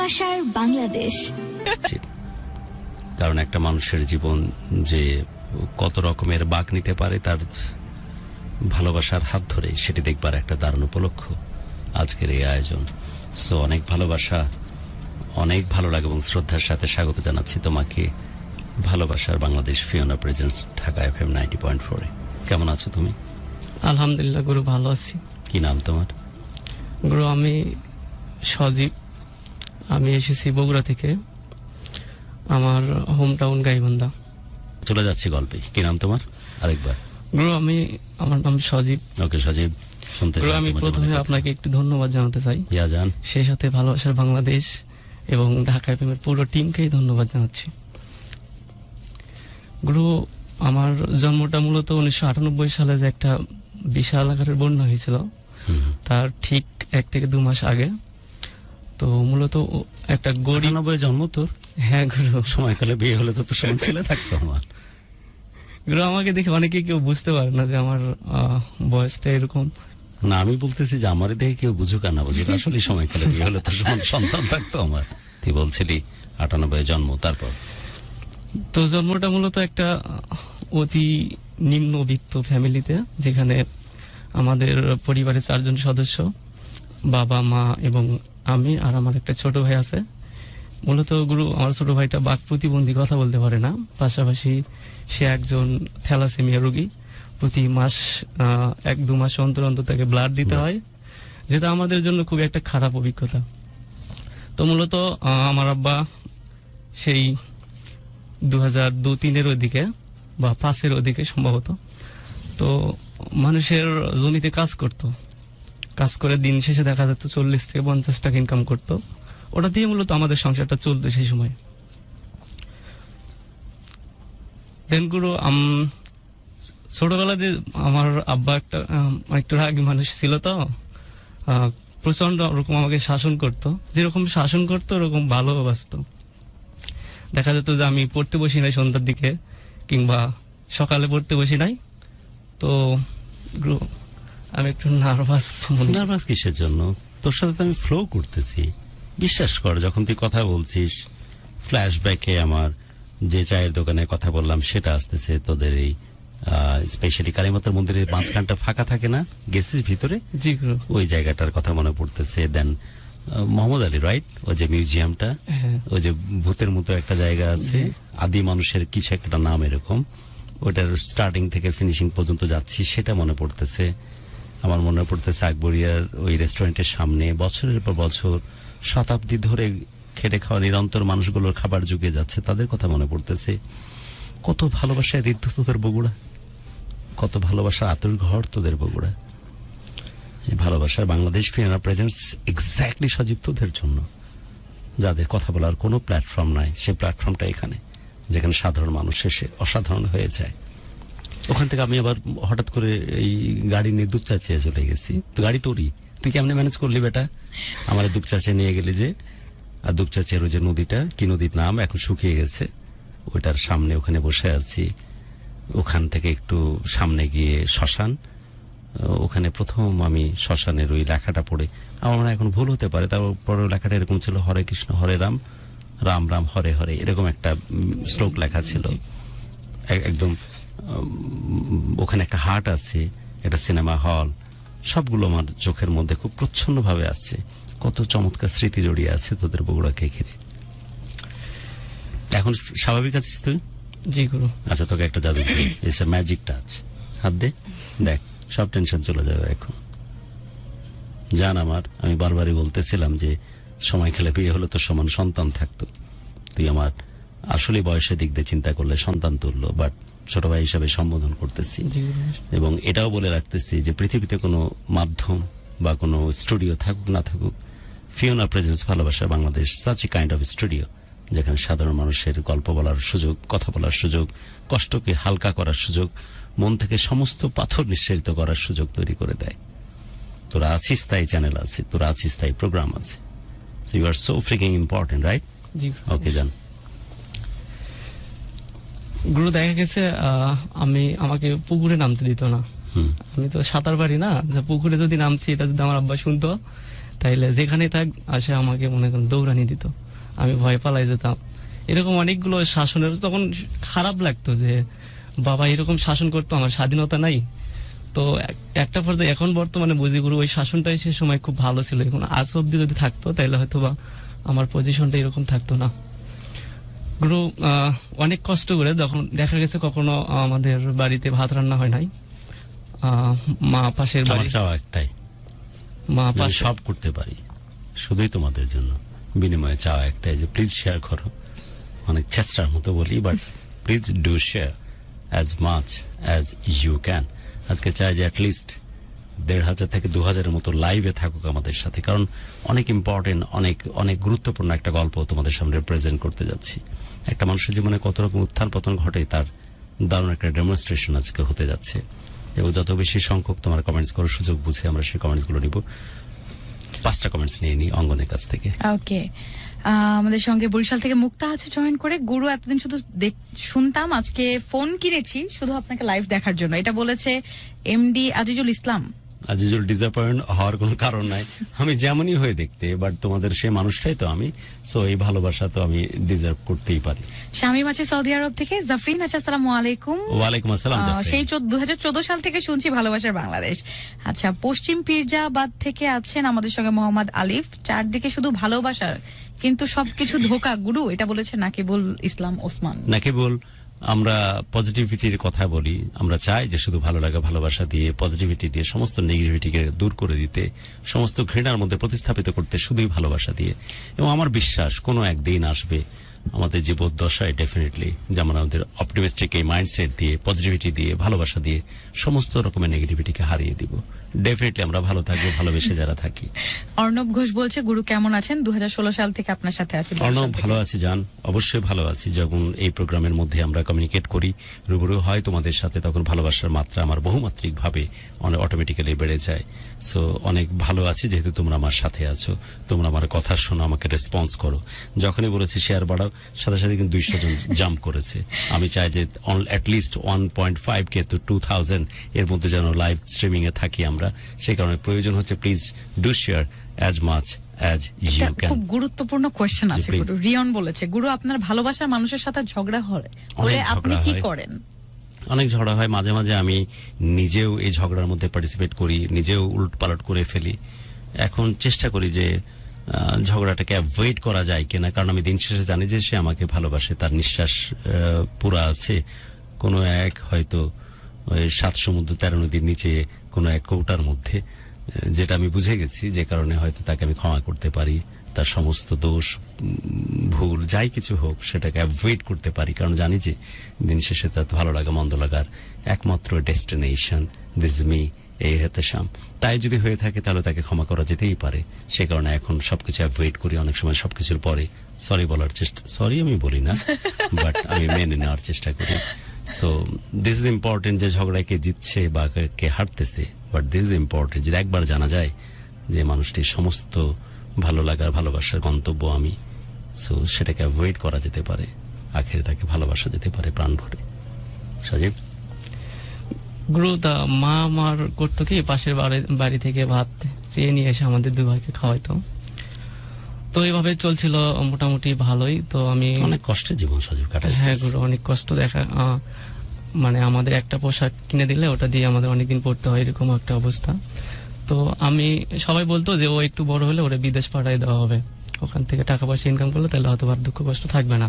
ভালোবাসার বাংলাদেশ। কারণ একটা মানুষের জীবন যে কত রকমের বাঁক নিতে পারে তার ভালোবাসার হাত ধরে সেটি দেখবার একটা দারুণ উপলক্ষ আজকের এই আয়োজন। সো অনেক ভালোবাসা, অনেক ভালো লাগে এবং শ্রদ্ধার সাথে স্বাগত জানাচ্ছি তোমাকে ভালোবাসার Bangladesh Fiona presents Dhaka FM 90.4 এ। কেমন আছো তুমি? আলহামদুলিল্লাহ গুরু, ভালো আছি। কি নাম তোমার? গুরু আমি সজীব, আমি এসেছি বগুড়া থেকে, আমার হোম টাউন গাইবান্ধা। চলে যাচ্ছি গল্পে। কি নাম তোমার আরেকবার? গুরু আমার নাম সজীব। ওকে সজীব, শুনতে গুরু চাই আমি তোমার প্রথমে জীবনের কথা। আপনাকে একটু ধন্যবাদ জানাতে চাই, ইয়া জান। সেই সাথে ভালোবাসার বাংলাদেশ এবং ঢাকা FM এর পুরো টিমকেই ধন্যবাদ জানাচ্ছি। গুরু আমার জন্মটা মূলত 1998 সালে যে একটা বিশাল আকারের বন্যা হয়েছিল তার ঠিক 1 থেকে 2 মাস আগে। তো মূলত একটা গরিব 98 জন্ম তোর? হ্যাঁ গুরু। সময়কালে বিয়ে হলে তো তোর সঙ্গে ছেলে থাকতো আমার। গুরু আমাকে দেখে অনেকে কেউ বুঝতে পারে না যে আমার বয়সটা এরকম। না, আমি বলতেছি যে আমারই দেখে কেউ বুঝুক আর না বুঝুক, আসলে সময়কালে বিয়ে হলে তোর সন্তান থাকতো আমার। তুই বলছিলি 98 জন্ম, তারপর? তো জন্মটা মূলত একটা অতি নিম্নবিত্ত ফ্যামিলিতে, যেখানে আমাদের পরিবারের 4 জন সদস্য, বাবা মা এবং আমি, আর আমার একটা ছোট ভাই আছে। মূলত গুরু আমার ছোট ভাইটা বাক প্রতিবন্ধী, কথা বলতে পারে না, পাশাপাশি সে একজন থ্যালাসেমিয়া রোগী। প্রতি মাস 1-2 মাস অন্তর অন্তর তাকে ব্লাড দিতে হয়, যেটা আমাদের জন্য খুব একটা খারাপ অভিজ্ঞতা। তো মূলত আমার আব্বা সেই 2002-03 ওদিকে বা 5 ওদিকে সম্ভবত, তো মানুষের জমিতে কাজ করে দিন শেষে দেখা যেত 40 থেকে 50 টাকা ইনকাম করতো। ওটা দিয়ে মূলত আমাদের সংসারটা চলতো সেই সময়। দেন গুরু ছোটবেলাতে আমার আব্বা একটু রাগী মানুষ ছিল, তো প্রচন্ড ওরকম আমাকে শাসন করতো, যেরকম শাসন করতো ওরকম ভালোবাসতো। দেখা যেত যে আমি পড়তে বসি নাই সন্ধ্যার দিকে, কিংবা সকালে পড়তে বসি নাই। তো আমি একটু নার্ভাস কিসের জন্য? তোর সাথে তো আমি ফ্লো করতেছি, বিশ্বাস কর। যখন তুই কথা বলছিস ফ্ল্যাশব্যাকে আমার যে চায়ের দোকানে কথা বললাম সেটা আসতেছে। তোদের এই স্পেশালি কালীমাতার মন্দিরের মাঝখানটা ফাঁকা থাকে না, গেছিস ভিতরে? জি গুরু। ওই জায়গাটার কথা মনে পড়তেছে। দেন মোহাম্মদ আলী, রাইট? ওই যে মিউজিয়ামটা, ওই যে ভূতের মতো একটা জায়গা আছে, আদি মানুষের কিছু একটা নাম এরকম, ওটার স্টার্টিং থেকে ফিনিশিং পর্যন্ত যাচ্ছি, সেটা মনে পড়তেছে। আমার মনে পড়তেছে আকবরিয়ার ওই রেস্টুরেন্টের সামনে বছরের পর বছর শতাব্দী ধরে খেটে খাওয়া নিরন্তর মানুষগুলোর খাবার জুগিয়ে যাচ্ছে, তাদের কথা মনে পড়তেছে। কত ভালোবাসায় ঋদ্ধ তোদের বগুড়া, কত ভালোবাসার আতুর ঘর তোদের বগুড়া। এই ভালোবাসার বাংলাদেশ ফিওনা প্রেজেন্টস এক্স্যাক্টলি সজীব তোদের জন্য, যাদের কথা বলার কোনো প্ল্যাটফর্ম নাই। সেই প্ল্যাটফর্মটা এখানে, যেখানে সাধারণ মানুষ এসে অসাধারণ হয়ে যায়। ওখান থেকে আমি আবার হঠাৎ করে এই গাড়ি নিয়ে দুপচা চেয়ে চলে গেছি। তো গাড়ি তোরই, তুই কেমনে ম্যানেজ করলি বেটা? আমার দুপচা চেয়ে নিয়ে গেলি যে, আর দুপচা চেয়ে যে নদীটা, কি নদীর নাম এখন শুকিয়ে গেছে, ওইটার সামনে ওখানে বসে আছি। ওখান থেকে একটু সামনে গিয়ে শ্মশান, ওখানে প্রথম আমি শ্মশানের ওই লেখাটা পড়ে, আমার মনে হয় এখন ভুল হতে পারে, তারপর লেখাটা এরকম ছিল, হরে কৃষ্ণ হরে রাম, রাম রাম হরে হরে, এরকম একটা শ্লোক লেখা ছিল একদম। ওখানে একটা হাট আছে, একটা সিনেমা হল, সবগুলো আমার চোখের মধ্যে খুব প্রচ্ছন্ন ভাবে আসছে। কত চমৎকার স্মৃতি জড়িয়ে আছে তোদের বগুড়াকে ঘিরে। এখন স্বাভাবিক আছিস তুই? জি গুরু। আচ্ছা, তোকে একটা জাদু এসে ম্যাজিক টাচ, হাত দে, দেখ সব টেনশন চলে যাবে এখন। জান আমার, আমি বারবারই বলতেছিলাম যে সময় খেলে বিয়ে হলে তো সমান সন্তান থাকতো। তুই আমার আসলে বয়সের দিক দিয়ে চিন্তা করলে সন্তান তুললো, বাট ছোট ভাই হিসাবে সম্বোধন করতেছি। এবং এটাও বলে রাখতেছি যে পৃথিবীতে কোনো মাধ্যম বা কোনো স্টুডিও থাকুক না থাকুক, ফিওনা প্রেজেন্টস ভালোবাসা Bangladesh such a kind of studio, যেখানে সাধারণ মানুষের গল্প বলার সুযোগ, কথা বলার সুযোগ, কষ্টকে হালকা করার সুযোগ, মন থেকে সমস্ত পাথর নিঃসারিত করার সুযোগ তৈরি করে দেয়। তোরা আছিস তাই চ্যানেল আছে, তোরা আছিস তাই প্রোগ্রাম আছে। So you are so freaking important, right? Okay জান। গুরু দেখা গেছে আমাকে পুকুরে নামতে দিত না। আমি তো সাঁতার পারি না, যে পুকুরে যদি নামছি এটা যদি আমার আব্বা শুনতো তাইলে যেখানে থাক আসে আমাকে মনে করেন দৌড়ানি দিত, আমি ভয় পালাই যেতাম। এরকম অনেকগুলো শাসনের তখন খারাপ লাগতো যে বাবা এরকম শাসন করতো, আমার স্বাধীনতা নাই। তো একটা পর্যায়ে এখন বর্তমানে বুঝি গুরু ওই শাসনটাই সে সময় খুব ভালো ছিল, এখন আজ অব্দি যদি থাকতো তাহলে হয়তো বা আমার পজিশনটা এরকম থাকতো না। গুরু অনেক কষ্ট করে যখন দেখা গেছে কখনো আমাদের বাড়িতে ভাত রান্না হয় নাই, মা পাশের আমার বাড়ি, চাওয়া একটাই, মা আমি পাশে সব করতে পারি শুধুই তোমাদের জন্য, বিনিময়ে চাওয়া একটাই যে প্লিজ শেয়ার করো। অনেক চেষ্টার মতো বলি, but please do share as much as you can. আজকে চাই যে অ্যাটলিস্ট 1,500 থেকে 2,000-এর মতো লাইভে থাকুক আমাদের সাথে, কারণ অনেক ইম্পর্টেন্ট, অনেক অনেক গুরুত্বপূর্ণ একটা গল্প তোমাদের সামনে প্রেজেন্ট করতে যাচ্ছি। একটা মানুষের জীবনে কত রকম উত্থান পতন ঘটে তার দারুণ একটা ডেমনস্ট্রেশন আজকে হতে যাচ্ছে। এবং যত বেশি সংখ্যক তোমার কমেন্টস করার সুযোগ বুঝে আমরা সেই কমেন্টসগুলো নিব। 5টা কমেন্টস নিয়ে নিই অঙ্গনের কাছ থেকে। ওকে, আমাদের সঙ্গে বরিশাল থেকে মুক্তা আছে জয়েন করে। গুরু এতদিন শুধু শুনতাম, আজকে ফোন কিনেছি শুধু আপনাকে লাইভ দেখার জন্য, এটা বলেছে এমডি আজিজুল ইসলাম। আজিজুল ডিসঅ্যাপয়েন্ট হওয়ার কোনো কারণ নাই, আমি যেমনই হয়ে দেখতে, বাট তোমাদের সেই মানুষটাই তো আমি, সো এই ভালোবাসা তো আমি ডিজার্ভ করতেই পারি। শামীম আছে সৌদি আরব থেকে। জাফরিন আছে, আসসালামু আলাইকুম। ওয়ালাইকুম আসসালাম। সেই 2014 সাল থেকে শুনছি ভালোবাসার বাংলাদেশ। আচ্ছা, পশ্চিম পীরজাবাদ থেকে আছেন আমাদের সঙ্গে মোহাম্মদ আলিফ। চারদিকে শুধু ভালোবাসার, কিন্তু সবকিছু ধোঁকা গুরু, এটা বলেছে নাকিবুল ইসলাম ওসমান। নাকিবুল, আমরা পজিটিভিটির কথা বলি, আমরা চাই যে শুধু ভালো লাগা ভালোবাসা দিয়ে, পজিটিভিটি দিয়ে সমস্ত নেগেটিভিটিকে দূর করে দিতে, সমস্ত ঘৃণার মধ্যে প্রতিস্থাপিত করতে শুধুই ভালোবাসা দিয়ে। এবং আমার বিশ্বাস কোনো একদিন আসবে আমাদের জীবদ্দশায় ডেফিনেটলি, যেমন আমাদের অপটিমিস্টিক এই মাইন্ডসেট দিয়ে, পজিটিভিটি দিয়ে, ভালোবাসা দিয়ে সমস্ত রকমের নেগেটিভিটিকে হারিয়ে দিব। ডেফিনেটলি আমরা ভালো থাকবো ভালোবেসে যারা থাকি। অর্ণব ঘোষ বলছে, গুরু কেমন আছেন? 2016 সাল থেকে আপনার সাথে আছি। অর্ণব, ভালো আছি জান, অবশ্যই ভালো আছি। যখন এই প্রোগ্রামের মধ্যে আমরা কমিউনিকেট করি, রুবরু হয় তোমাদের সাথে, তখন ভালোবাসার মাত্রা আমার বহুমাত্রিক ভাবে অটোমেটিক্যালি বেড়ে যায়। সো অনেক ভালো আছি যেহেতু তোমরা আমার সাথে আছো, তোমরা আমার কথা শোনো, আমাকে রেসপন্স করো। যখনই বলেছি শেয়ার বাড়াও, সাথে সাথে কিন্তু 200 জন জাম্প করেছে। আমি চাই যে অ্যাটলিস্ট 1.5K to 2,000 এর মধ্যে যেন লাইভ স্ট্রিমিং এ থাকি আমরা। সেই কারণে প্রয়োজন হচ্ছে please do share as much as you can. খুব গুরুত্বপূর্ণ কোয়েশ্চেন আছে গুরু। রিয়ন বলেছে, গুরু আপনার ভালোবাসার মানুষের সাথে ঝগড়া হলে আপনি কি করেন? অনেক ঝগড়া হয়, মাঝে মাঝে আমি নিজেও এই ঝগড়ার মধ্যে পার্টিসিপেট করি, নিজেও উলটপালট করে ফেলি। এখন চেষ্টা করি যে ঝগড়াটাকে অ্যাভয়েড করা যায় কিনা, কারণ আমি দিন শেষে জানি যে সে আমাকে ভালোবাসে, তার নিঃশ্বাস পুরা আছে কোনো এক হয়তো 7 সমুদ্র 13 নদীর নিচে কোনো এক কৌটার মধ্যে, যেটা আমি বুঝে গেছি, যে কারণে হয়তো তাকে আমি ক্ষমা করতে পারি। তার সমস্ত দোষ ভুল যাই কিছু হোক সেটাকে অ্যাভয়েড করতে পারি, কারণ জানি যে দিন শেষে তার ভালো লাগা মন্দ লাগার একমাত্র ডেস্টিনেশন দিস মি এই হেতেশাম। তাই যদি হয়ে থাকে তাহলে তাকে ক্ষমা করা যেতেই পারে। সে কারণে এখন সবকিছু অ্যাভয়েড করি। অনেক সময় সবকিছুর পরে সরি বলার চেষ্টা, সরি আমি বলি না, বাট আমি মেনে নেওয়ার চেষ্টা করি। সো দিস ইজ ইম্পর্টেন্ট যে ঝগড়ায় কে জিতছে বা কে হারতেছে, বাট দিস ইজ ইম্পর্টেন্ট যদি একবার জানা যায় যে মানুষটির সমস্ত ভালো লাগার ভালোবাসার গন্তব্য আমি, সো সেটাকে অ্যাভয়েড করা যেতে পারে, আখেরে তাকে ভালোবাসা যেতে পারে প্রাণ ভরে। সজীব, গুরু মা আমার করতো কি, পাশের বাড়ি থেকে ভাত চেয়ে নিয়ে এসে আমাদের 2 ভাইকে খাওয়াইতো। তো এইভাবে চলছিল মোটামুটি ভালোই। তো আমি অনেক কষ্টের জীবন সজীব কাটাইছি। হ্যাঁ গুরু, অনেক কষ্ট দেখা, মানে আমাদের একটা পোশাক কিনে দিলে ওটা দিয়ে আমাদের অনেকদিন পড়তে হয়, এরকম একটা অবস্থা। তো আমি সবাই বলতো যে ও একটু বড় হলে ওরে বিদেশ পাঠিয়ে দেওয়া হবে, ওখান থেকে টাকা পয়সা ইনকাম করলে তাহলে হয়তো আর দুঃখ কষ্ট থাকবে না।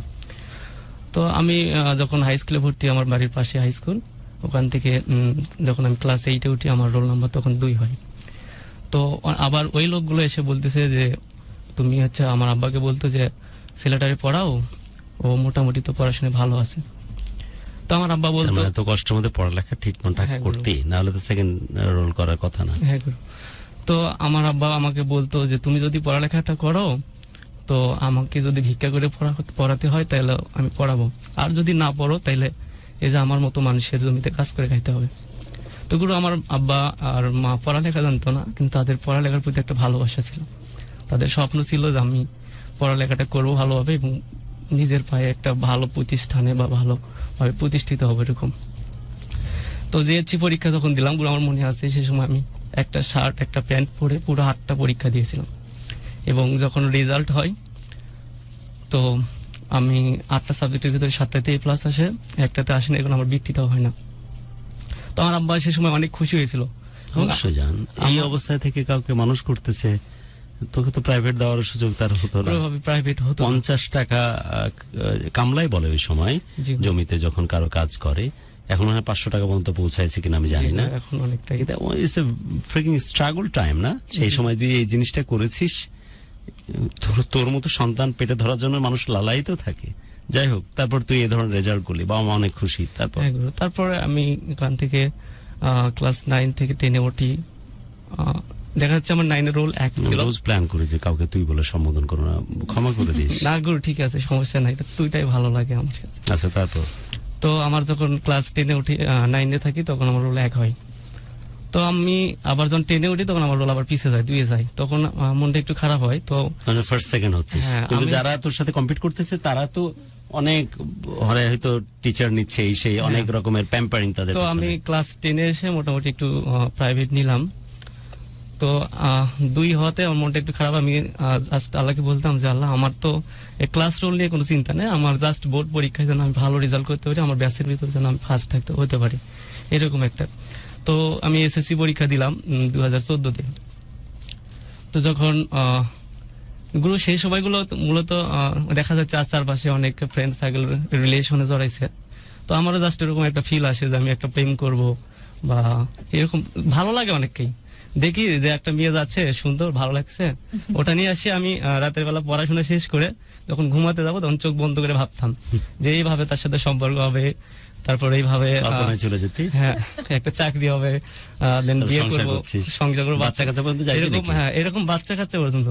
তো আমি যখন হাই স্কুলে ভর্তি, আমার বাড়ির পাশে হাই স্কুল, ওখান থেকে যখন আমি ক্লাস 8-এ উঠি আমার রোল নাম্বার তখন 2 হয়। তো আবার ওই লোকগুলো এসে বলতেছে যে তুমি হচ্ছে, আমার আব্বাকে বলতো যে ছেলেটারে পড়াও, ও মোটামুটি তো পড়াশোনায় ভালো আছে। তো আমার আব্বা বলতো এত কষ্টের মধ্যে পড়ালেখা ঠিকঠাক করতে, না হলে তো সেকেন্ড রোল করার কথা না। হ্যাঁ গুরু। তো আমার আব্বা আমাকে বলতো যে তুমি যদি পড়ালেখাটা করো, তো আমাকে যদি ভিক্ষা করে পড়াতে হয় তাহলে আমি পড়াবো, আর যদি না পড়ো তাহলে এই যে আমার মতো মানুষের জমিতে কাজ করে খাইতে হবে। তো গুরু, আমার আব্বা আর মা পড়ালেখা জানতো না, কিন্তু তাদের পড়ালেখার প্রতি একটা ভালোবাসা ছিল। তাদের স্বপ্ন ছিল যে আমি পড়ালেখাটা করবো ভালোভাবে এবং নিজের পায়ে একটা ভালো প্রতিষ্ঠানে বা ভালোভাবে প্রতিষ্ঠিত হবে এরকম। তো জিএসসি পরীক্ষা যখন দিলাম গুরু, আমার মনে আছে সে সময় আমি একটা শার্ট একটা প্যান্ট পরে পুরো 8টা পরীক্ষা দিয়েছিলাম। এবং যখন রেজাল্ট হয় তো আমি 8টা সাবজেক্টের ভিতরে 7টাতে A+ আসে, একটাতে আসে না, এখন আমার বৃত্তিটাও হয় না। তো আমার আব্বা সে সময় অনেক খুশি হয়েছিল। অবশ্যই জান, এই অবস্থায় থেকে কাউকে মানুষ করতেছে, তোকে তো প্রাইভেট দেওয়ার সুযোগ তার হতো না। প্রাইভেট হতো না। 50 টাকা কামলাই বলে ওই সময় জি। জমিতে যখন কারো কাজ করে, এখন হয় 500 টাকা পর্যন্ত পৌঁছাইছে কিনা আমি জানি না। এখন অনেকটাই। It's a freaking struggle time না? সেই সময় তুই এই জিনিসটা করেছিস, তোর মতো সন্তান পেটে ধরার জন্য মানুষ লালায়িত থাকে। যাই হোক, তারপর তুই এই ধরনের রেজাল্ট করলি, বাবা মা অনেক খুশি। তারপরে আমি এখান থেকে ক্লাস 9 থেকে 10-এ উঠি। দেখা যাচ্ছে আমার 9 এর রোল 1 ছিল। রোজ প্ল্যান করি যে কাউকে তুই বলে সম্বোধন করো না, ক্ষমা করে দিস। না গুরু, ঠিক আছে, সমস্যা নাই, এটা তুইটাই ভালো লাগে আমার কাছে। আচ্ছা, তারপর তো আমার যখন ক্লাস 10-এ উঠি, 9-এ থাকি, তখন আমার রোল 1 হয়। তো আমি আবার যখন 10-এ উঠি তখন আমার রোল আবার পিছিয়ে যায়, 2-এ যায়। তখন মনটা একটু খারাপ হয়। তো ফার্স্ট সেকেন্ড হচ্ছিস, হ্যাঁ, কিন্তু যারা তোর সাথে কম্পিট করতেছে তারা তো অনেক হয়তো টিচার নিচ্ছে, এই সেই অনেক রকমের প্যাম্পারিং তাদের। তো আমি ক্লাস 10-এ এসে মোটামুটি একটু প্রাইভেট নিলাম। তো 2 হওয়াতে আমার মনটা একটু খারাপ। আমি জাস্ট আল্লাহকে বলতাম যে আল্লাহ, আমার তো ক্লাস রোল নিয়ে কোনো চিন্তা নেই, আমার জাস্ট বোর্ড পরীক্ষায় যেন আমি ভালো রেজাল্ট করতে পারি, আমার ব্যাচের ভিতরে যেন আমি ফার্স্ট হতে পারি, এরকম একটা। তো আমি SSC পরীক্ষা দিলাম 2014-তে। তো যখন গুরু সেই সময়গুলো মূলত দেখা যাচ্ছে চারপাশে অনেক ফ্রেন্ড সার্কেল রিলেশনে জড়াইছে। তো আমারও জাস্ট এরকম একটা ফিল আসে যে আমি একটা প্রেম করব বা এরকম ভালো লাগে অনেককেই। দেখি যে একটা মেয়ে যাচ্ছে সুন্দর, ভালো লাগছে, ওটা নিয়ে আসি। আমি রাতের বেলা পড়াশোনা শেষ করে যখন ঘুমাতে যাবো তখন চোখ বন্ধ করে ভাবতাম যে এইভাবে তার সাথে সম্পর্ক হবে, তারপর এইভাবে চলে যেতে, হ্যাঁ, একটা চাকরি হবে, দেন বিয়ে করবো, সংসার করবো, বাচ্চা কাচ্চা পর্যন্ত যাইতে এরকম। নাকি? হ্যাঁ, এরকম বাচ্চা কাচ্চা পর্যন্ত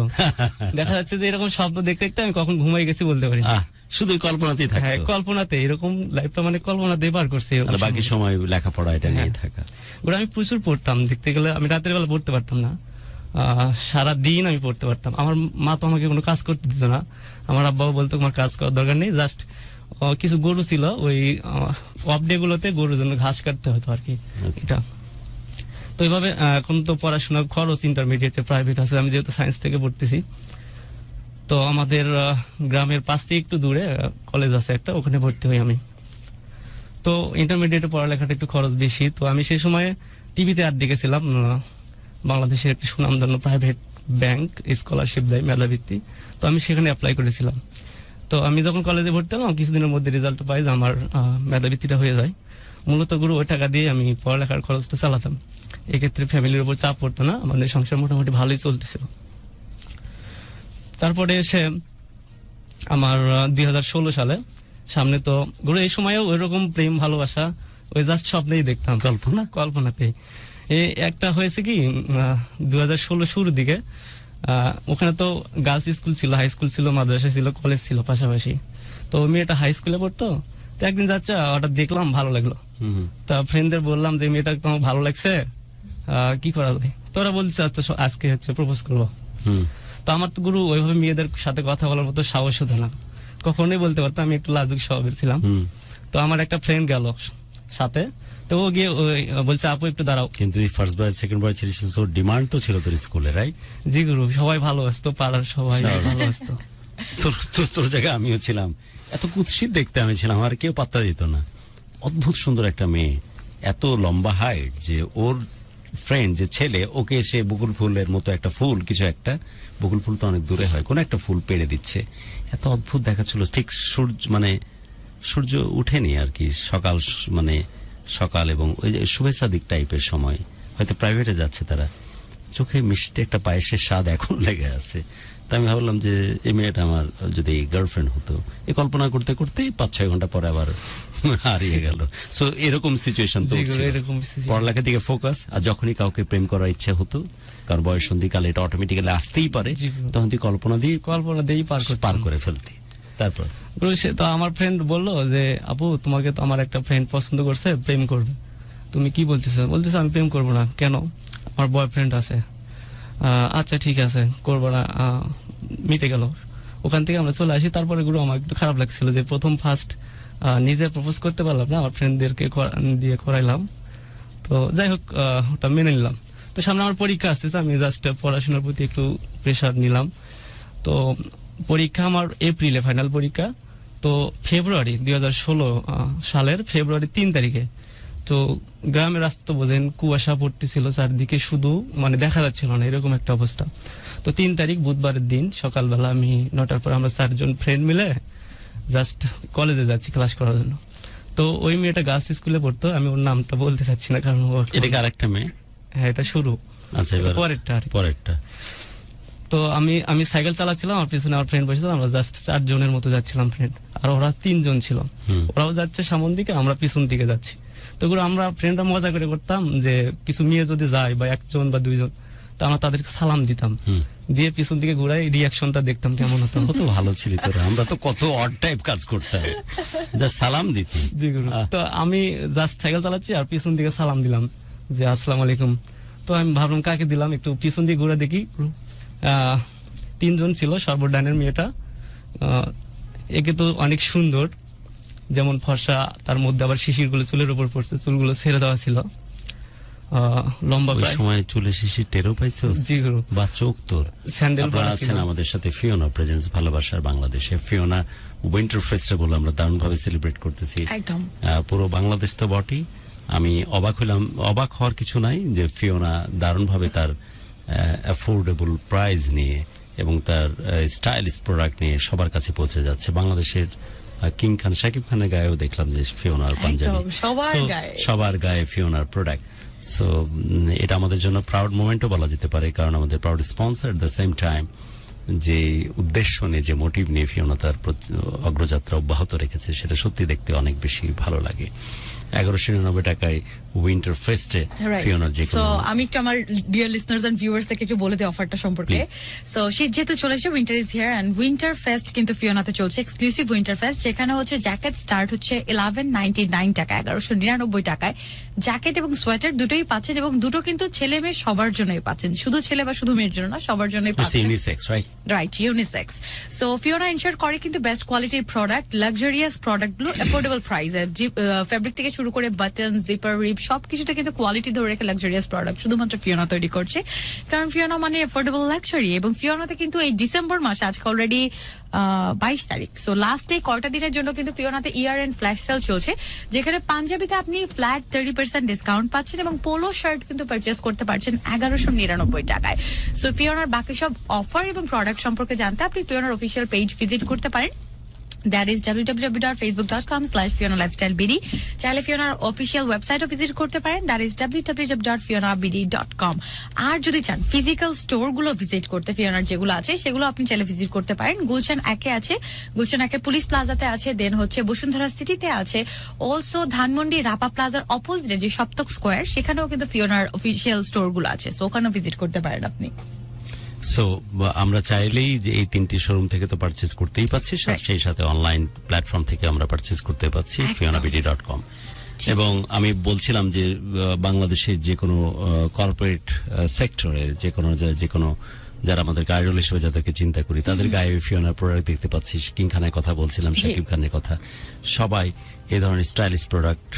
দেখা যাচ্ছে যে এরকম স্বপ্ন দেখতে দেখতে আমি কখন ঘুমাই গেছি বলতে পারি না। শুধু কল্পনাতেই থাকতো। হ্যাঁ, কল্পনাতে, এরকম লাইফটা মানে কল্পনাতে পার করছি। আর বাকি সময় লেখাপড়া এটা নিয়ে থাকা। ওটা আমি প্রচুর পড়তাম, দেখতে গেলে আমি রাতের বেলা পড়তে পারতাম না, সারা দিন আমি পড়তে পারতাম। আমার মা তো আমাকে কোনো কাজ করতে দিত না, আমার আব্বাও বলতো তোমার কাজ করার দরকার নেই, জাস্ট কিছু গরু ছিল, ওই অফ ডে গুলোতে গরুর জন্য ঘাস কাটতে হতো আর কি, এটা। তো এইভাবে এখন তো পড়াশোনার খরচ, ইন্টারমিডিয়েটে প্রাইভেট আছে, আমি যেহেতু সায়েন্স থেকে পড়তেছি। তো আমাদের গ্রামের পাশ থেকে একটু দূরে কলেজ আছে একটা, ওখানে ভর্তি হই আমি। তো ইন্টারমিডিয়েটে পড়ালেখাটা একটু খরচ বেশি। তো আমি সেই সময় টিভিতে অ্যাড দেখেছিলাম, বাংলাদেশের একটি সুনামধন্য প্রাইভেট ব্যাংক স্কলারশিপ দেয় মেধাভিত্তি। তো আমি সেখানে অ্যাপ্লাই করেছিলাম। তো আমি যখন কলেজে ভর্তি হলাম কিছুদিনের মধ্যে রেজাল্ট পাই যে আমার মেধাভিত্তিটা হয়ে যায়। মূলত গুরু ওই টাকা দিয়ে আমি পড়ালেখার খরচটা চালাতাম। এক্ষেত্রে ফ্যামিলির উপর চাপ পড়তো না, আমাদের সংসার মোটামুটি ভালোই চলতেছিল। তারপরে এসে আমার 2016 সালে সামনে, তো গুরু এই সময়েও ওই রকম প্রেম ভালোবাসা ওই জাস্ট স্বপ্নেই দেখতাম, কল্পনাতে। এই একটা হয়েছে কি 2016 শুরুর দিকে, ওখানে তো গার্লস স্কুল ছিল, হাই স্কুল ছিল, মাদ্রাসা ছিল, কলেজ ছিল পাশাপাশি। তো মেয়েটা হাই স্কুলে পড়তো। তো একদিন যাচ্ছে, হঠাৎ দেখলাম, ভালো লাগলো। তা ফ্রেন্ডদের বললাম যে মেয়েটা তোমার ভালো লাগছে, কি করা যায়? তোরা বলছে আচ্ছা আজকে হচ্ছে প্রপোজ করবো। তো আমার তো গুরু ওইভাবে মেয়েদের সাথে কথা বলার মতো সাহস হতো না, কখনোই বলতে পারতাম, আমি একটু লাজুক স্বভাবের ছিলাম। তো আমার একটা ফ্রেন্ড গেল সাথে, তো ও গিয়ে বলছে আপু একটু দাঁড়াও। কিন্তু ফার্স্ট বয় সেকেন্ড বয় ছিল, তো ডিমান্ড তো ছিল তোর স্কুলে, রাইট? জি গুরু, সবাই ভালোবাসতো, পাড়ার সবাই ভালোবাসতো। তোর জায়গায় আমিও ছিলাম, এত কুৎসিত দেখতে আমি ছিলাম, আর কেউ পাত্তা দিত না। অদ্ভুত সুন্দর একটা মেয়ে, এত লম্বা হাইট যে ওর ফ্রেন্ড যে ছেলে ওকে সে বকুল ফুলের মতো একটা ফুল, কিছু একটা বকুল ফুল তো অনেক দূরে হয়, কোন একটা ফুল পেড়ে দিচ্ছে। এত অদ্ভুত দেখাচ্ছিল। ঠিক সূর্য উঠেনি আর কি, সকাল এবং ওই যে শুভেচ্ছা দিক টাইপের সময়, হয়তো প্রাইভেটে যাচ্ছে তারা, চোখে মিষ্টি একটা পায়েসের স্বাদ এখন লেগে আছে। তা আমি ভাবলাম যে এই মেয়েটা আমার যদি গার্লফ্রেন্ড হতো। এই কল্পনা করতে করতে 5-6 ঘন্টা পরে আবার হারিয়ে গেল। সো এরকম সিচুয়েশন তো পড়ালেখার দিকে ফোকাস, আর যখনই কাউকে প্রেম করার ইচ্ছা হতো, কারণ বয়সন্ধিকালে এটা অটোমেটিক্যালি আসতেই পারে, তখন তুই কল্পনা দিয়েই পার করে ফেলতি। তারপর তো আমার ফ্রেন্ড বললো যে আপু তোমাকে তো আমার একটা ফ্রেন্ড পছন্দ করছে, প্রেম করবে। তুমি কি বলতেছো? বলতেছো আমি প্রেম করবো না। কেন? আমার বয়ফ্রেন্ড আছে। আচ্ছা ঠিক আছে, করবো না। মিটে গেল। ওখান থেকে আমরা চলে আসি। তারপরে গুরু আমার একটু খারাপ লাগছিল যে ফার্স্ট নিজে প্রপোজ করতে পারলাম না, আমার ফ্রেন্ডদেরকে দিয়ে করাইলাম। তো যাই হোক, ওটা মেনে নিলাম। তো সামনে আমার পরীক্ষা আসতেছে, আমি জাস্ট পড়াশোনার প্রতি একটু প্রেশার নিলাম। তো পরীক্ষা আমার এপ্রিলে ফাইনাল পরীক্ষা, তো ফেব্রুয়ারি 2016 সালের ফেব্রুয়ারি 3 তারিখে। তো গ্রামের রাস্তা তো বোঝেন, কুয়াশা পড়তেছিল চারদিকে, শুধু মানে দেখা যাচ্ছিল না, এরকম একটা অবস্থা। তো 3 তারিখ বুধবারের দিন সকালবেলা আমি 9টার পর আমরা 4 জন ফ্রেন্ড মিলে জাস্ট কলেজে যাচ্ছি ক্লাস করার জন্য। তো ওই মেয়েটা গার্লস স্কুলে পড়তো, আমি ওর নামটা বলতে চাচ্ছি না কারণ এটা কি আরেকটা মেয়ে? হ্যাঁ, এটা শুরু। আচ্ছা, এবার পরেরটা। তো আমি সাইকেল চালাচ্ছিলাম, আমার পিছনে আমার ফ্রেন্ড বসেছিল, আমরা জাস্ট 4 জনের মতো যাচ্ছিলাম ফ্রেন্ড, আর ওরা 3 জন ছিল। ওরাও যাচ্ছে সামন দিকে, আমরা পিছন দিকে যাচ্ছি। তো আমরা ফ্রেন্ডরা মজা করে করতাম যে কিছু মেয়ে যদি যায় বা 1 জন বা 2 জন, তো আমরা তাদেরকে সালাম দিতাম, দিয়ে পিছন দিকে ঘুরাই রিয়াকশনটা দেখতাম কেমন হতো। কত ভালো ছিলি তোরা, আমরা তো কত অড টাইপ কাজ করতাম, যা সালাম দিতি। জি গুরু। তো আমি জাস্ট সাইকেল চালাচ্ছি আর পিছন দিকে সালাম দিলাম যে আসসালামু আলাইকুম। তো আমি ভাবলাম কাকে দিলাম, একটু পিছন দিকে ঘুরে দেখি 3 জন ছিল, সর্বডানের মেয়েটা। একে তো অনেক সুন্দর, যেমন ফর্সা, তার মধ্যে আবার শিশির গুলো চুলের উপর পড়ছে, চুলগুলো ছেড়ে দেওয়া ছিল, লম্বা ওই প্রায়। সময় চুলে শিশির টেরও পাইছো? জি গুরু। বা চোখ তোর? স্যান্ডেল আপনারা আছেন আমাদের সাথে ফিওনা প্রেজেন্স ভালোবাসার বাংলাদেশে। ফিওনা উইন্টার ফেস্টিভ্যাল আমরা দারুণভাবে সেলিব্রেট করতেছি, একদম পুরো বাংলাদেশ তো বটেই। আমি অবাক হলাম, অবাক হওয়ার কিছু নাই যে ফিওনা দারুণভাবে তার অ্যাফোর্ডেবল প্রাইস নিয়ে এবং তার স্টাইলিশ প্রোডাক্ট নিয়ে সবার কাছে পৌঁছে যাচ্ছে। বাংলাদেশের কিং খান, শাকিব খানের গায়েও দেখলাম যে ফিওনার পাঞ্জাবি, সবার গায়ে ফিওনার প্রোডাক্ট। সো এটা আমাদের জন্য প্রাউড মোমেন্টও বলা যেতে পারে, কারণ আমাদের proud sponsor. At the same time যে উদ্দেশ্য নিয়ে, যে মোটিভ নিয়ে ফিওনা তার অগ্রযাত্রা অব্যাহত রেখেছে, সেটা সত্যি দেখতে অনেক বেশি ভালো লাগে। 1199 টাকায় উইন্টার ফেস্টে ফিওনার যে সো আমি একটু আমার ডিয়ার লিসনার্স এন্ড ভিউয়ার্স থেকে একটু বলে দিই অফারটা সম্পর্কে। সো শীত যেহেতু চলে এসেছে, winter is here and winter fest কিন্তু ফিওনাতে চলছে, এক্সক্লুসিভ উইন্টার ফেস্ট, যেখানে হচ্ছে জ্যাকেট স্টার্ট হচ্ছে 1199 টাকা, 1199 টাকায় জ্যাকেট এবং সোয়েটার দুটোই পাচ্ছেন, এবং দুটো কিন্তু ছেলে মেয়ে সবার জন্যই পাচ্ছেন, শুধু ছেলে বা শুধু মেয়ের জন্য না, সবার জন্যই পাচ্ছেন। Unisex, right, unisex. So Fiona ensure করে কিন্তু বেস্ট কোয়ালিটির প্রোডাক্ট, লাক্সারিয়াস প্রোডাক্টগুলো অ্যাফোর্ডেবল প্রাইসে, ফেব্রিক থেকে শুরু করে বাটন, জিপার, রিপ সবকিছুতে কিন্তু কোয়ালিটি ধরে রেখে লাক্সারিয়াস প্রোডাক্ট শুধুমাত্র ফিওনা তৈরি করছে, কারণ ফিওনা মানে অ্যাফোর্ডেবল লাক্সারি। এবং ফিওনাতে কিন্তু এই ডিসেম্বর মাসে, আজকে অলরেডি 22 তারিখ, সো লাস্টে কয়টা দিনের জন্য কিন্তু ফিওনাতে ইয়ার এন্ড ফ্ল্যাশ সেল চলছে, যেখানে পাঞ্জাবিতে আপনি ফ্ল্যাট 30% ডিসকাউন্ট পাচ্ছেন এবং পোলো শার্ট কিন্তু পারচেস করতে পারছেন 1199 টাকায়। সো ফিওনার বাকি সব অফার এবং প্রোডাক্ট সম্পর্কে জানতে আপনি ফিওনার অফিসিয়াল পেজ ভিজিট করতে পারেন, that is www.facebook.com/FionaLifestyleBD। চাইলে ফিওনার অফিসিয়াল ওয়েবসাইটও ভিজিট করতে পারেন, that is www.fionabd.com। আর যদি চান ফিজিক্যাল স্টোর গুলো ভিজিট করতে, ফিওনার যেগুলো আছে সেগুলো আপনি চাইলে ভিজিট করতে পারেন। গুলশান একে আছে, গুলশান একে পুলিশ প্লাজাতে আছে, দেন হচ্ছে বসুন্ধরা সিটিতে আছে, অলসো ধানমন্ডি রাপা প্লাজার অপোজিটে যে সপ্তক স্কোয়ার, সেখানেও কিন্তু ফিওনার অফিসিয়াল স্টোর গুলো আছে, সো ওখানেও ভিজিট করতে পারেন আপনি। সো আমরা চাইলেই যে এই 3টি শোরুম থেকে তো পারচেজ করতেই পাচ্ছি, সেই সাথে অনলাইন প্ল্যাটফর্ম থেকে আমরা পারচেজ করতে পাচ্ছি fionabd.com। এবং আমি বলছিলাম যে বাংলাদেশের যে কোনো কর্পোরেট সেক্টরের যে কোনো যারা আমাদের আইডল হিসেবে যাদেরকে চিন্তা করি, তাদের গায়ে ফিওনার প্রোডাক্ট দেখতে পাচ্ছি। কিং খানের কথা বলছিলাম, শাকিব খানের কথা, সবাই এই ধরনের স্টাইলিশ প্রোডাক্ট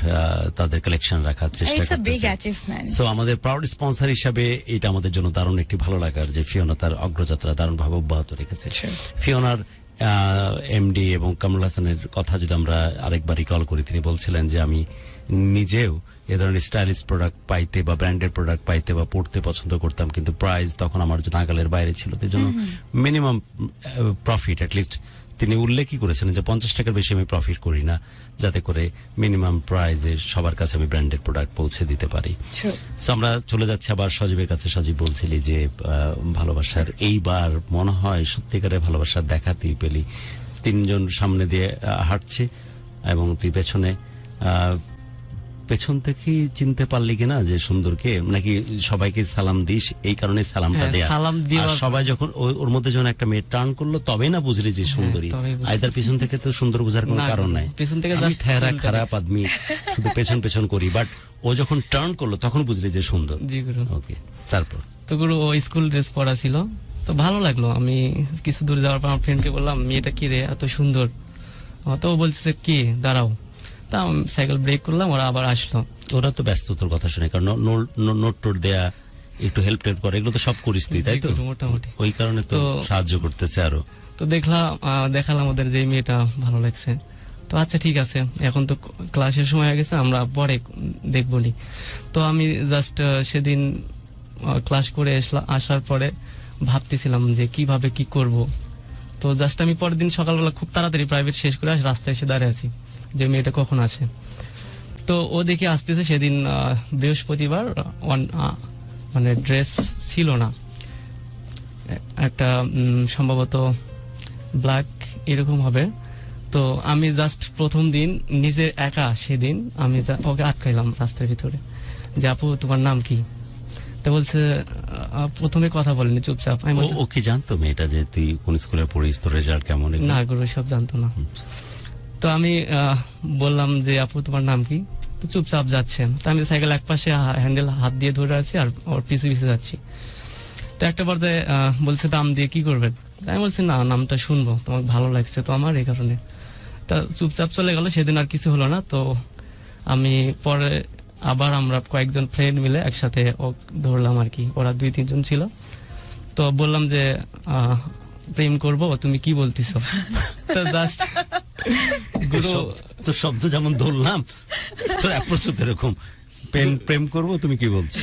তাদের কালেকশন রাখার চেষ্টা করতেছে। সো আমাদের প্রাউড স্পন্সর হিসাবে এটা আমাদের জন্য দারুণ একটি ভালো লাগার যে ফিওনা তার অগ্রযাত্রা দারুণভাবে অব্যাহত রেখেছে। ফিওনার এমডি এবং কামরুল হাসানের কথা যদি আমরা আরেকবার রিকল করি, তিনি বলছিলেন যে আমি নিজেও এ ধরনের স্টাইলিশ প্রোডাক্ট পাইতে বা ব্র্যান্ডেড প্রোডাক্ট পাইতে বা পড়তে পছন্দ করতাম, কিন্তু প্রাইস তখন আমার জন্য নাগালের বাইরে ছিল। তাই জন্য মিনিমাম প্রফিট অ্যাটলিস্ট তিনি উল্লেখই করেছিলেন যে 50 টাকার বেশি আমি প্রফিট করি না, যাতে করে মিনিমাম প্রাইসে সবার কাছে আমি ব্র্যান্ডেড প্রোডাক্ট পৌঁছে দিতে পারি। সো আমরা চলে যাচ্ছি আবার সজীবের কাছে। সজীব বলছিলি যে ভালোবাসার এইবার মনে হয় সত্যিকারের ভালোবাসার দেখাতেই পেলি। 3 জন সামনে দিয়ে হাঁটছে এবং তুই পেছন থেকে চিনতে পারলি কিনা যে সুন্দরকে, নাকি সবাইকে সালাম দিস এই কারণে সালামটা দেয়া? সবাই যখন ওর মধ্যে যখন একটা মেয়ে টার্ন করলো তবেই না বুঝলি যে সুন্দরী। আইদার পিছন থেকে তো সুন্দর বোঝার কোনো কারণ নাই, আমি ঠেরা খারাপ আদমি শুধু পেছন করি, বাট ও যখন টার্ন করলো তখন বুঝলি যে সুন্দর। ওকে, তারপর তো গুরু ও স্কুল ড্রেস পরা ছিল, তো ভালো লাগলো। আমি কিছু দূর যাওয়ার পর আমার ফ্রেন্ডকে বললাম, মেয়েটা কি রে এত সুন্দর? তো ও বলছে কি দাঁড়াও, তা সাইকেল ব্রেক করলাম, ওরা আবার আসলো। ওরা তো ব্যস্ত তোর কথা শুনে, কারণ নোট টোট দেয়া একটু হেল্প টেল্প করে, এগুলো তো সব করিস তুই, তাই তো? যেগুলো মোটামুটি। ওই কারণে তো তো- সাহায্য করতেছে আরো। তো দেখালাম ওদের যে এই মেয়েটা ভালো লাগছে। তো আচ্ছা ঠিক আছে, এখন তো ক্লাসের সময় হয়ে গেছে, আমরা পরে দেখবনি। তো আমি জাস্ট সেদিন ক্লাস করে আসার পরে ভাবতেছিলাম যে কিভাবে কি করব। তো জাস্ট আমি পরের দিন সকালবেলা খুব তাড়াতাড়ি প্রাইভেট শেষ করে রাস্তায় এসে দাঁড়িয়ে আছি যে মেয়েটা কখন আসে। তো ও দেখে আসতেছে, সেদিন বৃহস্পতিবার, মানে ড্রেস ছিল না, একটা সম্ভবত ব্ল্যাক এরকম হবে। তো আমি জাস্ট প্রথম দিন নিজে একা, সেদিন আমি ওকে আটকাইলাম রাস্তার ভিতরে যে আপু তোমার নাম কি? তো বলছে প্রথমে কথা বলেনি, চুপচাপ। আমি বলছি, ও কি জানতো মেয়েটা যে তুই কোন স্কুলে পড়িস, তোর রেজাল্ট কেমন? এগুলো? না গুরু সব জানতো না। তো আমি বললাম যে আপু তোমার নাম কি? তো চুপচাপ যাচ্ছে। তো আমি সাইকেল এক পাশে হ্যান্ডেল হাত দিয়ে ধরে আছি আর ওর পিছু পিছু যাচ্ছি। তো একটা পর্যায়ে বলছে দাম দিয়ে কি করবেন? আমি বলছি না, নামটা শুনবো, তোমাকে ভালো লাগছে তো আমার, এই কারণে। তা চুপচাপ চলে গেল, সেদিন আর কিছু হলো না। তো আমি পরে আবার আমরা কয়েকজন ফ্রেন্ড মিলে একসাথে ধরলাম আর কি, ওরা 2-3 জন ছিল। তো বললাম যে প্রেম করব, তুমি কি বলতিছো? তো জাস্ট গুরু তো শব্দ যেমন ধরলাম, তোর অ্যাপ্রোচ এরকম, প্রেম করবো, তুমি কি বলছো?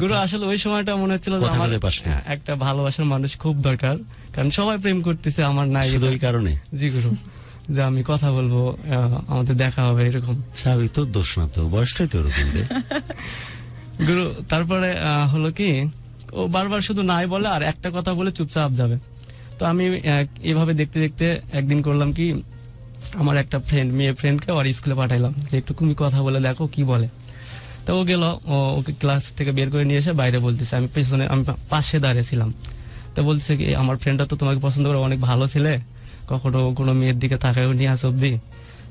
গুরু আসলে ওই সময়টা মনে হচ্ছিল যে কথা আমার বলে পাস না। একটা ভালোবাসার মানুষ খুব দরকার, কারণ সবাই প্রেম করতেছে, আমার নাই। শুধু ওই কারণে? জি গুরু, যে আমি কথা বলবো, আমাদের দেখা হবে এরকম। স্বাভাবিক, তোর দোষ না তো, বয়সটাই তো ওরকম রে। গুরু তারপরে হলো কি, ও বারবার শুধু নাই বলে আর একটা কথা বলে চুপচাপ যাবে। তো আমি এভাবে দেখতে দেখতে একদিন করলাম কি, আমার একটা মেয়ে ফ্রেন্ডকে ওর স্কুলে পাঠাইলাম যে একটু তুমি কথা বলে দেখো কি বলে। তো ও গেল, ওকে ক্লাস থেকে বের করে নিয়ে এসে বাইরে বলতেছে, আমি পাশে দাঁড়িয়েছিলাম। তো বলছে কি, আমার ফ্রেন্ডটা তো তোমাকে পছন্দ করে, অনেক ভালো ছেলে, কখনো কোনো মেয়ের দিকে তাকায়ও নিয়ে আস অব্দি,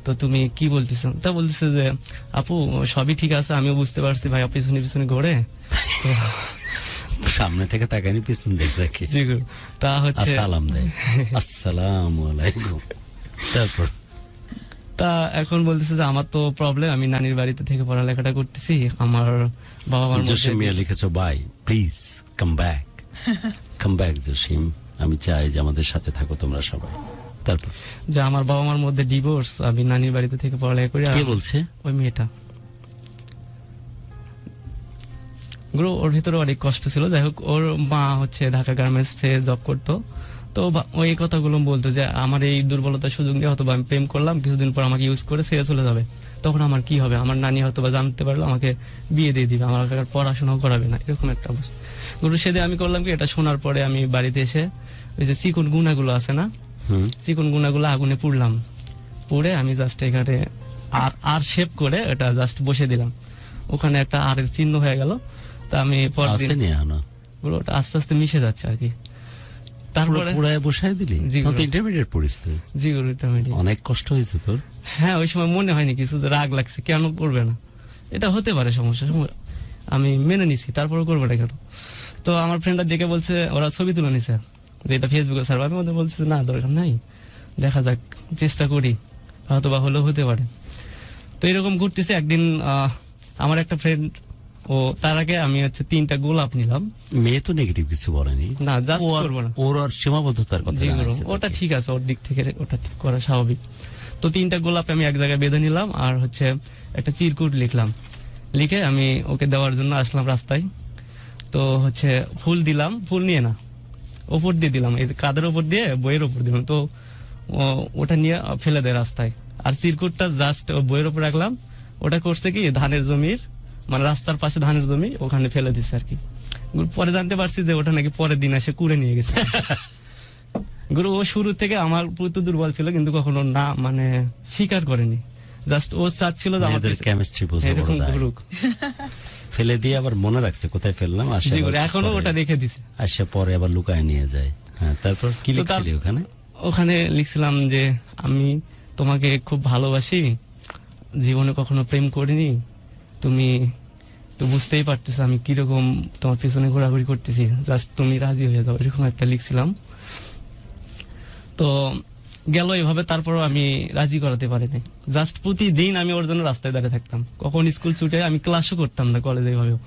তো তুমি কি বলতেছো? তা বলতেছে যে আপু সবই ঠিক আছে, আমিও বুঝতে পারছি ভাই, পিছনে পিছনে ঘোরে। তো সামনে থেকে তাকানি, পিছন দেখ রাখি, জি গুরু, তা হচ্ছে সালাম দেয়, আসসালামু আলাইকুম। তারপর তা এখন বলতেছে যে আমার তো প্রবলেম, আমি নানির বাড়িতে থেকে পড়ালেখাটা করতেছি, আমার বাবা মার জসিম মিয়া মধ্যে লিখেছো, bye please come back, come back Jasim, আমি চাই যে আমাদের সাথে থাকো তোমরা সবাই। তারপর যে আমার বাবা মার মধ্যে ডিভোর্স, আমি নানির বাড়িতে থেকে পড়ালেখা করি। আর কে বলছে? ওই মেয়েটা। গুরু ওর ভিতরে অনেক কষ্ট ছিল। যাই হোক, ওর মা হচ্ছে ঢাকা গার্মেন্টসে জব করতো। তো ওই কথাগুলো বলতো যে আমার এই দুর্বলতার সুযোগ দিয়ে হয়তো আমি প্রেম করলাম, কিছুদিন পর আমাকে ইউজ করে ছেড়ে চলে যাবে, তখন আমার কি হবে? আমার নানি হয়তো বা জানতে পারলো, আমাকে বিয়ে দিয়ে দিবে, আমার আর পড়াশোনাও করাবে না, এরকম একটা অবস্থা। গুরু সেদিন আমি করলাম কি, এটা শোনার পরে আমি বাড়িতে এসে ওই যে চিকন গুনাগুলো আছে না, চিকন গুনাগুলো আগুনে পুড়লাম, পুড়ে আমি জাস্ট এখানে আর শেপ করে এটা জাস্ট বসে দিলাম, ওখানে একটা আরের চিহ্ন হয়ে গেল। তা আমি পরদিন আসেনি এখনো? গুরু ওটা আস্তে আস্তে মিশে যাচ্ছে আর কি। তারপরে পুরায় বসায় দিলি? জি, তখন তো গুরু। ইন্টারমিডিয়েট পড়িস তুই, জি গুরু, এটা মেডি- অনেক কষ্ট হয়েছে তোর। হ্যাঁ ওই সময় মনে হয়নি কিছু, যে রাগ লাগছে, কেন করবে না, এটা হতে পারে সমস্যা, আমি মেনে নিছি, তারপরে করবো না কেন। তো আমার ফ্রেন্ডরা দেখে বলছে, ওরা ছবি তুলে নিছে যে এটা ফেসবুকে স্যার, আমি ওদের বলছি না দরকার নাই, দেখা যাক, চেষ্টা করি, হয়তো বা হলেও হতে পারে। তো এরকম ঘুরতেছে একদিন, আমার একটা ফ্রেন্ড, ও তার আগে আমি হচ্ছে 3টা গোলাপ নিলাম। মেয়ে তো নেগেটিভ কিছু বলেনি, না জাস্ট ও আর- করবো না। ওর আর সীমাবদ্ধতার কথা জি গুরু, জানাইছে ওটা তোকে। ঠিক আছে, ওর দিক থেকে ওটা ঠিক করা স্বাভাবিক। তো 3টা গোলাপ আমি এক জায়গায় বেঁধে নিলাম, আর হচ্ছে একটা চিরকুট লিখলাম, লিখে আমি ওকে দেওয়ার জন্য আসলাম রাস্তায়। তো হচ্ছে ফুল দিলাম, ফুল নিয়ে না, ওপর দিয়ে দিলাম, এই যে কাদের ওপর দিয়ে, বইয়ের ওপর দিলাম। তো ওটা নিয়ে ফেলে দেয় রাস্তায়, আর চিরকুটটা জাস্ট বইয়ের ওপর রাখলাম। ওটা করছে কি, ধানের জমির, মানে রাস্তার পাশে ধানের জমি, ওখানে ফেলে দিছে আর কি। পরে জানতে পারছি যে ওটা নাকি পরের দিন এসে কুড়ে নিয়ে গেছে। গুরু ও শুরু থেকে আমার প্রতি দুর্বল ছিল, কিন্তু কখনো না মানে স্বীকার করেনি, জাস্ট ও চাচ্ছিল যে আমার মেয়েদের পিছে- কেমিস্ট্রি বোঝা বড় এরকম দায়। ঘুরুক। ফেলে দিয়ে আবার মনে রাখছে কোথায় ফেললাম, জি গুরু, এখনো ওটা রেখে দিছে। আসে পরে আবার লুকায় নিয়ে যায়। হ্যাঁ, তারপর কি তো তার- লিখছিলি ওখানে? ওখানে লিখছিলাম যে আমি তোমাকে খুব ভালোবাসি, জীবনে কখনো প্রেম করিনি, তুমি তো বুঝতেই পারতেছো আমি কিরকম তোমার পিছনে ঘোরাঘুরি করতেছি, জাস্ট তুমি রাজি হয়ে যাও, এরকম একটা লিখছিলাম। তো গেল এভাবে, তারপরও আমি রাজি করাতে পারিনি। জাস্ট প্রতিদিন আমি ওর জন্য রাস্তায় দাঁড়িয়ে থাকতাম, কখন স্কুল ছুটে, আমি ক্লাসও করতাম না কলেজে এভাবেও।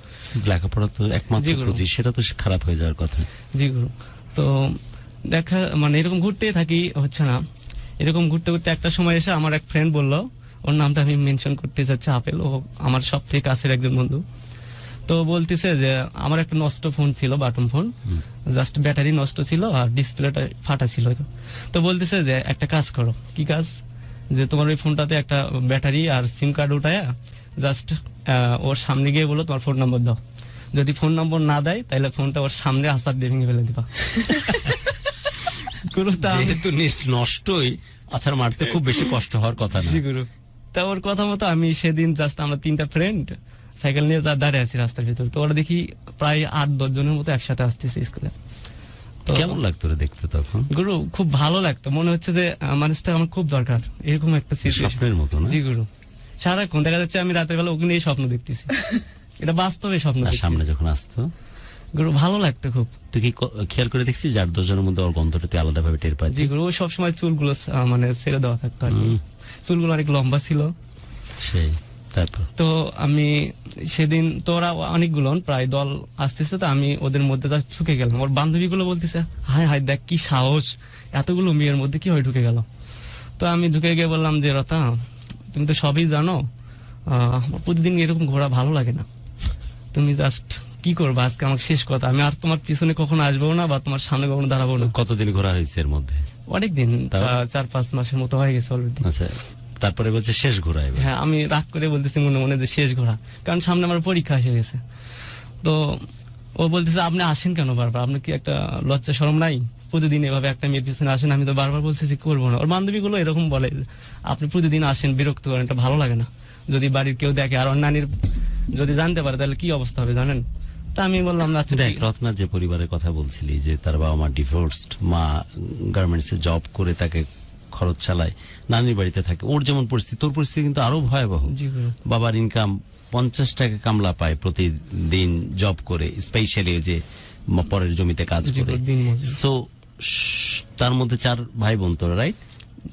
লেখাপড়া তো একমাত্র জি, গুরু। পুঁজি, সেটা তো খারাপ হয়ে যাওয়ার কথা। জি গুরু। তো দেখা মানে এরকম ঘুরতেই থাকি, হচ্ছে না। এরকম ঘুরতে ঘুরতে একটা সময় এসে আমার এক ফ্রেন্ড বললো, ওর নামটা আমি মেনশন করতে চাচ্ছি, আপেল, ও আমার সব থেকে কাছের একজন বন্ধু। তো বলতেছে যে আমার একটা নষ্ট ফোন ছিল, বাটন ফোন, জাস্ট ব্যাটারি নষ্ট ছিল আর ডিসপ্লেটা ফাটা ছিল। তো বলতেছে যে একটা কাজ করো। কি কাজ? যে তোমার ওই ফোনটাতে একটা ব্যাটারি আর সিম কার্ড উঠায়া জাস্ট ওর সামনে গিয়ে বলো তোমার ফোন নম্বর দাও। যদি ফোন নম্বর না দেয় তাহলে ফোনটা ওর সামনে হাসার দিয়ে ভেঙে ফেলে দিবা। গুরু, তা আমি- যেহেতু নষ্টই, আচ্ছা মারতে খুব বেশি কষ্ট হওয়ার কথা না। জি গুরু। তা ওর কথা মতো আমি সেদিন জাস্ট আমরা 3টা ফ্রেন্ড সাইকেল নিয়ে দাঁড়িয়ে আছি রাস্তার ভিতর। তো ওরা দেখি প্রায় 8-10 জনের মতো একসাথে আসতেছে স্কুলে। তো কেমন লাগতো রে দেখতে তখন? গুরু, খুব ভালো লাগতো, মনে হচ্ছে যে মানুষটা আমার খুব দরকার, এরকম একটা সিচুয়েশন। স্বপ্নের মতো না? জি গুরু। সারাক্ষণ দেখা যাচ্ছে আমি রাতের বেলা ওকে নিয়ে স্বপ্ন দেখতেছি। এটা বাস্তবে স্বপ্ন আর দেখতেছি। সামনে যখন আসতো গুরু, ভালো লাগতো খুব। তুই কি খেয়াল করে দেখছিস যে 8-10 জনের মধ্যে ওর গন্ধটা তুই আলাদা ভাবে টের জি পাচ্ছিস? গুরু, ও সবসময় চুলগুলো মানে ছেড়ে দেওয়া থাকতো আর কি। হুম। চুলগুলো অনেক লম্বা ছিল। সেই তারপর তো আমি সেদিন, তো ওরা অনেকগুলো প্রায় দল আসতেছে, তো আমি ওদের মধ্যে জাস্ট ঢুকে গেলাম। ওর বান্ধবীগুলো বলতেছে, হায় হায় দেখ কি সাহস, এতগুলো মেয়ের মধ্যে কি হয় ঢুকে গেল। তো আমি ঢুকে গিয়ে বললাম যে রতা, তুমি তো সবই জানো, আমার প্রতিদিন এরকম ঘোরা ভালো লাগে না। তুমি জাস্ট কি করবা আজকে, আমাকে শেষ কথা, আমি আর তোমার পিছনে কখনো আসবো না বা তোমার সামনে কখনো দাঁড়াবো না। কতদিন ঘোরা হয়েছে এর মধ্যে? অনেকদিন, তাও? 4-5 মাসের মতো হয়ে গেছে অলরেডি। আচ্ছা, তারপরে বলছে শেষ ঘোরা এবার। হ্যাঁ, আমি রাগ করে বলতেছি মনে মনে যে শেষ ঘোরা, কারণ সামনে আমার পরীক্ষা এসে গেছে। তো ও বলতেছে, আপনি আসেন কেন বারবার, আপনি কি একটা লজ্জা শরম নাই, প্রতিদিন এভাবে একটা মেয়ের পিছনে আসেন? আমি তো বারবার বলতেছি করবো না। ওর বান্ধবীগুলো এরকম বলে, আপনি প্রতিদিন আসেন, বিরক্ত করেন, এটা ভালো লাগে না। যদি বাড়ির কেউ দেখে আর ওর নানির যদি জানতে পারে তাহলে কি অবস্থা হবে জানেন? তা আমি বললাম না, আচ্ছা দেখ ঠিক- রত্না, যে পরিবারের কথা বলছিলি যে তার বাবা মা ডিভোর্সড, মা গার্মেন্টস এ জব করে তাকে খরচ চালায়, নানির বাড়িতে থাকে, ওর যেমন পরিস্থিতি তোর পরিস্থিতি কিন্তু আরো ভয়াবহ। জি গুরু। বাবার ইনকাম 50 টাকা কামলা পায় প্রতিদিন জব করে, স্পেশালি যে পরের জমিতে কাজ জি করে। গুরু, দিনমজুর। সো তার মধ্যে 4 ভাই বোন তোরা, রাইট?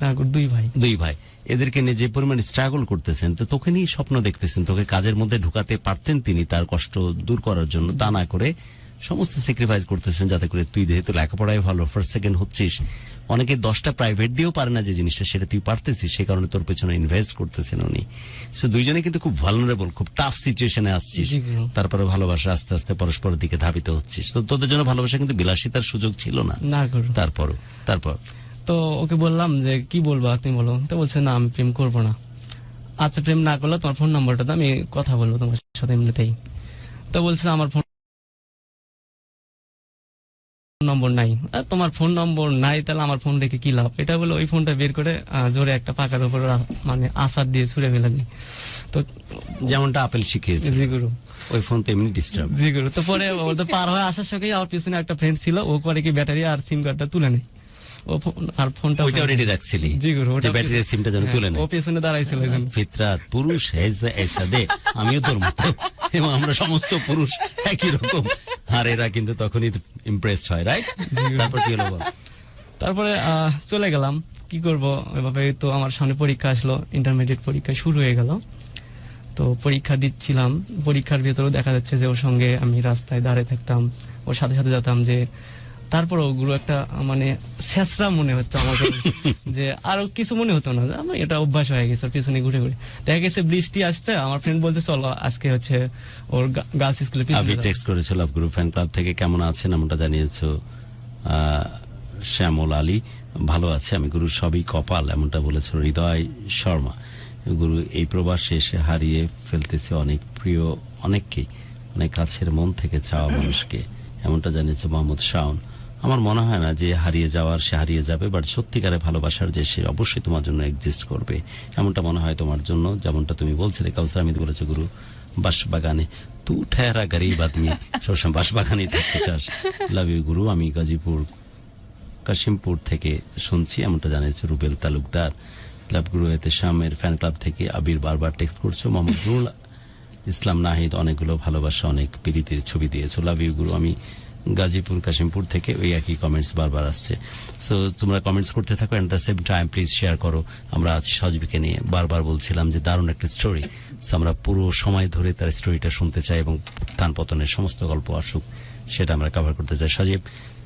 না গুরু, 2 ভাই। 2 ভাই। এদেরকে নিয়ে যে পরিমাণ স্ট্রাগল করতেছেন, তো তোকে নিয়ে স্বপ্ন দেখতেছেন, তোকে কাজের মধ্যে ঢুকাতে পারতেন তিনি তার কষ্ট দূর করার জন্য, তা না করে সমস্ত স্যাক্রিফাইস করতেছেন যাতে করে তুই, যেহেতু লেখাপড়ায় ভালো, ফার্স্ট সেকেন্ড হচ্ছিস, অনেকে 10টা প্রাইভেট দিয়েও পারে না যে জিনিসটা, সেটা তুই পারতেছিস, সে কারণে তোর পেছনে ইনভেস্ট করতেছেন উনি। সো দুইজনে কিন্তু খুব ভালনারেবল, খুব টাফ সিচুয়েশনে আসছিস, জি গুরু। তারপরে ভালোবাসা আস্তে আস্তে পরস্পরের দিকে ধাবিত হচ্ছিস। তো তোদের জন্য ভালোবাসা কিন্তু বিলাসিতার সুযোগ ছিল না। না গুরু। তারপর তো ওকে বললাম যে কি বলবো তুমি বলো। তো বলছে না, আমি প্রেম করবো না। আচ্ছা, প্রেম না করলে তোমার ফোন নম্বরটা দাও, আমি কথা বলবো তোমার সাথে এমনিতেই। তো বলছে আমার ফোন নম্বর নাই। আর তোমার ফোন নম্বর নাই, তাহলে আমার ফোন রেখে কি লাভ? এটা বলে ওই ফোনটা বের করে জোরে একটা পাকার উপর মানে আসার দিয়ে ছুড়ে ফেলেনি। তো যেমনটা আপেল শিখিয়েছে, জি গুরু। ওই ফোন তো এমনি ডিস্টার্ব। জি গুরু। তো পরে ওর তো পার হয়ে আসার সঙ্গেই আমার পিছনে একটা ফ্রেন্ড ছিল, ও করে কি ব্যাটারি আর সিম কার্ডটা তুলে নেয়। ও আর ফোনটা ওইটাও রেডি রাখছিলি? জি গুরু, যে ওটা ব্যাটারির সিমটা যেন হ্যাঁ, তুলে ও নেয়। পেছনে দাঁড়াইছিল এখানে। ফিতরাত, পুরুষ এসা দে, আমিও তোর মতো, এবং আমরা সমস্ত পুরুষ একই রকম। আর এরা কিন্তু তখনই ইমপ্রেসড হয়, রাইট? তারপর কি হলো বল? তারপরে চলে গেলাম, কি করব এভাবে। তো আমার সামনে পরীক্ষা আসলো, ইন্টারমিডিয়েট পরীক্ষা শুরু হয়ে গেল। তো পরীক্ষা দিচ্ছিলাম, পরীক্ষার ভেতরেও দেখা যাচ্ছে যে ওর সঙ্গে আমি রাস্তায় দাঁড়িয়ে থাকতাম, ওর সাথে সাথে যেতাম। যে তারপর ওগুলো একটা মানে ছেঁচড়া মনে হতো আমাকে, যে আরো কিছু মনে হতো না, আমার এটা অভ্যাস হয়ে গেছে ওর পিছনে ঘুরে ঘুরে। দেখা গেছে বৃষ্টি আসছে, আমার ফ্রেন্ড বলছে চলো আজকে হচ্ছে ওর গার্লস স্কুলে আমি টেক্সট করেছিল গ্রুপ ফ্যান ক্লাব থেকে, কেমন আছেন এমনটা জানিয়েছো শ্যামল আলী, ভালো আছে আমি গুরু, সবই কপাল এমনটা বলেছিল হৃদয় শর্মা। গুরু, এই প্রবাসে এসে হারিয়ে ফেলতেছে অনেক প্রিয় অনেককেই, অনেক কাছের মন থেকে চাওয়া মানুষকে, এমনটা জানিয়েছে মোহাম্মদ শাওন। আমার মনে হয় না যে হারিয়ে যাওয়ার সে হারিয়ে যাবে, বাট সত্যিকারে ভালোবাসার যে সে অবশ্যই তোমার জন্য এক্সিস্ট করবে, এমনটা মনে হয় তোমার জন্য, যেমনটা তুমি বলছিলে। কাউসার আহমেদ বলেছে গুরু, বাঁশবাগানে তু ঠেরা গরিব আদমি, সবসময় বাঁশবাগানেই থাকতে চাস। লাভ ইউ গুরু। আমি গাজীপুর কাশিমপুর থেকে শুনছি, এমনটা জানিয়েছে রুবেল তালুকদার। লাভ গুরু এতে শামের ফ্যান ক্লাব থেকে আবির বারবার টেক্সট করছো। মোহাম্মদ নুরুল ইসলাম নাহিদ অনেকগুলো ভালোবাসা, অনেক প্রীতির ছবি দিয়েছো। লাভ ইউ গুরু। আমি গাজীপুর কাশিমপুর থেকে ওই একই কমেন্টস বারবার আসছে। সো তোমরা কমেন্টস করতে থাকো, and the same time please share করো। আমরা আছি সজীবকে নিয়ে, বারবার বলছিলাম যে দারুণ একটা স্টোরি। সো আমরা পুরো সময় ধরে তার স্টোরিটা শুনতে চাই এবং উত্থান পতনের সমস্ত গল্প আসুক, সেটা আমরা কভার করতে চাই। সজীব,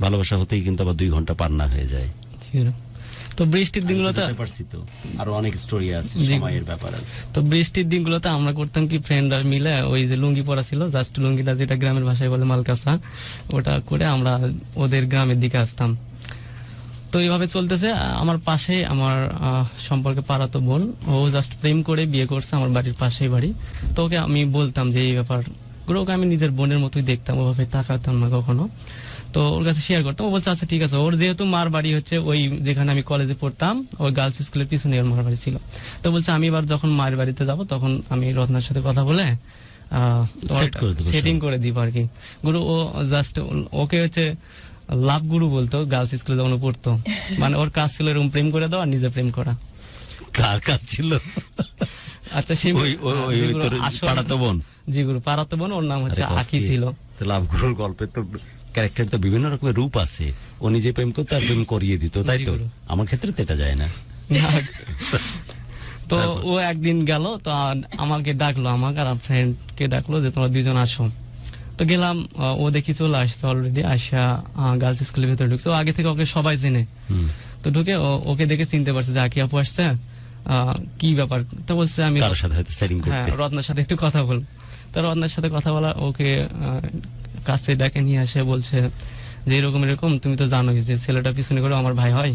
ভালোবাসা হতেই কিন্তু আবার 2 ঘন্টা পার না হয়ে যায়। তো বৃষ্টির দিনগুলোতে পারছি তো আরো অনেক স্টোরি আছে, সময়ের ব্যাপার আছে। তো বৃষ্টির দিনগুলোতে আমরা করতাম কি, ফ্রেন্ডরা মিলে ওই যে লুঙ্গি পরা ছিল, জাস্ট লুঙ্গিটা যেটা গ্রামের ভাষায় বলে মালকাসা, ওটা করে আমরা ওদের গ্রামের দিকে আসতাম। তো এইভাবে চলতেছে। আমার পাশে আমার সম্পর্কে পাড়াতো বোন, ও জাস্ট প্রেম করে বিয়ে করছে, আমার বাড়ির পাশেই বাড়ি। তো ওকে আমি বলতাম যে এই ব্যাপার, ওকে আমি নিজের বোনের মতোই দেখতাম, ওভাবে তাকাতাম না কখনো। তো ওর কাছে শেয়ার করতাম, ও বলছে আচ্ছা ঠিক আছে। ওর যেহেতু মার বাড়ি হচ্ছে ওই যেখানে আমি কলেজে পড়তাম, ওই গার্লস স্কুলের পিছনে ওর মার বাড়ি ছিল। তো বলছে আমি এবার যখন মায়ের বাড়িতে যাব তখন আমি রত্নার সাথে কথা বলে সেটিং করে দিব আর কি। গুরু ও জাস্ট ওকে হচ্ছে লাভ গুরু বলতো গার্লস স্কুলে যখন পড়তো। মানে ওর কাজ ছিল এরকম প্রেম করে দেওয়া, নিজে প্রেম করা। কার কাজ ছিল? আচ্ছা সে পাড়াতো বোন। জি গুরু, পাড়াতো বোন, ওর নাম হচ্ছে আকি ছিল। লাভ গুরুর গল্পের তো ক্যারেক্টার তো বিভিন্ন রকমের রূপ আছে। ও নিজে প্রেম করতো আর প্রেম করিয়ে দিত, তাই তো? আমার ক্ষেত্রে তো এটা যায় না। তো ও একদিন গেল, তো আমাকে ডাকলো, আমাকে আর ফ্রেন্ডকে ডাকলো যে তোমরা 2জন আসো। তো গেলাম, ও দেখি চলে আসছে অলরেডি, আসা গার্লস স্কুলের ভেতরে ঢুকছে। ও আগে থেকে ওকে সবাই চেনে। তো ঢুকে ওকে দেখে চিনতে পারছে যে আকি আপু আসছে, কি ব্যাপার। তো বলছে আমি রত্নার সাথে একটু কথা বল। তো রত্নার সাথে কথা বলা, ওকে কাছে ডাকে নিয়ে আসে, বলছে যে এরকম এরকম, তুমি তো জানোই যে ছেলেটা পিছনে করে আমার ভাই হয়,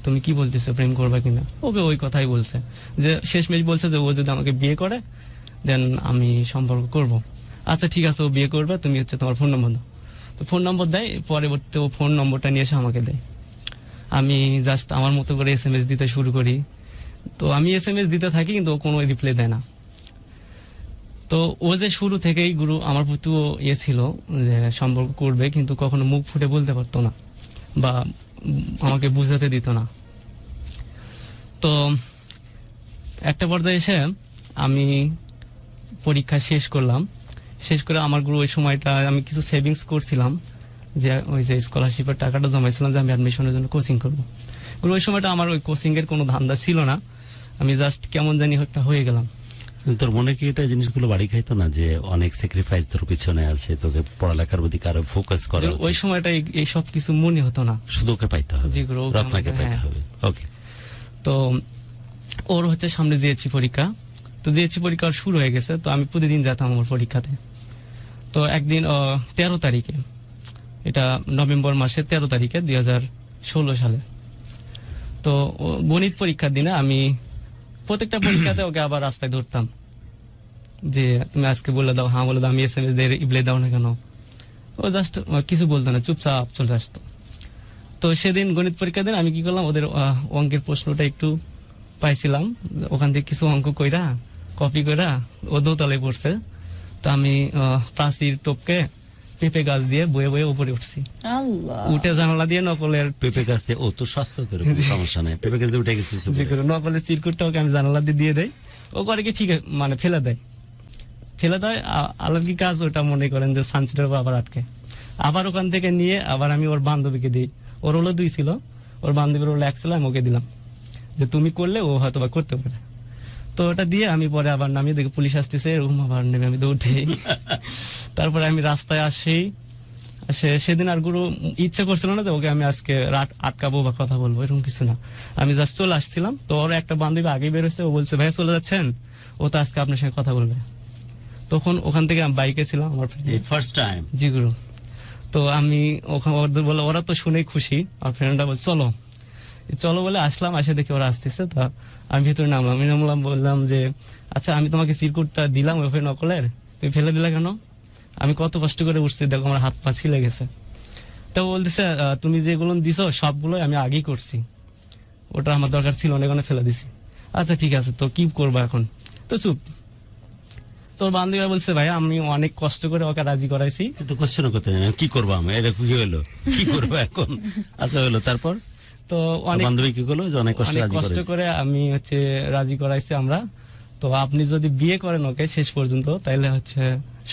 তুমি কি বলতেছো, প্রেম করবা কিনা? ওকে ওই কথাই বলছে, যে শেষমেশ বলছে যে ও যদি আমাকে বিয়ে করে দেন আমি সম্পর্ক করব। আচ্ছা ঠিক আছে, ও বিয়ে করবে, তুমি হচ্ছে তোমার ফোন নম্বর দাও। তো ফোন নম্বর দেয়, পরবর্তীতে ও ফোন নম্বরটা নিয়ে এসে আমাকে দেয়। আমি জাস্ট আমার মতো করে SMS দিতে শুরু করি। তো আমি SMS দিতে থাকি, কিন্তু ও কোনো রিপ্লাই দেয় না। তো ও যে শুরু থেকেই গুরু আমার প্রতি ছিল যে সম্পর্ক করবে, কিন্তু কখনো মুখ ফুটে বলতে পারতো না বা আমাকে বুঝাতে দিত না। তো একটা পর্যায়ে এসে আমি পরীক্ষা শেষ করলাম, শেষ করে আমার গুরু ওই সময়টা আমি কিছু সেভিংস করছিলাম, যে ওই যে স্কলারশিপের টাকাটা জমাইছিলাম যে আমি অ্যাডমিশনের জন্য কোচিং করবো। গুরু ওই সময়টা আমার ওই কোচিং এর কোনো ধান্দা ছিল না, আমি জাস্ট কেমন জানি একটা হয়ে গেলাম। তোর মনে কি এটা জিনিসগুলো বাড়ি খাইতো না যে অনেক স্যাক্রিফাইস তোর পিছনে আছে, তোকে পড়ালেখার প্রতি আরো ফোকাস করা? ওই সময়টা এই সব কিছু মনে হতো না, শুধু ওকে পাইতে হবে, জি গুরু, রত্নাকে পাইতে হবে। ওকে। তো ওর হচ্ছে সামনে জিএসসি পরীক্ষা, তো জিএসসি পরীক্ষা শুরু হয়ে গেছে। তো আমি প্রতিদিন যেতাম আমার পরীক্ষাতে। তো একদিন 13 তারিখে, এটা নভেম্বর মাসের 13 তারিখে 2016 সালে, তো গণিত পরীক্ষার দিনে আমি প্রত্যেকটা পরীক্ষাতে ওকে আবার রাস্তায় ধরতাম যে তুমি আজকে বলে দাও, হ্যাঁ বলে দাও, আমি SMS দিয়ে রিপ্লাই দাও না কেন। ও জাস্ট কিছু বলতো না, চুপচাপ চলে আসতো। তো সেদিন গণিত পরীক্ষার দিন আমি কি করলাম, ওদের অঙ্কের প্রশ্নটা একটু পাইছিলাম, ওখান থেকে কিছু অঙ্ক কইরা কপি কইরা ও দোতলায় পড়ছে। তো আমি প্রাচীর টপকে পেঁপে গাছ দিয়ে বয়ে বয়ে উপরে উঠছি, উঠে জানালা দিয়ে নকলের পেঁপে গাছ দিয়ে, ও তো স্বাস্থ্য তোর সমস্যা নাই, পেঁপে গাছ দিয়ে উঠে গেছিস, নকলের চিরকুটটা ওকে আমি জানালা দিয়ে দেই। ও করে কি ঠিক মানে ফেলে দেয় আলার কি কাজ, ওটা মনে করেন যে সানসেটের আবার আটকে, আবার ওখান থেকে নিয়ে আবার আমি ওর বান্ধবীকে দিই। ওর হলো 2 ছিল, ওর বান্ধবীর হলো 1 ছিল, আমি ওকে দিলাম যে তুমি করলে ও হয়তো বা করতে পারে। তো ওটা দিয়ে আমি পরে আবার নামিয়ে দেখি পুলিশ আসতেছে, এরকম আবার নেমে আমি দৌড় দিই। তারপরে আমি রাস্তায় আসি, সেদিন আর গুরু ইচ্ছা করছিল না যে ওকে আমি আজকে রাত আটকাবো বা কথা বলবো, এরকম কিছু না। আমি জাস্ট চলে আসছিলাম। তো ওর একটা বান্ধবী আগে বের হয়েছে, ও বলছে ভাইয়া চলে যাচ্ছেন, ও তো আজকে আপনার সঙ্গে কথা বলবে। তখন ওখান থেকে আমি বাইকে ছিলাম, আমার ফার্স্ট টাইম। জি গুরু। তো আমি ওখানে ওদের বলে, ওরা তো শুনেই খুশি, আর ফ্রেন্ডরা বলে চলো চলো বলে আসলাম। আসে দেখি ওরা আসতেছে, তা আমি ভিতরে নামলাম। আমি নামলাম, বললাম যে আচ্ছা আমি তোমাকে চিরকুটটা দিলাম ওই নকলের, তুমি ফেলে দিলা কেন? আমি কত কষ্ট করে উঠছি, দেখো আমার হাত পা ছিলে গেছে। তো বলতেছে তুমি যেগুলো দিছো সবগুলো আমি আগেই করছি, ওটা আমার দরকার ছিল না, এখানে ফেলে দিছি। আচ্ছা ঠিক আছে, তো কি করবো এখন? তো চুপ। তোর বান্ধবীরা বলছে ভাই আমি অনেক কষ্ট করে ওকে রাজি করাইছি। তো কোশ্চেন করতে কি করবো আমি, এটা কি হলো, কি করবো এখন? আচ্ছা হলো, তারপর তো অনেক বান্ধবী কি করলো, অনেক কষ্ট করে আমি হচ্ছে রাজি করাইছি আমরা। তো আপনি যদি বিয়ে করেন ওকে শেষ পর্যন্ত, তাইলে হচ্ছে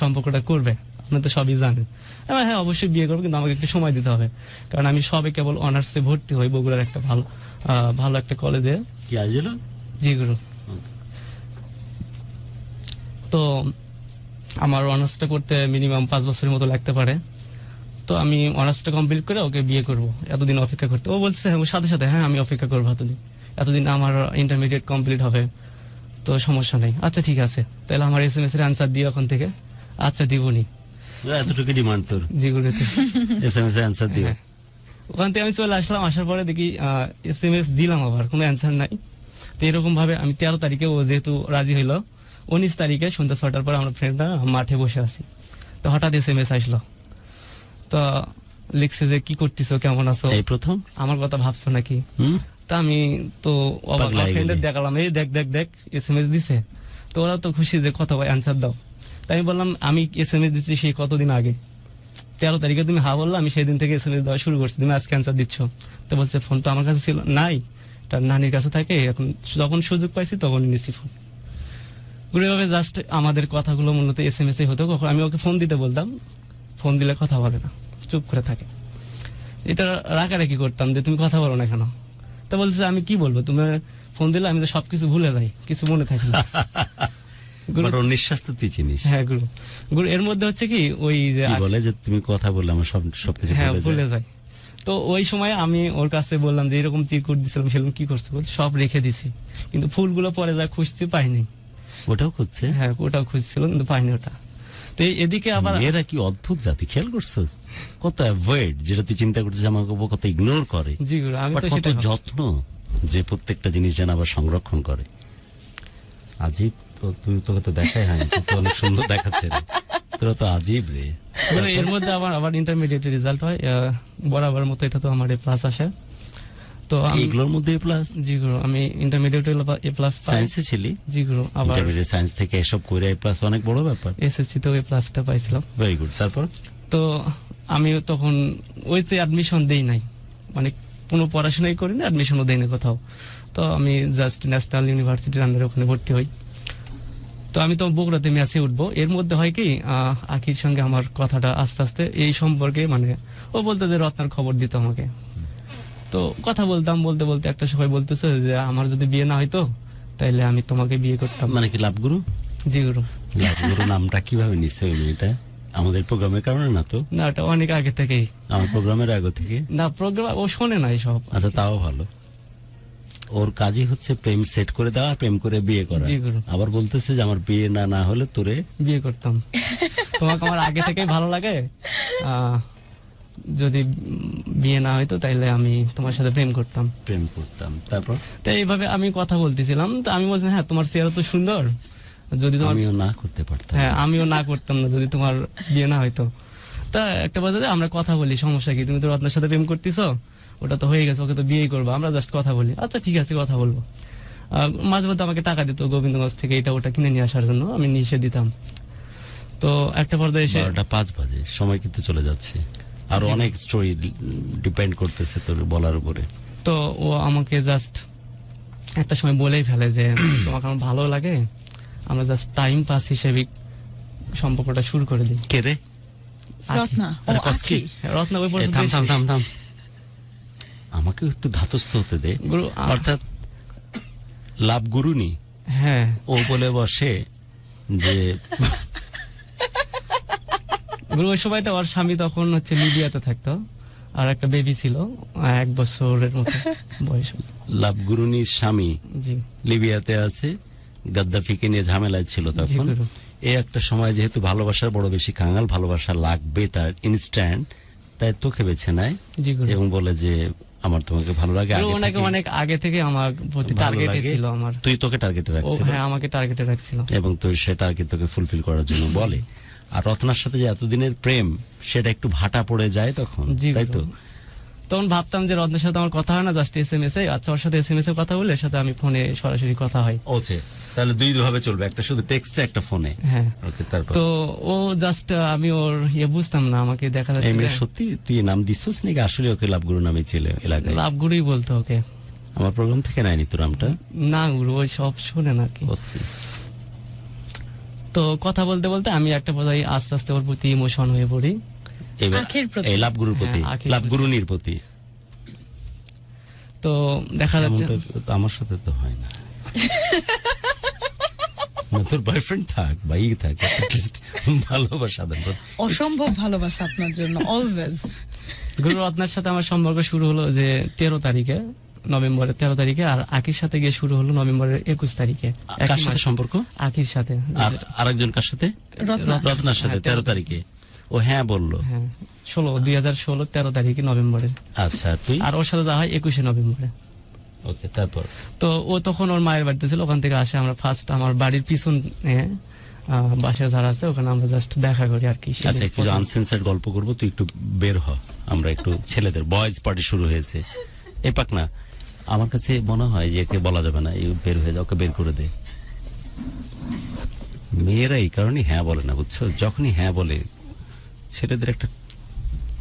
সম্পর্কটা করবে। উনি তো সবই জানেন। আমি, হ্যাঁ অবশ্যই বিয়ে করবো, কিন্তু আমাকে একটু সময় দিতে হবে, কারণ আমি সবে কেবল অনার্সে ভর্তি হই বগুড়ার একটা ভালো একটা কলেজে। কি আজল? জি গুরু। তো আমার অনার্সটা করতে মিনিমাম 5 বছরের মতো লাগতে পারে। তো আমি অনার্সটা কমপ্লিট করে ওকে বিয়ে করব, এতদিন অপেক্ষা করতে। ও বলছে হ্যাঁ, ওর সাথে সাথে হ্যাঁ আমি অপেক্ষা করবো এতদিন আমার ইন্টারমিডিয়েট কমপ্লিট হবে, তো সমস্যা নেই। আচ্ছা ঠিক আছে, তাহলে আমার SMS এর অ্যান্সার দিও এখন থেকে। আচ্ছা দিবনি। এতটুকু ডিমান্ড তোর? জি গুরু। SMS এর অ্যান্সার দিও। হ্যাঁ। ওখান থেকে আমি চলে আসলাম, আসার পরে দেখি SMS দিলাম, আবার কোনো অ্যান্সার নাই। তো এরকম ভাবে আমি 13 তারিখে, ও যেহেতু রাজি হইলো, 19 তারিখে সন্ধ্যা 6টার পর আমরা ফ্রেন্ডরা মাঠে বসে আছি। তো হঠাৎ SMS আসলো, তো লিখছে যে কি করতেছো, কেমন আছো, এই প্রথম আমার কথা ভাবছো নাকি। হুম তা আমি তো অবাক, পাগলা হয়ে ফ্রেন্ডের গেলি। দেখালাম, এই দেখ দেখ দেখ SMS দিছে। তো ওরা তো খুশি যে কথা ভাই অ্যান্সার দাও। তাই আমি বললাম আমি SMS দিচ্ছি সেই কতদিন আগে, 13 তারিখে তুমি হা বললো, আমি সেই দিন থেকে SMS দেওয়া শুরু করছি, তুমি আজকে অ্যান্সার দিচ্ছ। তো বলছে ফোন তো আমার কাছে ছিল নাই, তার নানির কাছে থাকে, এখন যখন সুযোগ পাইছি তখন নিছি ফোন। এভাবে জাস্ট আমাদের কথাগুলো মূলত SMS এ হতো। কখন আমি ওকে ফোন দিতে বলতাম, ফোন দিলে কথা বলে না, চুপ করে থাকে। এটা রাগারাগি করতাম যে তুমি কথা বলো না কেন। তা বলছে আমি কি বলবো, তুমি ফোন দিলে আমি তো সবকিছু ভুলে যাই, কিছু মনে থাকে না। বাট ওর নিঃশ্বাস তো তুই চিনিস। হ্যাঁ গুরু। গুরু এর মধ্যে হচ্ছে কি, ওই যে কি বলে যে তুমি কথা বললে আমার সবকিছু হ্যাঁ ভুলে ভুলে যায়। যায়। তো ওই সময় আমি ওর কাছে বললাম যে এরকম চিরকুট দিছিলাম, সেরকম কি করছে, বলছে সব রেখে দিছি, কিন্তু ফুলগুলো পরে যা খুঁজতে পাইনি। ওটাও করছে? হ্যাঁ ওটাও খুঁজছিল, কিন্তু পাইনি ওটা। তো এদিকে আবার মেয়েরা কি অদ্ভুত জাতি, খেয়াল করছো? কত অ্যাভয়েড, যেটা তুই চিন্তা করছিস আমাকে কত ইগনোর করে, জি গুরু, আমি বাট তো কত সেটা যত্ন যে প্রত্যেকটা জিনিস যেন আবার সংরক্ষণ করে। আজীব। তুই তোকে তো দেখাই হয়নি, তুই তো অনেক সুন্দর দেখাচ্ছে রে, তোরা তো আজীব রে। এর মধ্যে আবার ইন্টারমিডিয়েট রেজাল্ট হয়, বরাবর মতো এটা তো আমার A+ আসে। তো এগুলোর মধ্যে প্লাস? জি গুরু, আমি ইন্টারমিডিয়েট A+ পাই। সায়েন্সে ছিলি? জি গুরু। আবার ইন্টারমিডিয়েট সায়েন্স থেকে এসব করে প্লাস অনেক বড় ব্যাপার। SSC তেও A+টা পাইছিলাম। Very good. তারপর তো আমি তখন ওইতে অ্যাডমিশন দেই নাই, মানে কোনো পড়াশোনাই করি না, অ্যাডমিশনও দেই না কোথাও। তো আমি জাস্ট ন্যাশনাল ইউনিভার্সিটির আন্ডারে ওখানে ভর্তি হই। তো আমি তো বগুড়াতে মেসে উঠবো। এর মধ্যে হয় কি, আখির সঙ্গে আমার কথাটা আস্তে আস্তে এই সম্পর্কে, মানে ও বলতো যে রত্নার খবর দিত আমাকে। তো কথা বলতাম, বলতে বলতে একটা সময় বলতেছে যে আমার যদি বিয়ে না হইতো তাইলে আমি তোমাকে বিয়ে করতাম। মানে কি লাভগুরু? জি গুরু। লাভগুরু নামটা কিভাবে নিচ্ছে ওই মেয়েটা? আমাদের প্রোগ্রামের কারণে না তো? না, ওটা অনেক আগে থেকেই। আমার প্রোগ্রামের আগে থেকে? না, প্রোগ্রাম ও শোনে না সব। আচ্ছা তাও ভালো। ওর কাজই হচ্ছে প্রেম সেট করে দেওয়া, প্রেম করে বিয়ে করা। জি গুরু। আবার বলতেছে যে আমার বিয়ে না হলে তোরে বিয়ে করতাম। তোমাকে আমার আগে থেকেই ভালো লাগে, যদি বিয়ে না হইতো তাইলে আমি তোমার সাথে প্রেম করতাম। প্রেম করতাম। তারপর তো এইভাবে আমি কথা বলতেছিলাম। তো আমি বলছি হ্যাঁ তোমার চেহারা তো সুন্দর, যদি তোমার, আমিও না করতে পারতাম। হ্যাঁ আমিও না করতাম না যদি তোমার বিয়ে না হইতো। তা একটা বাজে আমরা কথা বলি, সমস্যা কি, তুমি তো আপনার সাথে প্রেম করতেছো, ওটা তো হয়ে গেছে, ওকে তো বিয়েই করবো, আমরা জাস্ট কথা বলি। আচ্ছা ঠিক আছে কথা বলবো। মাঝে মধ্যে আমাকে টাকা দিত গোবিন্দগঞ্জ থেকে এটা ওটা কিনে নিয়ে আসার জন্য, আমি নিয়ে এসে দিতাম। তো একটা পর্যায়ে এসে 12:05 বাজে, সময় কিন্তু চলে যাচ্ছে, আর অনেক স্টোরি ডিপেন্ড করতেছে তোর বলার উপরে। তো ও আমাকে জাস্ট একটা সময় বলেই ফেলে যে তোমাকে আমার ভালো লাগে, আমরা জাস্ট টাইম পাস হিসেবে সম্পর্কটা শুরু করে দিই। কে রে? রত্না ও আরে কসকি? আখি। রত্না ওই এ, পর্যন্ত থাম থাম এসে- থাম থাম, আমাকে একটু ধাতস্থ হতে দে। গুরু, অর্থাৎ লাভ গুরুনি হ্যাঁ ও বলে বসে যে গুরু, ওই সময়টা ওর স্বামী তখন হচ্ছে লিবিয়াতে থাকতো, আর একটা বেবি ছিল 1 বছরের মতো বয়স। লাভ গুরুনির স্বামী জি লিবিয়াতে আছে, গাদ্দাফিকে নিয়ে ঝামেলায় ছিল তখন। গুরু। এই একটা সময় যেহেতু ভালোবাসার বড় বেশি কাঙাল, ভালোবাসা লাগবে তার ইনস্ট্যান্ট, তাই তোকে বেছে নেয় জি গুরু। এবং বলে যে আমার তোমাকে ভালো লাগে, গুরু, আগে ওনাকে থেকে অনেক আগে থেকে আমার প্রতি ভালো টার্গেটে লাগে। ছিল আমার। তুই তোকে টার্গেটে ও রাখছিল হ্যাঁ আমাকে টার্গেটে রাখছিল। এবং তুই সেটা আর কি তোকে ফুলফিল করার জন্য বলে। আর রত্নার সাথে যে এতদিনের প্রেম সেটা একটু ভাটা পড়ে যায় তখন, জি তাই তো? গুরু। তখন ভাবতাম যে রত্নের সাথে আমার কথা হয় না, জাস্ট SMS এ। আচ্ছা ওর সাথে SMS এ কথা বলে, এর সাথে আমি ফোনে সরাসরি কথা হয়। ওকে, তাহলে দুই ভাবে চলবে, একটা শুধু টেক্সটে, একটা ফোনে। হ্যাঁ ওকে, তারপর তো ও জাস্ট, আমি ওর বুঝতাম না, আমাকে দেখা এই যাচ্ছে মেয়ে যে সত্যি তুই এই নাম দিছিস নাকি আসলে ওকে লাভগুরু নামে ছেলে এলাকায়? লাভগুড়ি বলতো ওকে। আমার প্রোগ্রাম থেকে নাইনি তোর নামটা? না গুরু, ওই সব শোনে না কি। কসকি। তো কথা বলতে বলতে আমি একটা পর্যায়ে আস্তে আস্তে ওর প্রতি ইমোশন হয়ে পড়ি। এবার আখির প্রতি। এই লাভগুরুর প্রতি, হ্যাঁ, আখির লাভগুরুনির প্রতি। তো দেখা যাচ্ছে এমনটা তো আমার সাথে তো হয় না। না, তোর বয়ফ্রেন্ড থাক বা ই থাক, অ্যাটলিস্ট ভালোবাসা দেন। অসম্ভব ভালোবাসা আপনার জন্য অলওয়েজ। গুরু রত্নার সাথে আমার সম্পর্ক শুরু হলো যে 13 তারিখে, নভেম্বরের 13 তারিখে, আর আখির সাথে গিয়ে শুরু হলো নভেম্বরের 21 তারিখে। কার একই সাথে মাসে। সম্পর্ক? আখির সাথে। আর আরেকজন কার সাথে? রত্না। রত্নার সাথে 13 তারিখে। ও হ্যাঁ বললো। হ্যাঁ 2016 13 তারিখে নভেম্বরে। আচ্ছা, তুই? আর ওর সাথে যাওয়া হয় 21 নভেম্বরে। ওকে, তারপর? তো ও তখন ওর মায়ের বাড়িতে ছিল, ওখান থেকে আসে। আমরা ফার্স্ট আমার বাড়ির পিছনে বাসায় যারা আছে ওখানে আমরা জাস্ট দেখা করি আর কি। আচ্ছা, একটু আনসেন্সার্ড গল্প করবো, তুই একটু বের হ। আমরা একটু ছেলেদের বয়েজ পার্টি শুরু হয়েছে। এ পাক না, আমার কাছে মনে হয় যে একে বলা যাবে না, এই বের হয়ে যাও, ওকে বের করে দে। মেয়েরা এই কারণে হ্যাঁ বলে না, বুঝছো? যখনই হ্যাঁ বলে, ছেলেদের একটা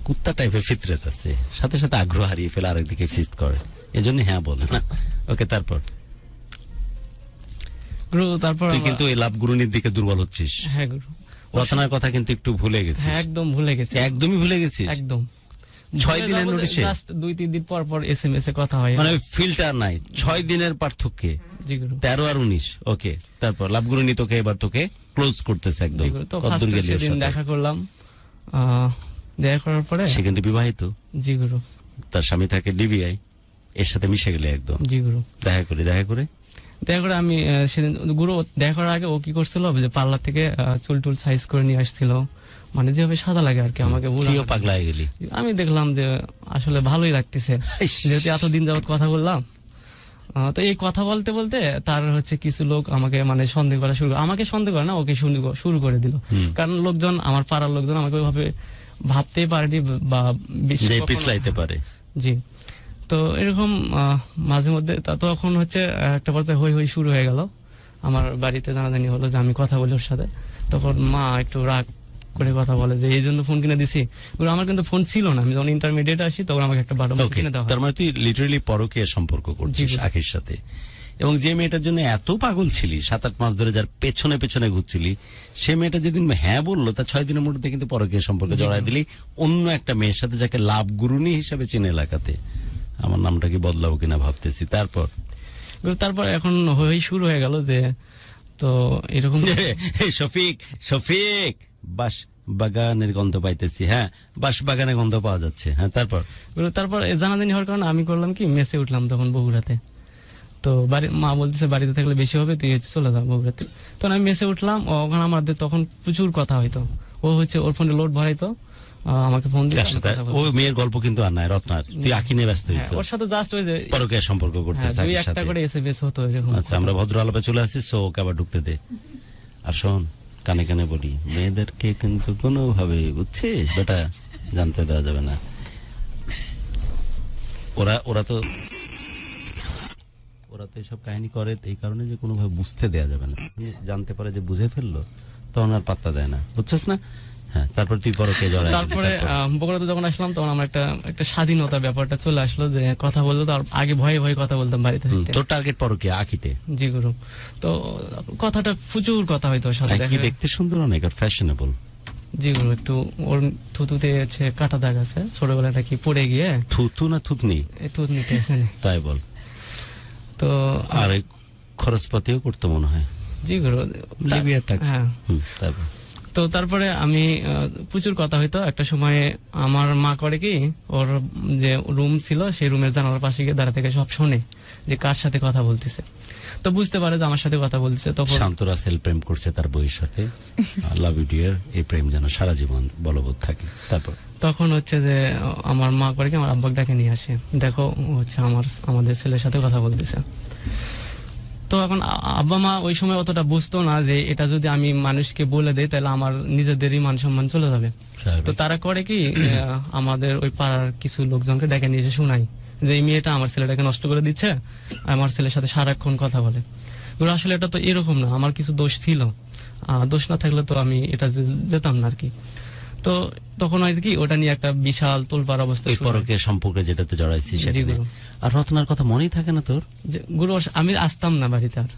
কুত্তা টাইপের ফিতরত আছে, সাথে সাথে আগ্রহ হারিয়ে ফেলে আরেকদিকে শিফট করে, এজন্য হ্যাঁ বলে না। ওকে, তারপর? গুরু তারপর তুই কিন্তু এই লাভ গুরুনির দিকে দুর্বল হচ্ছিস। হ্যাঁ গুরু, রতনার কথা কিন্তু একটু ভুলে গেছিস। হ্যাঁ একদম ভুলে গেছি, একদমই ভুলে গেছিস। একদম। 6 দিনের নোটিশে? জাস্ট 2-3 দিন পর পর SMS এ কথা হয়। মানে ফিল্টার নাই, 6 দিনের পার্থক্যে। জি গুরু। 13 আর 19। ওকে, তারপর লাভগুরুনি তোকে এবার তোকে ক্লোজ করতেছে একদম। জি গুরু, তো কতদূর ফার্স্ট গেলি ওর সেদিন সাথে? দেখা করলাম। দেখা করার পরে সে কিন্তু বিবাহিত, জি গুরু, তার স্বামী থাকে ডিবিআই, এর সাথে মিশে গেলে একদম। জি গুরু। দেখা করে দেখা করে আমি সেদিন গুরু দেখা করার আগে ও কি করছিল যে পার্লার থেকে চুল টুল সাইজ করে নিয়ে আসছিল, মানে যেভাবে সাদা লাগে আর কি আমাকে বলে। তুইও পাগলা হয়ে গেলি। আমি দেখলাম যে আসলে ভালোই লাগতেছে, ইস। যেহেতু এতদিন যাবত কথা বললাম। তো এই কথা বলতে বলতে তার হচ্ছে কিছু লোক আমাকে মানে সন্দেহ করা শুরু, আমাকে সন্দেহ করে না, ওকে শুরু করে দিল। কারণ লোকজন, আমার পাড়ার লোকজন আমাকে ওইভাবে ভাবতেই পারেনি বা যে পিছলাইতে পারে। জি। তো এরকম মাঝে মধ্যে তখন হচ্ছে একটা পর্যায়ে হই হই শুরু হয়ে গেল। আমার বাড়িতে জানাজানি হলো যে আমি কথা বলি ওর সাথে। তখন মা একটু রাগ করে কথা বলে যে এই জন্য ফোন কিনে দিছি। আমার কিন্তু ফোন ছিল না, আমি যখন ইন্টারমিডিয়েট আসি তখন আমাকে একটা বাটন ওকে, কিনে দেওয়া হয়। তার মানে তুই লিটারালি পরকীয়া সম্পর্ক করছিস জি। আখির সাথে। এবং যে মেয়েটার জন্য এত পাগল ছিলি, 7-8 মাস ধরে যার পেছনে পেছনে ঘুরছিলি, সে মেয়েটা যেদিন হ্যাঁ বললো, তার 6 দিনের মধ্যে কিন্তু পরকীয়া সম্পর্কে জড়ায় দিলি অন্য একটা মেয়ের সাথে, যাকে লাভ গুরুনি হিসাবে চিনে এলাকাতে। আমার নামটা কি বদলাবো কিনা ভাবতেছি। তারপর এখন হই শুরু হয়ে গেল যে তো এরকম শফিক বাস বাগানের গন্ধ পাইতেছি। হ্যাঁ, বাস বাগানের গন্ধ পাওয়া যাচ্ছে। হ্যাঁ, তারপর জানাজানি হওয়ার কারণে আমি করলাম কি, মেসে উঠলাম তখন বগুড়াতে। তো মা বলতেছে বাড়িতে থাকলে বেশি হবে, তুই হচ্ছে চলে যা বগুড়াতে। তখন আমি মেসে উঠলাম, ওখানে আমাদের তখন প্রচুর কথা হইতো। ও হচ্ছে ওর ফোনে লোড ভরাইতো, আমাকে ফোন দিয়ে ও মেয়ের গল্প কিন্তু আর নাই রত্নার, তুই আখি নিয়ে ব্যস্ত হয়েছিস। ওর সাথে জাস্ট ওই যে পরকীয়া সম্পর্ক করতেছে দুই আখির একটা সাথে। করে SMS হতো এরকম। আচ্ছা, আমরা ভদ্র আলাপে চলে আসছি, সো ওকে আবার ঢুকতে দে। আর শোন, কানে কানে বলি, মেয়েদেরকে কিন্তু কোনোভাবে, বুঝছিস বেটা, জানতে দেওয়া যাবে না। ওরা তো এসব কাহিনী করে এই কারণে যে কোনোভাবে বুঝতে দেওয়া যাবে না। জানতে পারে যে বুঝে ফেললো, তখন আর পাত্তা দেয় না, বুঝছিস না? হ্যাঁ, তারপর তুই পরকীয়া জড়ায়। তারপরে বগুড়াতে যখন আসলাম তখন আমার একটা স্বাধীনতা ব্যাপারটা চলে আসলো, যে কথা বলতো। তার আগে ভয়ে ভয়ে কথা বলতাম বাড়িতে থাকতে। তোর টার্গেট পরকীয়া আখিতে? জি গুরু। তো কথাটা প্রচুর কথা হইতো ওর সাথে। আখি দেখতে সুন্দর অনেক, আর ফ্যাশনেবল। জি গুরু, একটু ওর থুতুতে হচ্ছে কাটা দাগ আছে, ছোটবেলাটা কি পড়ে গিয়ে। থুতু না থুতনি? এই থুতনিতে এখানে। তাই বল। তো আর খরচপাতিও করতে মনে হয়। জি গুরু, লিবিয়ার টাকা। হ্যাঁ। তারপর তো তারপরে আমি প্রচুর কথা হইতো। একটা সময় আমার মা করে কি, ওর যে রুম ছিল সেই রুমের জানালার পাশে গিয়ে দাঁড়া থেকে সব শোনে যে কার সাথে কথা বলতেছে। তো বুঝতে পারে যে আমার সাথে কথা বলতেছে। তখন শান্তরা সেল প্রেম করছে তার বইয়ের সাথে। লাভ ইউ ডিয়ার, এই প্রেম যেন সারা জীবন বলবৎ থাকে। তারপর তখন হচ্ছে যে আমার মা করে কি, আমার আব্বাকে ডাকে নিয়ে আসে, দেখো হচ্ছে আমাদের ছেলের সাথে কথা বলতেছে। তো এখন আব্বা মা ওই সময় অতটা বুঝতো না যে এটা যদি আমি মানুষকে বলে দেই তাহলে আমার নিজেদেরই মান সম্মান চলে যাবে। তো তারা করে কি, আমাদের ওই পাড়ার কিছু লোকজনকে ডেকে নিয়ে এসে শোনাই যে এই মেয়েটা আমার ছেলেটাকে নষ্ট করে দিচ্ছে, আমার ছেলের সাথে সারাক্ষণ কথা বলে। আসলে এটা তো এরকম না, আমার কিছু দোষ ছিল, দোষ না থাকলে তো আমি এটা যেতাম না আর কি। তো তখন হয় কি, ওটা নিয়ে একটা বিশাল তোলপাড় অবস্থা। এই পরকীয়া সম্পর্কে যেটাতে জড়াইছিস সেটা নিয়ে। আর রত্নার কথা মনেই থাকে না তোর? গুরু, আমি আসতাম না বাড়িতে আর।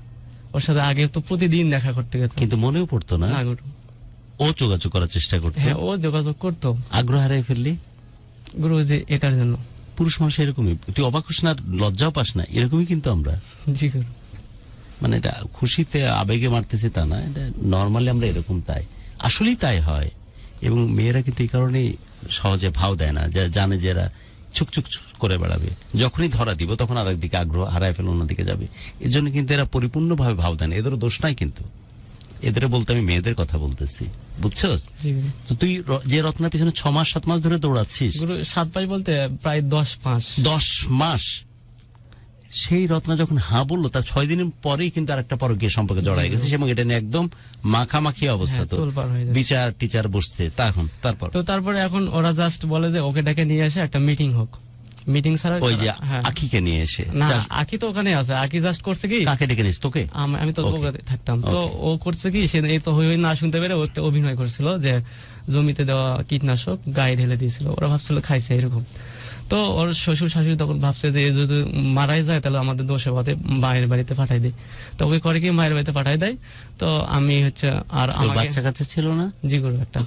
ওর সাথে আগে তো প্রতিদিন দেখা করতে গেছে কিন্তু মনেও পড়তো না, না গুরু। ও যোগাযোগ করার চেষ্টা করতো, হ্যাঁ, ও যোগাযোগ করতো আগ্রহ হারিয়ে ফেললি। গুরু, যে এটার জন্য। পুরুষ মানুষ এরকমই, তুই অবাক হোস না, লজ্জাও পাস না, এরকমই কিন্তু আমরা, জি গুরু। মানে এটা খুশিতে আবেগে মারতেছি তা না, এটা নর্মালি আমরা এরকম, তাই আসলেই তাই হয়। এবং মেয়েরা কিন্তু এই কারণে সহজে ভাও দেয় না, যা জানে যে এরা ছুকছুক করে বেড়াবে, যখনই ধরা দিব তখন আর একদিকে আগ্রহ হারায় ফেলে অন্যদিকে যাবে। এর জন্য কিন্তু এরা পরিপূর্ণভাবে ভাও দেয় না, এদেরও দোষ নাই কিন্তু, এদের বলতে আমি মেয়েদের কথা বলতেছি, বুঝছস? জি গুরু। তো তুই যে রত্নার পিছনে 6 মাস 7 মাস ধরে দৌড়াচ্ছিস, গুরু 7 মাস বলতে প্রায় 10 মাস। 10 মাস, সেই রত্না যখন হ্যাঁ বললো তার 6 দিনের পরেই কিন্তু আরেকটা পরকীয় সম্পর্কে জড়াই গেছিস, এবং এটা নিয়ে একদম মাখামাখি অবস্থা, হ্যাঁ, তো তোলপাড় হয়ে যায়। বিচার টিচার বসতে, তারপর তো তারপরে এখন ওরা জাস্ট বলে যে ওকে ডেকে নিয়ে এসে একটা মিটিং হোক। মিটিং ছাড়া ওই যে হ্যাঁ। আখিকে নিয়ে এসে, না, যা- আকি তো ওখানে আছে। আকি জাস্ট করছে কি, কাকে ডেকে নিস তোকে? আমি তো Okay. বগুড়াতে থাকতাম, তো Okay. ও করছে কি, সে এই তো হই হই না শুনতে পেরে ও একটা অভিনয় করছিল যে জমিতে দেওয়া কীটনাশক গায়ে ঢেলে দিয়েছিল, ওরা ভাবছিল খাইছে এরকম। তো ওর শ্বশুর শাশুড়ি তখন ভাবছে যে এ যদি মারাই যায় তাহলে আমাদের দোষে বাদে মায়ের বাড়িতে পাঠাই দেয়। তো ওকে করে কি মায়ের বাড়িতে পাঠাই দেয়। তো আমি হচ্ছে আর তোর আমাকে বাচ্চা কাচ্চা ছিল না? জি করবো একটা।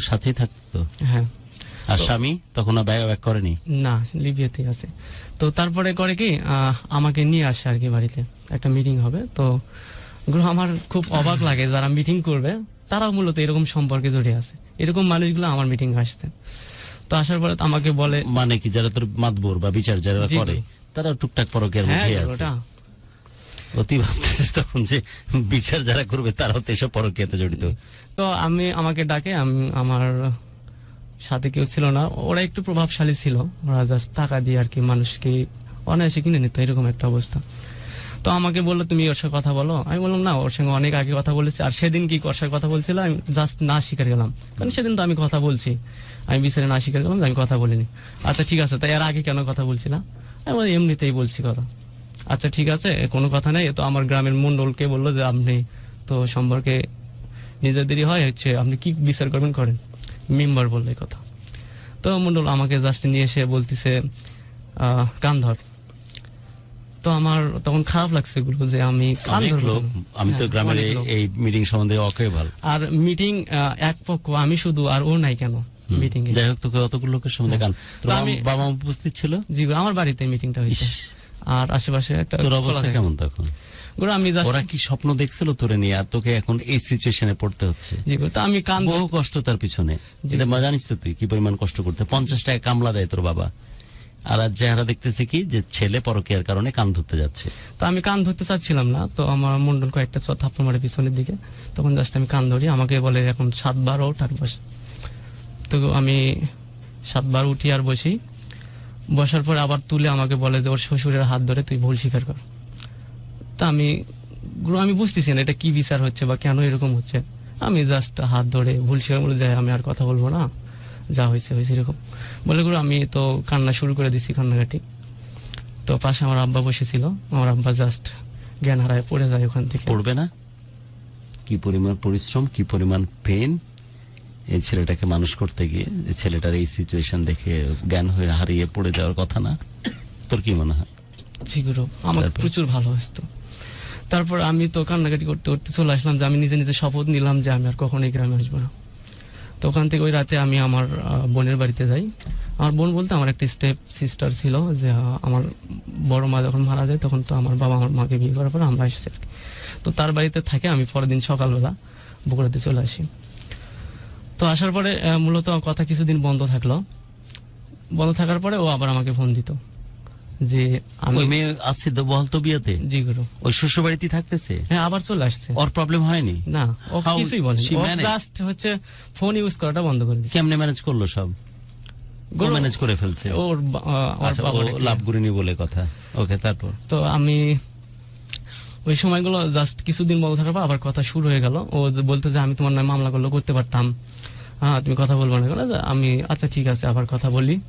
সাথেই থাকতো? হ্যাঁ। আর স্বামী তখন ব্যাক করেনি? না, লিবিয়াতেই আছে। তো তারপরে করে কি আমাকে নিয়ে আসে আর কি বাড়িতে, একটা মিটিং হবে। তো গুরু, আমার খুব অবাক লাগে যারা মিটিং করবে তারা মূলত এরকম সম্পর্কে জড়িয়ে আছে, এরকম মানুষগুলো আমার মিটিং আসতে। তো আসার পরে আমাকে বলে, মানে কি, যারা তোর মাতবর বা বিচার যারা জি, করে তারা টুকটাক পরকের হ্যাঁ মধ্যে গুরু, আছে, ওটা অতি ভাবতেছিস তখন যে বিচার যারা করবে তারাও তো এসব পরকীয়াতে জড়িত। তো আমাকে ডাকে, আমার সাথে কেউ ছিল না, ওরা একটু প্রভাবশালী ছিল, ওরা জাস্ট টাকা দিয়ে আর কি মানুষকে অনায়াসে কিনে নিত, এরকম একটা অবস্থা। তো আমাকে বললো তুমি ওর সাথে কথা বলো। আমি বললাম না, ওর সঙ্গে অনেক আগে কথা বলেছি, আর সেদিন কি ওর সাথে কথা বলছিলাম আমি জাস্ট না স্বীকার গেলাম, কারণ সেদিন তো আমি কথা বলছি, আমি বিচারে না স্বীকার গেলাম যে আমি কথা বলিনি। আচ্ছা ঠিক আছে, তাই এর আগে কেন কথা বলছি না? আমি বলি, এমনিতেই বলছি কথা। আচ্ছা ঠিক আছে, কোনো কথা নেই। তো আমার গ্রামের মন্ডলকে বললো যে আপনি তো সম্পর্কে নিজেদেরই হয়, হচ্ছে আপনি কি বিচার করবেন করেন, মেম্বার বললে কথা। তো মন্ডল আমাকে জাস্ট নিয়ে এসে বলতেছে কান ধর। তো আমার তখন খারাপ লাগছে গুলো যে আমি কান অনেক ধরবো। লোক, আমি তো হ্যাঁ, গ্রামের অনেক লোক। এই মিটিং সম্বন্ধে অকেবাল। আর মিটিং এক পক্ষ, আমি শুধু, আর ও নাই কেন মিটিং এ। যাই হোক, তোকে অতগুলো লোকের সম্বন্ধে গান, তোর তো আমি- বাবা মা উপস্থিত ছিল? জি গুরু, আমার বাড়িতে মিটিংটা হয়েছে, ইস, আর আশেপাশে একটা তোর খোলা অবস্থা জায়গা। কেমন তখন? গুরু আমি জাস্ট, ওরা কি স্বপ্ন দেখছিল তোরে নিয়ে, আর তোকে এখন এই সিচুয়েশনে পড়তে হচ্ছে? জি গুরু, তো আমি কান বহু কষ্ট তার পিছনে, জি। এটা জানিস তো তুই কি পরিমাণ কষ্ট করতে, 50 টাকা কামলা দেয় তোর বাবা, আর আজ চেহারা দেখতেছে কি যে ছেলে পরকীয়ার কারণে কান ধরতে যাচ্ছে। তো আমি কান ধরতে চাচ্ছিলাম না, তো আমার মন্ডল কয়েকটা থাপ্পড় মারে পিছনের দিকে, তখন জাস্ট আমি কান ধরি। আমাকে বলে এখন 7 বার ওঠ আর বস। তো আমি 7 বার উঠি আর বসি, বসার পর আবার তুলে আমাকে বলে যে ওর শ্বশুরের হাত ধরে তুই ভুল স্বীকার কর। তা আমি বুঝতেছি না এটা কি বিচার হচ্ছে বা কেন এরকম হচ্ছে। আমি জাস্ট হাত ধরে ভুল স্বীকার বলে যাই, আমি আর কথা বলবো না, যা হয়েছে হয়েছে এরকম বলে। গুরু আমি তো কান্না শুরু করে দিছি, কান্নাকাটি। তো পাশে আমার আব্বা বসেছিল, আমার আব্বা জাস্ট জ্ঞান হারায় পড়ে যায় ওখান থেকে। পড়বে না? কি পরিমাণ পরিশ্রম, কি পরিমাণ পেন এই ছেলেটাকে মানুষ করতে গিয়ে, এই ছেলেটার এই সিচুয়েশন দেখে জ্ঞান হয়ে হারিয়ে পড়ে যাওয়ার কথা না? তোর কি মনে হয়? জি গুরু, আমার তারপর? প্রচুর ভালোবাসতো। তারপর আমি তো কান্নাকাটি করতে করতে চলে আসলাম, যে আমি নিজে নিজে শপথ নিলাম যে আমি আর কখনো এই গ্রামে আসবো না। তো ওখান থেকে ওই রাতে আমি আমার বোনের বাড়িতে যাই। আমার বোন বলতে আমার একটা স্টেপ সিস্টার ছিল, যে আমার বড় মা যখন মারা যায় তখন তো আমার বাবা আমার মাকে বিয়ে করার পর আমরা এসেছি আর কি। তো তার বাড়িতে থাকে, আমি পরের দিন সকালবেলা বগুড়াতে চলে আসি। তো আসার পরে মূলত কথা কিছুদিন বন্ধ থাকলো, বন্ধ থাকার পরে ও আবার আমাকে ফোন দিত যে আমি, ওই মেয়ে আছে তো বহাল তো বিয়েতে, জি গুরু, ওই শ্বশুর বাড়িতেই থাকতেছে, হ্যাঁ আবার চলে আসছে। ওর প্রবলেম হয়নি? না, ও How কিছুই বলেনি, she ও managed? জাস্ট হচ্ছে ফোন ইউজ করাটা বন্ধ করে দিয়েছে। কেমনে ম্যানেজ করলো সব? গুরু, ম্যানেজ করে ফেলছে? ওর আচ্ছা, ও বাবার লাভ করিনি বলে কথা। ওকে, তারপর? তো আমি ওই সময়গুলো জাস্ট কিছুদিন বন্ধ থাকার পর আবার কথা শুরু হয়ে গেল। ও যে বলতো যে আমি তোমার নামে মামলা করতে পারতাম, হ্যাঁ তুমি কথা বলবো না কেন? আমি আচ্ছা ঠিক আছে, আবার কথা বলি।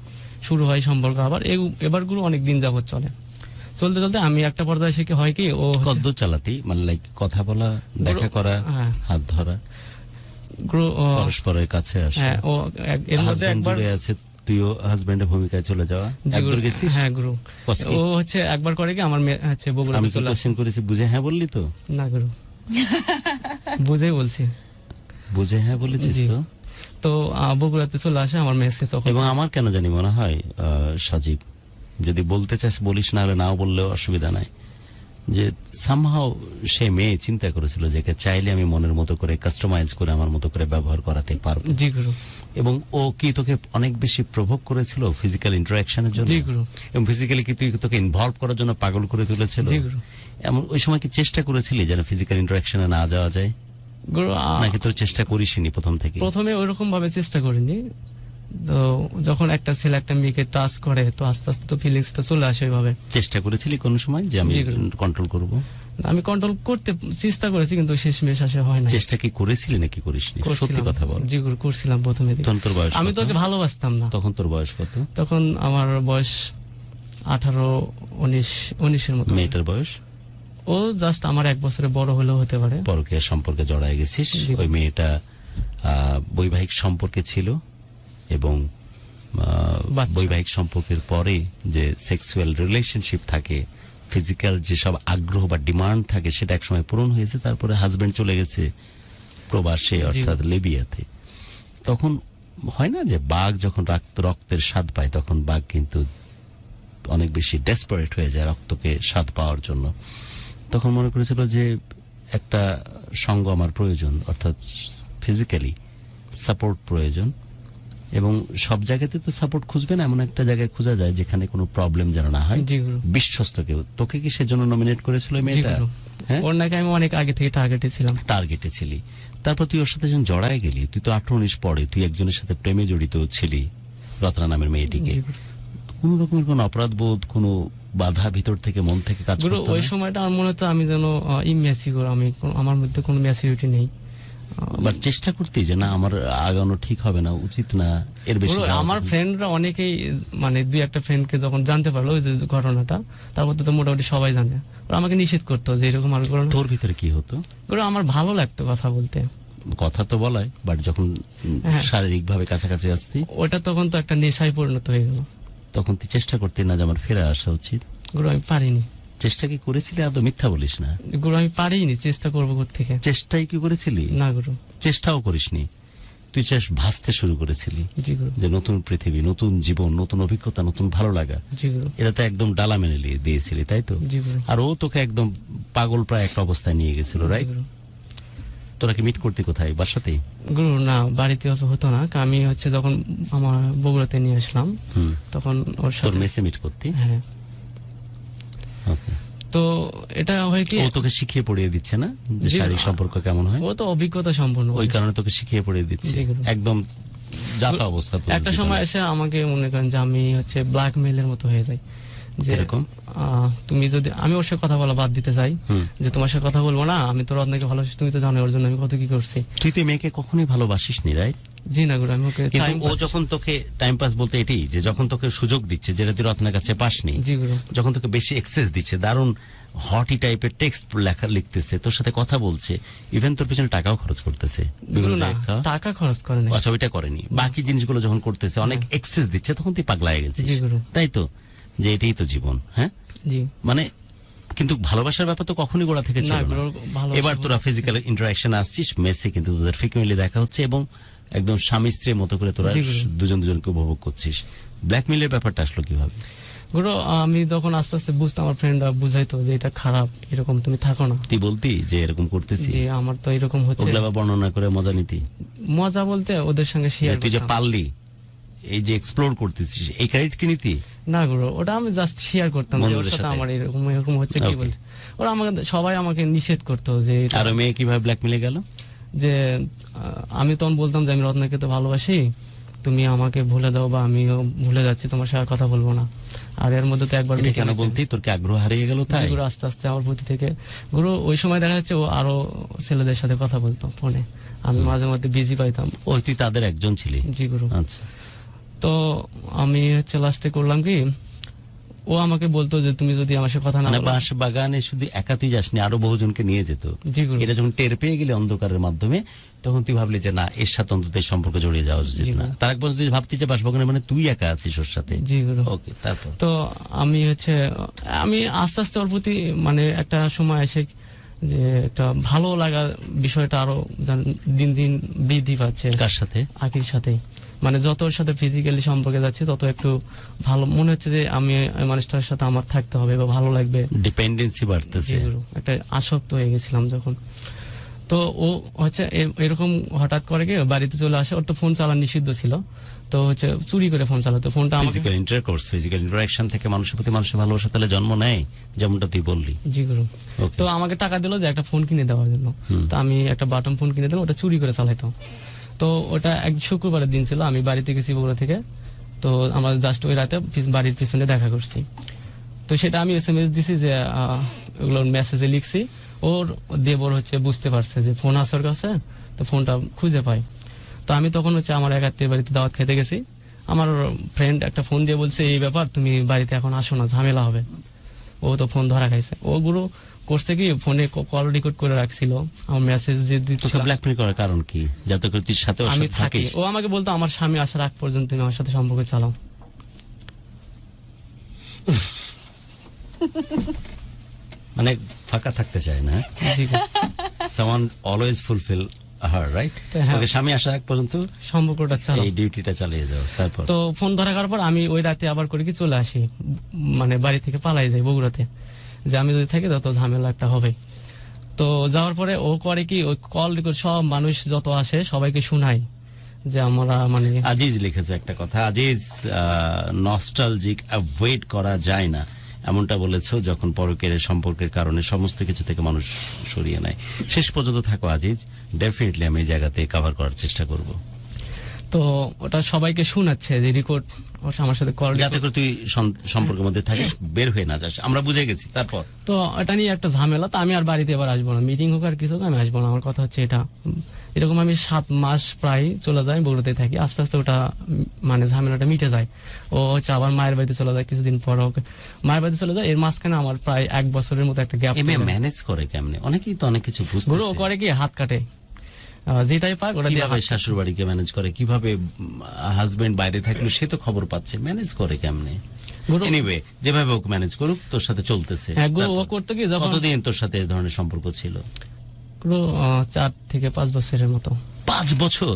শুরু হয় সম্পর্ক আবার। এবার গুলো অনেক দিন যাবত চলে, চলতে চলতে আমি একটা পর্যায়ে এসে হয় কি, ও হচ্ছে- কদ্দূর চালাতি, মানে লাইক কথা বলা, দেখা করা, হ্যাঁ। হাত ধরা, গুরু, পরস্পরের কাছে আসা, হ্যাঁ, ও এর মধ্যে হাজবেন্ড একবার, দূরে আছে, তুইও হাজবেন্ডের ভূমিকায় চলে যাওয়া জি একবার গুরু। গেছিস? হ্যাঁ গুরু, কষ্ট কি? ও হচ্ছে একবার করে কি আমার মেয়ে হচ্ছে বগুড়া আমি তো চলে আসে। কোশ্চেন করেছি বুঝে হ্যাঁ বললি তো? না গুরু, বুঝেই বলছি। বুঝে হ্যাঁ বলেছিস জি। তো? তো বগুড়াতে চলে আসে আমার মেসে তখন। এবং আমার কেন জানি মনে হয় সজীব, যদি বলতে চাস বলিস, না হলে নাও বললেও অসুবিধা নাই, যে সামহাও সে মেয়ে চিন্তা করেছিল যে একে চাইলে আমি মনের মতো করে কাস্টমাইজ করে আমার মতো করে ব্যবহার করাতে পারবো। জি গুরু। এবং ও কি তোকে অনেক বেশি প্রভোগ করেছিল ফিজিক্যাল ইন্টারাকশনের জন্য? জি গুরু। এবং ফিজিক্যালি কি তুই তোকে ইনভলভ করার জন্য পাগল করে তুলেছিল? জি গুরু। এমন ওই সময় কি চেষ্টা করেছিলি যেন ফিজিক্যাল ইন্টারাকশনে না যাওয়া যায়, গুরু নাকি তোর চেষ্টা করিসনি প্রথম থেকে? প্রথমে ওইরকম ভাবে চেষ্টা করিনি। তো যখন একটা ছেলে একটা মেয়েকে টাচ করে তো আস্তে আস্তে তো ফিলিংসটা চলে আসে ওইভাবে। চেষ্টা করেছিলি কোন সময় যে আমি জি গুরু। কন্ট্রোল করব? আমি কন্ট্রোল করতে চেষ্টা করেছি কিন্তু শেষমেশ আসে হয় না। চেষ্টা কি করেছিলি নাকি করিসনি? সত্যি কথা বল। জি গুরু, করছিলাম প্রথমে দিকে। তখন তোর বয়স আমি কত? তোকে ভালোবাসতাম না। তখন তোর বয়স কত? তখন আমার বয়স 18-19 মতো। মেয়েটার বয়স? ও জাস্ট আমার 1 বছরের বড় হলেও হতে পারে। পরকীয়া সম্পর্কে জড়ায় গেছিস। জি। ওই মেয়েটা বৈবাহিক সম্পর্কে ছিল এবং বাচ্চা। বৈবাহিক সম্পর্কের পরে যে সেক্সুয়াল রিলেশনশিপ থাকে, ফিজিক্যাল যেসব আগ্রহ বা ডিমান্ড থাকে সেটা একসময় পূরণ হয়েছে, তারপরে হাজবেন্ড চলে গেছে প্রবাসে অর্থাৎ লিবিয়াতে। তখন হয় না যে বাঘ যখন রক্তের স্বাদ পায় তখন বাঘ কিন্তু অনেক বেশি ডেসপারেট হয়ে যায় রক্তকে স্বাদ পাওয়ার জন্য। তখন মনে করেছিল যে একটা সঙ্গ আমার প্রয়োজন, অর্থাৎ ফিজিক্যালি সাপোর্ট প্রয়োজন। এবং সব জায়গাতে তো সাপোর্ট খুঁজবে না, এমন একটা জায়গায় খোঁজা যায় যেখানে কোনো প্রবলেম যেন না হয়, জি গুরু। বিশ্বস্ত কেউ। তোকে কি সেজন্য নমিনেট করেছিল এই জি মেয়েটা? গুরু। হ্যাঁ, ওর নাকি আমি অনেক আগে থেকে টার্গেটে ছিলাম। টার্গেটে ছিলি। তারপর তুই ওর সাথে যখন জড়ায় গেলি, তুই তো 18-19 পরে তুই একজনের সাথে প্রেমে জড়িত ছিলি, রত্না নামের মেয়েটিকে। জি গুরু। কোন রকমের কোন অপরাধ বোধ, কোন বাধা ভিতর থেকে মন থেকে কাজ গুরু করতো ওই না? সময়টা আমার মনে হতো আমি যেন ইম্যাচিওর, আমার মধ্যে কোনো ম্যাচুরিটি নেই। বাট চেষ্টা করতে যে না আমার আগানো ঠিক হবে না, উচিত না, এর বেশি গুরু, যাওয়া আমার উচিত না। ফ্রেন্ডরা অনেকেই মানে 2-1টা ফ্রেন্ডকে যখন জানতে পারলো ওই যে ঘটনাটা, তারপর তো মোটামুটি সবাই জানে। ওরা আমাকে নিষেধ করতো যে এরকম আর করো না। তোর ভিতরে কি হতো? গুরু আমার ভালো লাগতো কথা বলতে। কথা তো বলাই, বাট যখন হ্যাঁ। শারীরিক ভাবে কাছাকাছি আসতি ওটা তখন তো একটা নেশায় পরিণত হয়ে গেল। তখন তুই চেষ্টা করতে না যে আমার ফিরে আসা উচিত? গুরু আমি পারিনি। চেষ্টা কি করেছিলি? আদৌ মিথ্যা বলিস না। গুরু আমি পারিনি, চেষ্টা করবো থেকে। চেষ্টাই কি করেছিলি? না গুরু। চেষ্টাও করিসনি, তুই চাস ভাসতে শুরু করেছিলি জি গুরু। যে নতুন পৃথিবী, নতুন জীবন, নতুন অভিজ্ঞতা, নতুন ভালো লাগা। জি গুরু। এটা তো একদম ডালা মেনে দিয়েছিলি, তাই তো? জি গুরু। আর ও তোকে একদম পাগল প্রায় একটা অবস্থায় নিয়ে গেছিল, জি রাইট? গুরু। তোরা কি মিট করতে কোথায়? বাসাতেই? গুরু না, বাড়িতে অত হতো না। আমি হচ্ছে যখন আমার বগুড়াতে নিয়ে আসলাম হুম। তখন ওর তোর সাথে। মেসে মিট করতে? হ্যাঁ। ওকে। তো এটা হয় কি, ও তোকে শিখিয়ে পড়িয়ে দিচ্ছে না যে জি, শারীরিক সম্পর্ক কেমন হয়? ও তো অভিজ্ঞতা সম্পন্ন। ওই কারণে তোকে শিখিয়ে পড়িয়ে দিচ্ছে জি, গুরু। একদম যাতা অবস্থা তোর একটা ভিতরে। সময় এসে আমাকে মনে করেন যে আমি হচ্ছে ব্ল্যাকমেইলের মতো হয়ে যাই। যে এরকম? তুমি যদি, আমি ওর সাথে কথা বলা বাদ দিতে চাই, হুম। যে তোমার সাথে কথা বলবো না, আমি তো রত্নাকে ভালোবাসি, তুমি তো জানো ওর জন্য আমি কত কি করছি। তুই তো এই মেয়েকে কখনোই ভালোবাসিস নি, রাইট? জি না গুরু, আমি ওকে কিন্তু time ও pass- যখন তোকে টাইম পাস বলতে এটি যে যখন তোকে সুযোগ দিচ্ছে যেটা তুই রত্নার কাছে পাসনি, জি গুরু। যখন তোকে বেশি এক্সেস দিচ্ছে, দারুণ হটি টাইপের টেক্সট লেখা লিখতেছে, তোর সাথে কথা বলছে, ইভেন তোর পিছনে টাকাও খরচ করতেছে, গুরু বিভিন্ন না, জায়গায় খাওয়া। টাকা খরচ করে না। আচ্ছা, ওইটা করেনি, বাকি জিনিসগুলো যখন করতেছে অনেক এক্সেস দিচ্ছে, তখন তুই পাগলা হয়ে গেছিস, জি, গুরু। তাই তো? যে এটাই তো জীবন। হ্যাঁ, জি মানে কিন্তু ভালোবাসার ব্যাপার তো কখনই গোড়া থেকে না ছিল না। গুরু, ভালোবাসা এবার তোরা ফিজিক্যাল ইন্টারাকশন আসছিস মেসে, কিন্তু তোদের ফ্রিকুয়েন্টলি দেখা হচ্ছে এবং একদম স্বামী স্ত্রীর মতো করে তোরা জি, গুরু। দুজনকে উপভোগ করছিস। ব্ল্যাকমেইলের ব্যাপারটা আসলো কিভাবে? গুরু, আমি যখন আস্তে আস্তে বুঝতাম, আমার ফ্রেন্ডরা বুঝাইতো যে এটা খারাপ, এরকম তুমি থাকো না। তুই বলতি যে এরকম করতেছি, যে আমার তো এরকম হচ্ছে। ওগুলা আবার বর্ণনা করে মজা নিতি? মজা বলতে ওদের সঙ্গে যে শেয়ার তুই যে পারলি, এই যে এক্সপ্লোর করতেছিস, এই ক্রেডিট কি নিতি? না গুরু, ওটা আমি জাস্ট শেয়ার করতাম যে ওর বন্ধুদের সাথে সাথে? আমার এরকম এরকম হচ্ছে কি Okay. বলতে। ওরা আমাকে সবাই আমাকে নিষেধ করতো যে এটা- আর ওই মেয়ে কিভাবে ব্ল্যাকমেইলে গেল? যে আমি তখন বলতাম যে আমি রত্নাকে তো ভালোবাসি, তুমি আমাকে ভুলে দাও বা আমিও ভুলে যাচ্ছি, তোমার সাথে আর কথা বলবো না। আর এর মধ্যে তো একবার এটা meeting কেন হয়েছে। বলতি? তোর কি আগ্রহ হারিয়ে গেল তাই? গুরু আস্তে আস্তে আমার প্রতি থেকে, গুরু ওই সময় দেখা যাচ্ছে ও আরো ছেলেদের সাথে কথা বলতো ফোনে, আমি মাঝে মধ্যে বিজি পাইতাম। ওই তুই তাদের একজন ছিলি? জি গুরু। আচ্ছা। তো আমি হচ্ছে লাস্টে করলাম কি, ও আমাকে বলতো যে তুমি যদি আমার সাথে কথা না মানে বলো। বাঁশ বাগানে শুধু একা তুই যাসনি, আরো বহুজনকে নিয়ে যেত। জি গুরু। এটা যখন টের পেয়ে গেলে অন্ধকারের মাধ্যমে, তখন তুই ভাবলি যে না, এর সাথে অন্তত এই সম্পর্কে জড়িয়ে যাওয়া উচিত জি না। গুরু। তার এক পর্যন্ত তুই ভাবতি যে বাঁশবাগানে মানে তুই একা আছিস ওর সাথে। জি গুরু। ওকে, তারপর? তো আমি আস্তে আস্তে ওর প্রতি মানে একটা সময় এসে যে একটা ভালো লাগার বিষয়টা আরো দিন দিন বৃদ্ধি পাচ্ছে। কার সাথে? আকির সাথেই। মানে যত ওর সাথে ফিজিক্যালি সম্পর্কে যাচ্ছে তত একটু ভালো মনে হচ্ছে যে আমি এই মানুষটার সাথে আমার থাকতে হবে বা ভালো লাগবে। ডিপেন্ডেন্সি বাড়তেছে। জি গুরু। একটা আসক্ত হয়ে গেছিলাম যখন। তো ও হচ্ছে এরকম হঠাৎ করে গিয়ে বাড়িতে চলে আসে। ওর তো ফোন চালানো নিষিদ্ধ ছিল, তো হচ্ছে চুরি করে ফোন চালাতো। ফোনটা আমাকে ফিজিক্যাল ইন্টারকোর্স, ফিজিক্যাল ইন্টারঅ্যাকশন থেকে মানুষের প্রতি মানুষের ভালোবাসা তাহলে জন্ম নেয়, যেমনটা তুই বললি। জি গুরু। Okay. তো আমাকে টাকা দিল যে একটা ফোন কিনে দেওয়ার জন্য। তো আমি একটা বাটন ফোন কিনে দিলাম, ওটা চুরি করে চালাইতো। তো ওটা এক শুক্রবারের দিন ছিল, আমি বাড়িতে গেছি বগুড়া থেকে। তো আমরা জাস্ট ওই রাতে বাড়ির পিছনে দেখা করছি। তো সেটা আমি SMS দিছি যে ওগুলোর মেসেজে লিখছি। ওর দেবর হচ্ছে বুঝতে পারছে যে ফোন আছে ওর কাছে, তো ফোনটা খুঁজে পাই। তো আমি তখন হচ্ছে আমার এক আত্মীয়ের বাড়িতে দাওয়াত খেতে গেছি। আমার ফ্রেন্ড একটা ফোন দিয়ে বলছে এই ব্যাপার, তুমি বাড়িতে এখন আসো না, ঝামেলা হবে। ও তো ফোন ধরা খাইছে। ও গুরু করছে কি, ফোনে কল রেকর্ড করে রাখছিল, আমার মেসেজ যে তোকে ব্ল্যাকমেল করার কারণ কি? যাতে করে তুই সাথে ওর আমি সাথে থাকি। থাকিস। ও আমাকে বলতো আমার স্বামী আসার আগ পর্যন্ত তুমি আমার সাথে সম্পর্ক চালাও। মানে ফাঁকা থাকতে চায় না। জি গুরু। সামওয়ান অলওয়েজ ফুলফিল হার, রাইট? তো হ্যাঁ। ওকে স্বামী আসার আগ পর্যন্ত সম্পর্কটা চালাও। এই ডিউটিটা চালিয়ে যাও। তারপর? তো ফোন ধরা খাওয়ার পর আমি ওই রাতে আবার করে কি চলে আসি, মানে বাড়ি থেকে পালাই যাই বগুড়াতে, যে আমি যদি থাকি তত ঝামেলা একটা হবে। তো যাওয়ার পরে ও করে কি, ওই কল রেকর্ড সব মানুষ যত আসে সবাইকে শুনাই যে আমরা মানে আজিজ লিখেছে একটা কথা, আজিজ নস্টালজিক অ্যাভয়েড করা যায় না এমনটা বলেছো, যখন পরকের সম্পর্কের কারণে সমস্ত কিছু থেকে মানুষ সরিয়ে নেয়। শেষ পর্যন্ত থাকো আজিজ, ডেফিনেটলি আমি এই জায়গাতে কভার করার চেষ্টা করব। তো ওটা সবাইকে শোনাচ্ছে যে রেকর্ড আমার সাথে কল যাতে করে তুই সম্পর্কের মধ্যে থাকিস, বের হয়ে না যাস। আমরা বুঝে গেছি। তারপর? তো এটা নিয়ে একটা ঝামেলা। তো আমি আর বাড়িতে এবার আসবো না, মিটিং হোক আর কিছু হোক আমি আসবো না। আমার কথা হচ্ছে এটা। এরকম আমি 7 মাস প্রায় চলে যাই, বগুড়াতে থাকি। আস্তে আস্তে ওটা মানে ঝামেলাটা মিটে যায়। ও হচ্ছে আবার মায়ের বাড়িতে চলে যায়, কিছুদিন পর ওকে মায়ের বাড়িতে চলে যায়। এর মাঝখানে আমার প্রায় 1 বছরের মতো একটা গ্যাপ। ম্যানেজ করে কেমনে? অনেকেই তো অনেক কিছু বুঝতে গুরু ও করে কি, হাত কাটে, যেটাই পাক ওটা দিয়ে কিভাবে শ্বশুর বাড়িকে ম্যানেজ করে, কিভাবে হাজবেন্ড বাইরে থাকলো সে তো খবর পাচ্ছে, ম্যানেজ করে কেমনে? গুরু এনিওয়ে, যেভাবে ওকে ম্যানেজ করুক, তোর সাথে চলতেছে। হ্যাঁ গুরু, ও তারপর? করতো কি, যখন কতদিন তোর সাথে এই ধরনের সম্পর্ক ছিল? গুরু 4 থেকে 5 বছরের মতো। 5 বছর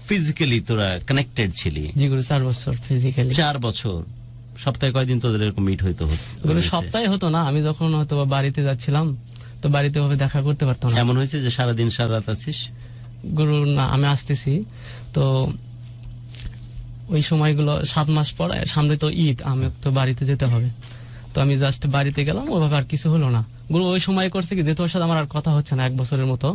ফিজিক্যালি তোরা কানেক্টেড ছিলি? জি গুরু, 4 বছর ফিজিক্যালি। 4 বছর। সপ্তাহে কয়দিন তোদের এরকম মিট হইতো? গুরু সপ্তাহে হতো না, আমি যখন হয়তো বা বাড়িতে যাচ্ছিলাম তো বাড়িতে ভাবে দেখা করতে পারতাম না। এমন হয়েছে যে সারাদিন সারা রাত আছিস? গুরু না, আমি আসতেছি তো ওই সময়গুলো 7 মাস পর, সামনে তো ঈদ, আমি তো বাড়িতে যেতে হবে। তো আমি জাস্ট বাড়িতে গেলাম, ওভাবে আর কিছু হলো না। গুরু ওই সময় করছে কি, যেহেতু ওর সাথে আমার আর কথা হচ্ছে না 1 বছরের মতো,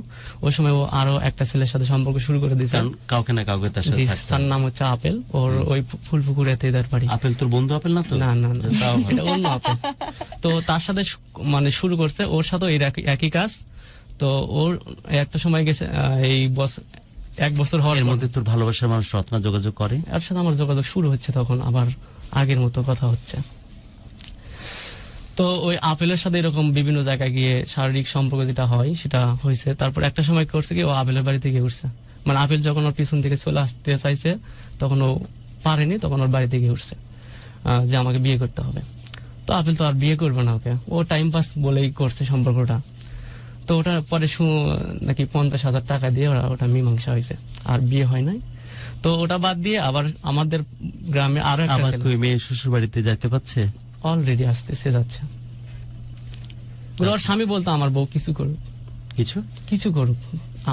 ওই সময় ও আরো একটা ছেলের সাথে সম্পর্ক শুরু করে দিয়েছে। কারণ কাউকে না কাউকে তার সাথে জি, থাকতে তার হয়। নাম হচ্ছে আপেল। ওর ওই ফুলপুকুরেতে এদের বাড়ি। আপেল তোর বন্ধু আপেল না তো? না না না, তাও ভালো। এটা অন্য আপেল। তো তার সাথে মানে শুরু করছে, ওর সাথে একই কাজ। তো ওর একটা সময় গেছে এই 1 বছর হওয়ার এর পর মধ্যে তোর ভালোবাসার মানুষ রত্না যোগাযোগ করে? এর সাথে আমার যোগাযোগ শুরু হচ্ছে, তখন আবার আগের মতো কথা হচ্ছে। তো ওই আপেলের সাথে এরকম বিভিন্ন জায়গায় গিয়ে শারীরিক সম্পর্ক যেটা হয় সেটা হয়েছে। তারপর একটা সময় করছে কি, ও আপেলের বাড়িতে গিয়ে উঠছে। মানে আপেল যখন ওর পিছন থেকে চলে আসতে চাইছে তখন ও পারেনি, তখন ওর বাড়িতে গিয়ে উঠছে যে আমাকে বিয়ে করতে হবে। তো আপেল তো আর বিয়ে করবে না ওকে, ও টাইম পাস বলেই করছে সম্পর্কটা। তো ওটা পরে নাকি 50,000 টাকা দিয়ে ওটা মীমাংসা হয়েছে, আর বিয়ে হয় নাই। তো ওটা বাদ দিয়ে আবার আমাদের গ্রামে আরো একটা আবার ছেলে কই মেয়ে শ্বশুর বাড়িতে যাইতে পারছে? অলরেডি আসতেছে যাচ্ছে। ওর স্বামী বলতো আমার বউ কিছু করুক, কিছু কিছু করুক,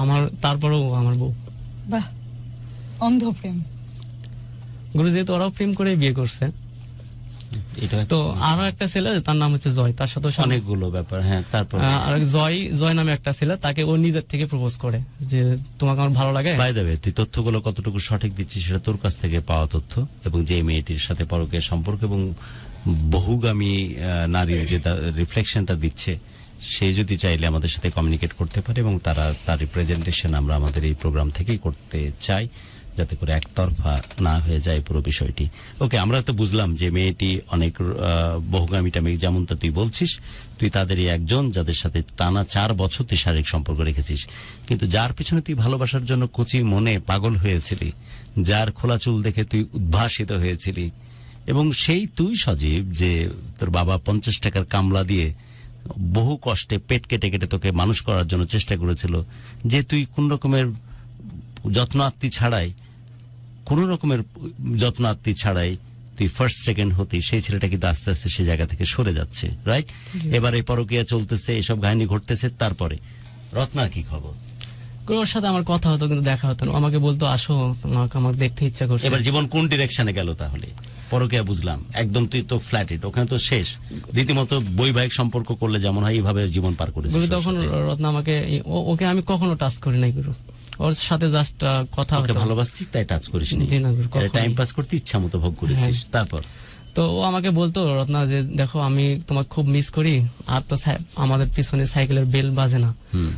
আমার তারপরেও আমার বউ। বাহ, অন্ধ প্রেম। গুরু যেহেতু ওরাও প্রেম করে বিয়ে করছে, এটা তো আরো একটা ছেলে তার নাম হচ্ছে জয়, তার সাথে অনেকগুলো ব্যাপার। হ্যাঁ, তারপর? আর জয় নামে একটা ছেলে, তাকে ও নিজের থেকে প্রপোজ করে যে তোমাকে আমার ভালো লাগে। বাই দ্য ওয়ে, তুই তথ্যগুলো কতটুকু সঠিক দিচ্ছিস সেটা তোর কাছ থেকে পাওয়া তথ্য, এবং যে মেয়েটির সাথে পরকীয়া সম্পর্ক এবং বহুগামী নারীর যে রিফ্লেকশনটা দিচ্ছে, সে যদি চাইলে আমাদের সাথে কমিউনিকেট করতে পারে এবং তার রিপ্রেজেন্টেশন আমরা আমাদের এই প্রোগ্রাম থেকেই করতে চাই, যাতে করে একতরফা না হয়ে যায় পুরো বিষয়টি। ওকে, আমরা তো বুঝলাম যে মেয়েটি অনেক বহুগামীটা মেয়ে, যেমনটা তুই বলছিস, তুই তাদেরই একজন যাদের সাথে টানা 4 বছর তুই শারীরিক সম্পর্ক রেখেছিস, কিন্তু যার পিছনে তুই ভালোবাসার জন্য কচি মনে পাগল হয়েছিলি, যার খোলা চুল দেখে তুই উদ্ভাসিত হয়েছিলি, এবং সেই তুই সজীব যে তোর বাবা 50 টাকার কামলা দিয়ে বহু কষ্টে পেট কেটে কেটে তোকে মানুষ করার জন্য চেষ্টা করেছিল, যে তুই কোন রকমের যত্ন আত্মি ছাড়াই তুই ফার্স্ট সেকেন্ড হতি, সেই ছেলেটা কিন্তু আস্তে আস্তে সেই জায়গা থেকে সরে যাচ্ছে, রাইট? এবার এই পরকীয়া চলতেছে, এসব কাহিনী ঘটতেছে, তারপরে রত্নার কি খবর? ওর সাথে আমার কথা হতো কিন্তু দেখা হতো না। আমাকে বলতো আসো, তোমাকে আমার দেখতে ইচ্ছা করছে। এবার জীবন কোন ডিরেকশনে গেল তাহলে? পরকীয়া বুঝলাম, একদম তুই তো ফ্ল্যাটেড, ওখানে তো শেষ, রীতিমতো বৈবাহিক সম্পর্ক করলে যেমন হয় এইভাবে জীবন পার করেছিস। গুরু তখন রত্না আমাকে, ওকে আমি কখনো টাচ করি নাই গুরু, ওর সাথে জাস্ট কথা হতো। ভালোবাসছিস তাই টাচ করিস নি, টাইম পাস করতে ইচ্ছা মতো ভোগ করেছিস। তারপর তো ও আমাকে বলতো, রত্না যে দেখো আমি তোমাকে খুব মিস করি, আর তো আমাদের পিছনে সাইকেলের বেল বাজে না,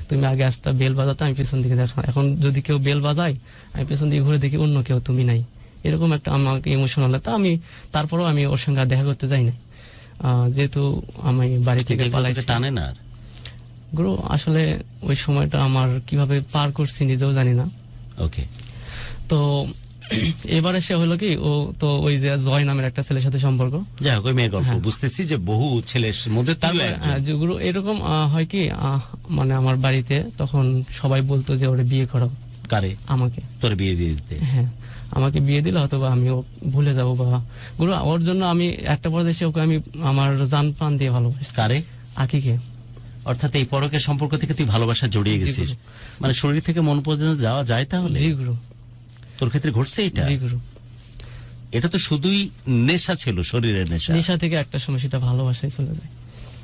তুমি আগে আসতে বেল বাজাতে, আমি পিছন দিকে দেখা, এখন যদি কেউ বেল বাজায় আমি পিছন দিকে ঘুরে দেখি অন্য কেউ, তুমি নাই। এরকম একটা আমাকে ইমোশনাল হতো। আমি তারপরেও আমি ওর সঙ্গে দেখা করতে যাই না, যেহেতু আমি বাড়ি থেকে পালাইছি। টানে না গুরু, আসলে ওই সময়টা আমার কিভাবে পার করছি নিজেও জানি না। ওকে, তো এবারে সে হলো কি, ও তো ওই যে জয় নামের একটা ছেলের সাথে সম্পর্ক, যাই হোক ওই মেয়ের গল্প বুঝতেছি যে বহু ছেলের মধ্যে গুরু এরকম হয় কি, মানে আমার বাড়িতে তখন সবাই বলতো যে ওরে বিয়ে করাও। কারে? আমাকে। তোর বিয়ে দিয়ে দিতে? হ্যাঁ, আমাকে বিয়ে দিলে হয়তো বা আমিও ভুলে যাবো, বা গুরু ওর জন্য আমি একটা পর্যায়ে ওকে আমি আমার জান প্রাণ দিয়ে ভালোবাসি। কারে? আকিকে। অর্থাৎ এই পরকের সম্পর্ক থেকে তুই ভালোবাসা জড়িয়ে গেছিস, মানে শরীর থেকে মন পর্যন্ত যাওয়া যায় তাহলে? জি গুরু। তোর ক্ষেত্রে ঘটছে এটা? জি গুরু। এটা তো শুধুই নেশা ছিল, শরীরের নেশা। নেশা থেকে একটা সময় সেটা ভালোবাসায় চলে যায়।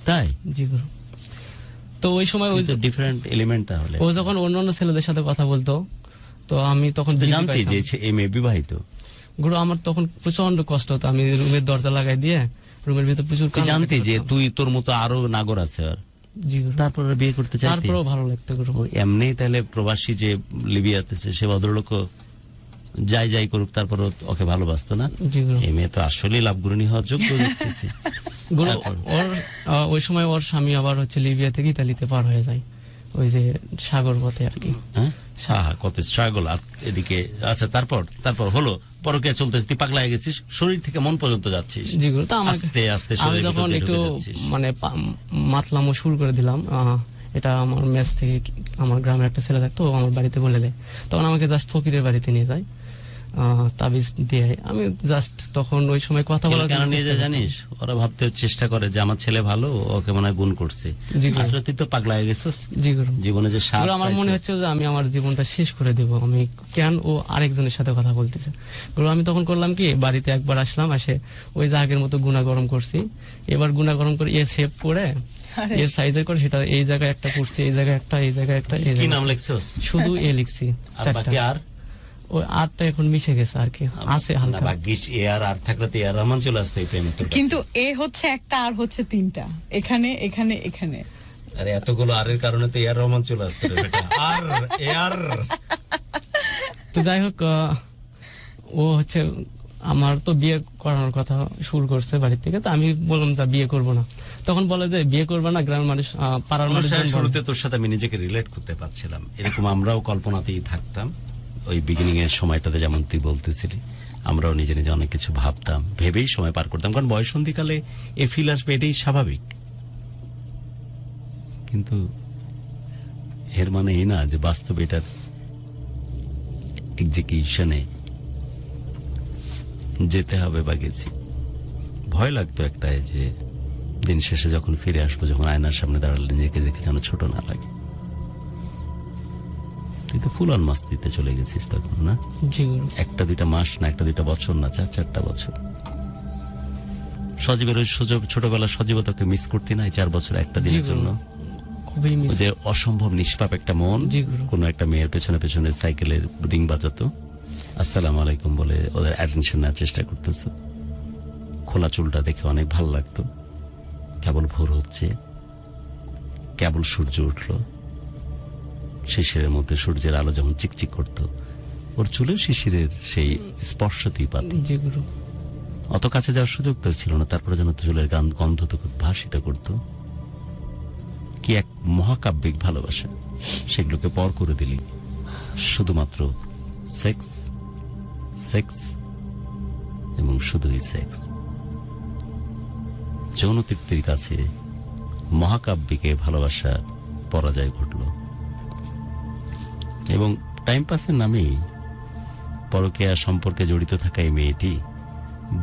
তাই? জি গুরু। তো ওই সময় ওই ডিফারেন্ট এলিমেন্ট। তাহলে ও যখন অন্যান্য ছেলেদের সাথে কথা বলতো, তো আমি তখন জানতে যে এই মেয়ে বিবাহিত। গুরু, আমার তখন প্রচন্ড কষ্ট হতো। আমি রুমের দরজা লাগাই দিয়ে রুমের ভিতরে প্রচুর জানতে যে তুই তোর মতো আরো নাগর আছে। আর তারপর বিয়ে করতে চাইতে? তারপরেও ভালো লাগতো গুরু। এমনি তাহলে প্রবাসী যে লিবিয়াতে সে ভদ্রলোক যাই করুক, তারপর ওকে ভালোবাসতো না? এই মেয়ে তো আসলে লাভগুরুনি হওয়ার যোগ্য দেখতেছি। গুরু, ওর ওই সময় ওর স্বামী আবার হচ্ছে লিবিয়া থেকে ইতালিতে পার হয়ে যায়, ওই যে সাগর পথে আর কি। কত স্ট্রাগল এদিকে। আচ্ছা, তারপর হলো পরকীয়া চলতেছে, তুই পাগলা হয়ে গেছিস, শরীর থেকে মন পর্যন্ত যাচ্ছিস। জি গুরু। তো আস্তে আস্তে আমি যখন একটু মানে মাতলামো শুরু করে দিলাম, এটা আমার মেস থেকে আমার গ্রামের একটা ছেলে থাকতো, আমার বাড়িতে বলে দেয়, তখন আমাকে জাস্ট ফকিরের বাড়িতে নিয়ে যায়, তাবিজ দিয়ে। আমি জাস্ট তখন ওই সময় কথা বলার কেন নিয়ে যায় জানিস? ওরা ভাবতে চেষ্টা করে যে আমার ছেলে ভালো, ওকে মনে হয় গুণ করছে। আসলে তুই তো পাগলা হয়ে গেছিস জীবনে। যে আমার মনে হচ্ছে যে আমি আমার জীবনটা শেষ করে দেব, আমি কেন ও আরেকজনের সাথে কথা বলতেছে। আমি তখন করলাম কি, বাড়িতে একবার আসলাম, আসে ওই যে আগের মতো গুণা গরম করছি। এবার গুণা গরম করে শেপ করে এর সাইজের করে সেটা এই জায়গায় একটা করছি, এই জায়গায় একটা, এই জায়গায় একটা। কি নাম লিখছিস? শুধু লিখছি 4টা। আর ওই আরটা এখন মিশে গেছে আর কি, আছে হালকা। ভাগ্যিস আর থাকলে তো রহমান চলে আসতো এই প্রেমে। কিন্তু হচ্ছে একটা, আর হচ্ছে 3টা, এখানে এখানে এখানে। আরে এতগুলো আরের কারণে তো রহমান চলে আসতো আর তো যাই হোক, ও হচ্ছে আমার তো বিয়ে করানোর কথা শুরু করছে বাড়ি থেকে। তো আমি বললাম যে বিয়ে করব না। তখন বলে যে বিয়ে করবে না, গ্রামের মানুষ, পাড়ার মানুষ। শুরুতে তোর সাথে আমি নিজেকে রিলেট করতে পারছিলাম, এরকম আমরাও কল্পনাতেই থাকতাম ওই বিগিনিং এর সময়টাতে, যেমন তুই বলতেছিলি। আমরাও নিজে নিজে অনেক কিছু ভাবতাম, ভেবেই সময় পার করতাম, কারণ বয়সন্ধিকালে এ ফিল আসবে, এটাই স্বাভাবিক। কিন্তু এর মানে এই না যে বাস্তবে এটার এক্সিকিউশনে যেতে হবে বা গেছি। ভয় লাগতো একটাই যে দিন শেষে যখন ফিরে আসবো, যখন আয়নার সামনে দাঁড়ালে নিজেকে দেখে যেন ছোট না লাগে। তুই তো ফুল অন মাস্তিতে চলে গেছিস তখন, না? একটা দুইটা মাস না, একটা দুইটা বছর না, 4-4টা বছর। সজীবের ওই ছোটবেলা সজীবতাকে মিস করতি না এই 4 বছর একটা দিনের জন্য? যে অসম্ভব নিষ্পাপ একটা মন, কোন একটা মেয়ের পেছনে পেছনে সাইকেলের রিং বাজাতো, আসসালামু আলাইকুম বলে ওদের অ্যাটেনশন নেওয়ার চেষ্টা করতেছো। খোলা চুলটা দেখে অনেক ভালো লাগতো। কেবল ভোর হচ্ছে, কেবল সূর্য উঠলো, শিশিরের মধ্যে সূর্যের আলো যখন চিকচিক করতো, ওর চুলে শিশিরের সেই স্পর্শতেই পাতি। জি গুরু। অত কাছে যাওয়ার সুযোগ তো ছিল না, তারপরে যেন তো চুলের গন্ধ তো ভাসিত করত। কি এক মহাকাব্যিক ভালোবাসা, সেগুলোকে পর করে দিলি শুধুমাত্র সেক্স, সেক্স এবং শুধুই সেক্স। যৌন তৃপ্তির কাছে মহাকাব্যিকে ভালোবাসা পরাজয় ঘটল এবং টাইম পাসের নামে পরকীয়া সম্পর্কে জড়িত থাকা এই মেয়েটি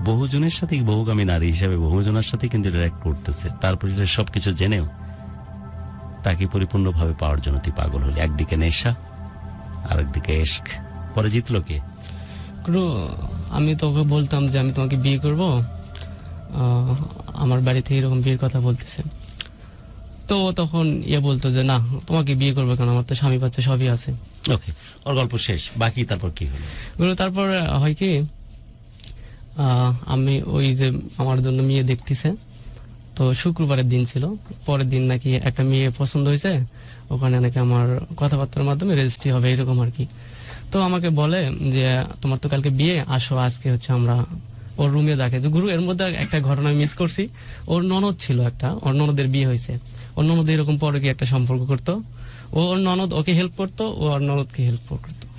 বহুজনের সাথে, বহুগামী নারী হিসাবে বহুজনের সাথে কিন্তু ইন্টারঅ্যাক্ট করতেছে। তারপর এটা সবকিছু জেনেও তাকে পরিপূর্ণভাবে পাওয়ার জন্য তুই পাগল হলি। একদিকে নেশা আর একদিকে এশক। পরে জিতলো কে? গুরু, আমি তোকে বলতাম যে আমি তোমাকে বিয়ে করব, আমার বাড়িতে এরকম বিয়ের কথা বলতেছে। তো ও তখন বলতো যে না, তোমাকে বিয়ে করবো কেন, আমার তো স্বামী বাচ্চা সবই আছে। ওকে, ওর গল্প শেষ। বাকি তারপর কি হলো? গুরু, তারপর হয় কি, আমি ওই যে আমার জন্য মেয়ে দেখতেছে, তো শুক্রবারের দিন ছিল। পরের দিন নাকি একটা মেয়ে পছন্দ হয়েছে, ওখানে নাকি আমার কথাবার্তার মাধ্যমে রেজিস্ট্রি হবে এরকম আর কি। তো আমাকে বলে যে তোমার তো কালকে বিয়ে, আসো আজকে হচ্ছে আমরা ওর রুমে দেখে। তো গুরু, এর মধ্যে একটা ঘটনা মিস করছি। ওর ননদ ছিল একটা, ওর ননদের বিয়ে হয়েছে। ওর ননদ এরকম পরে কি একটা সম্পর্ক করতো, ওর ননদ ওকে হেল্প করতো, ও ওর ননদকে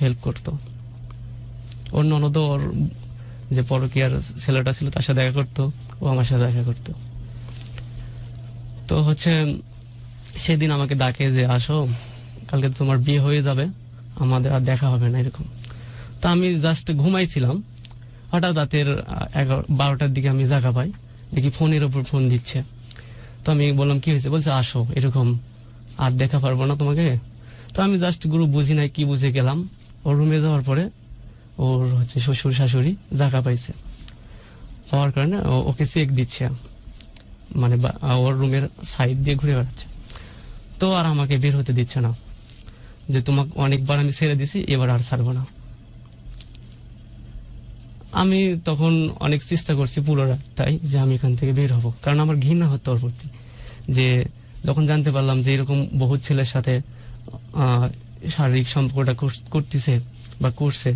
হেল্প করতো। ওর ননদ ওর যে পরকীয়ার ছেলেটা ছিল তার সাথে দেখা করতো, ও আমার সাথে দেখা করতো। তো হচ্ছে সেদিন আমাকে ডাকে যে আসো, কালকে তো তোমার বিয়ে হয়ে যাবে, আমাদের আর দেখা হবে না এরকম। তো আমি জাস্ট ঘুমাইছিলাম, হঠাৎ রাতের 11-12টার দিকে আমি জাগা পাই, দেখি ফোনের ওপর ফোন দিচ্ছে। তো আমি বললাম কি হয়েছে? বলছে আসো, এরকম আর দেখা পারবো না তোমাকে। তো আমি জাস্ট গুরু বুঝি নাই কি বুঝে গেলাম। ওর রুমে যাওয়ার পরে ওর হচ্ছে শ্বশুর শাশুড়ি জায়গা পাইছে, পাওয়ার কারণে ওকে চেক দিচ্ছে, মানে ওর রুমের সাইড দিয়ে ঘুরে বেড়াচ্ছে। তো আর আমাকে বের হতে দিচ্ছে না, যে তোমাকে অনেকবার আমি ছেড়ে দিছি, এবার আর ছাড়বো না। আমি তখন অনেক চেষ্টা করছি পুরো রাতটাই যে আমি এখান থেকে বের হব, কারণ আমার ঘৃণা হতো ওর প্রতি। যে যখন জানতে পারলাম যে এরকম বহু ছেলের সাথে শারীরিক সম্পর্কটা করতেছে বা করছে,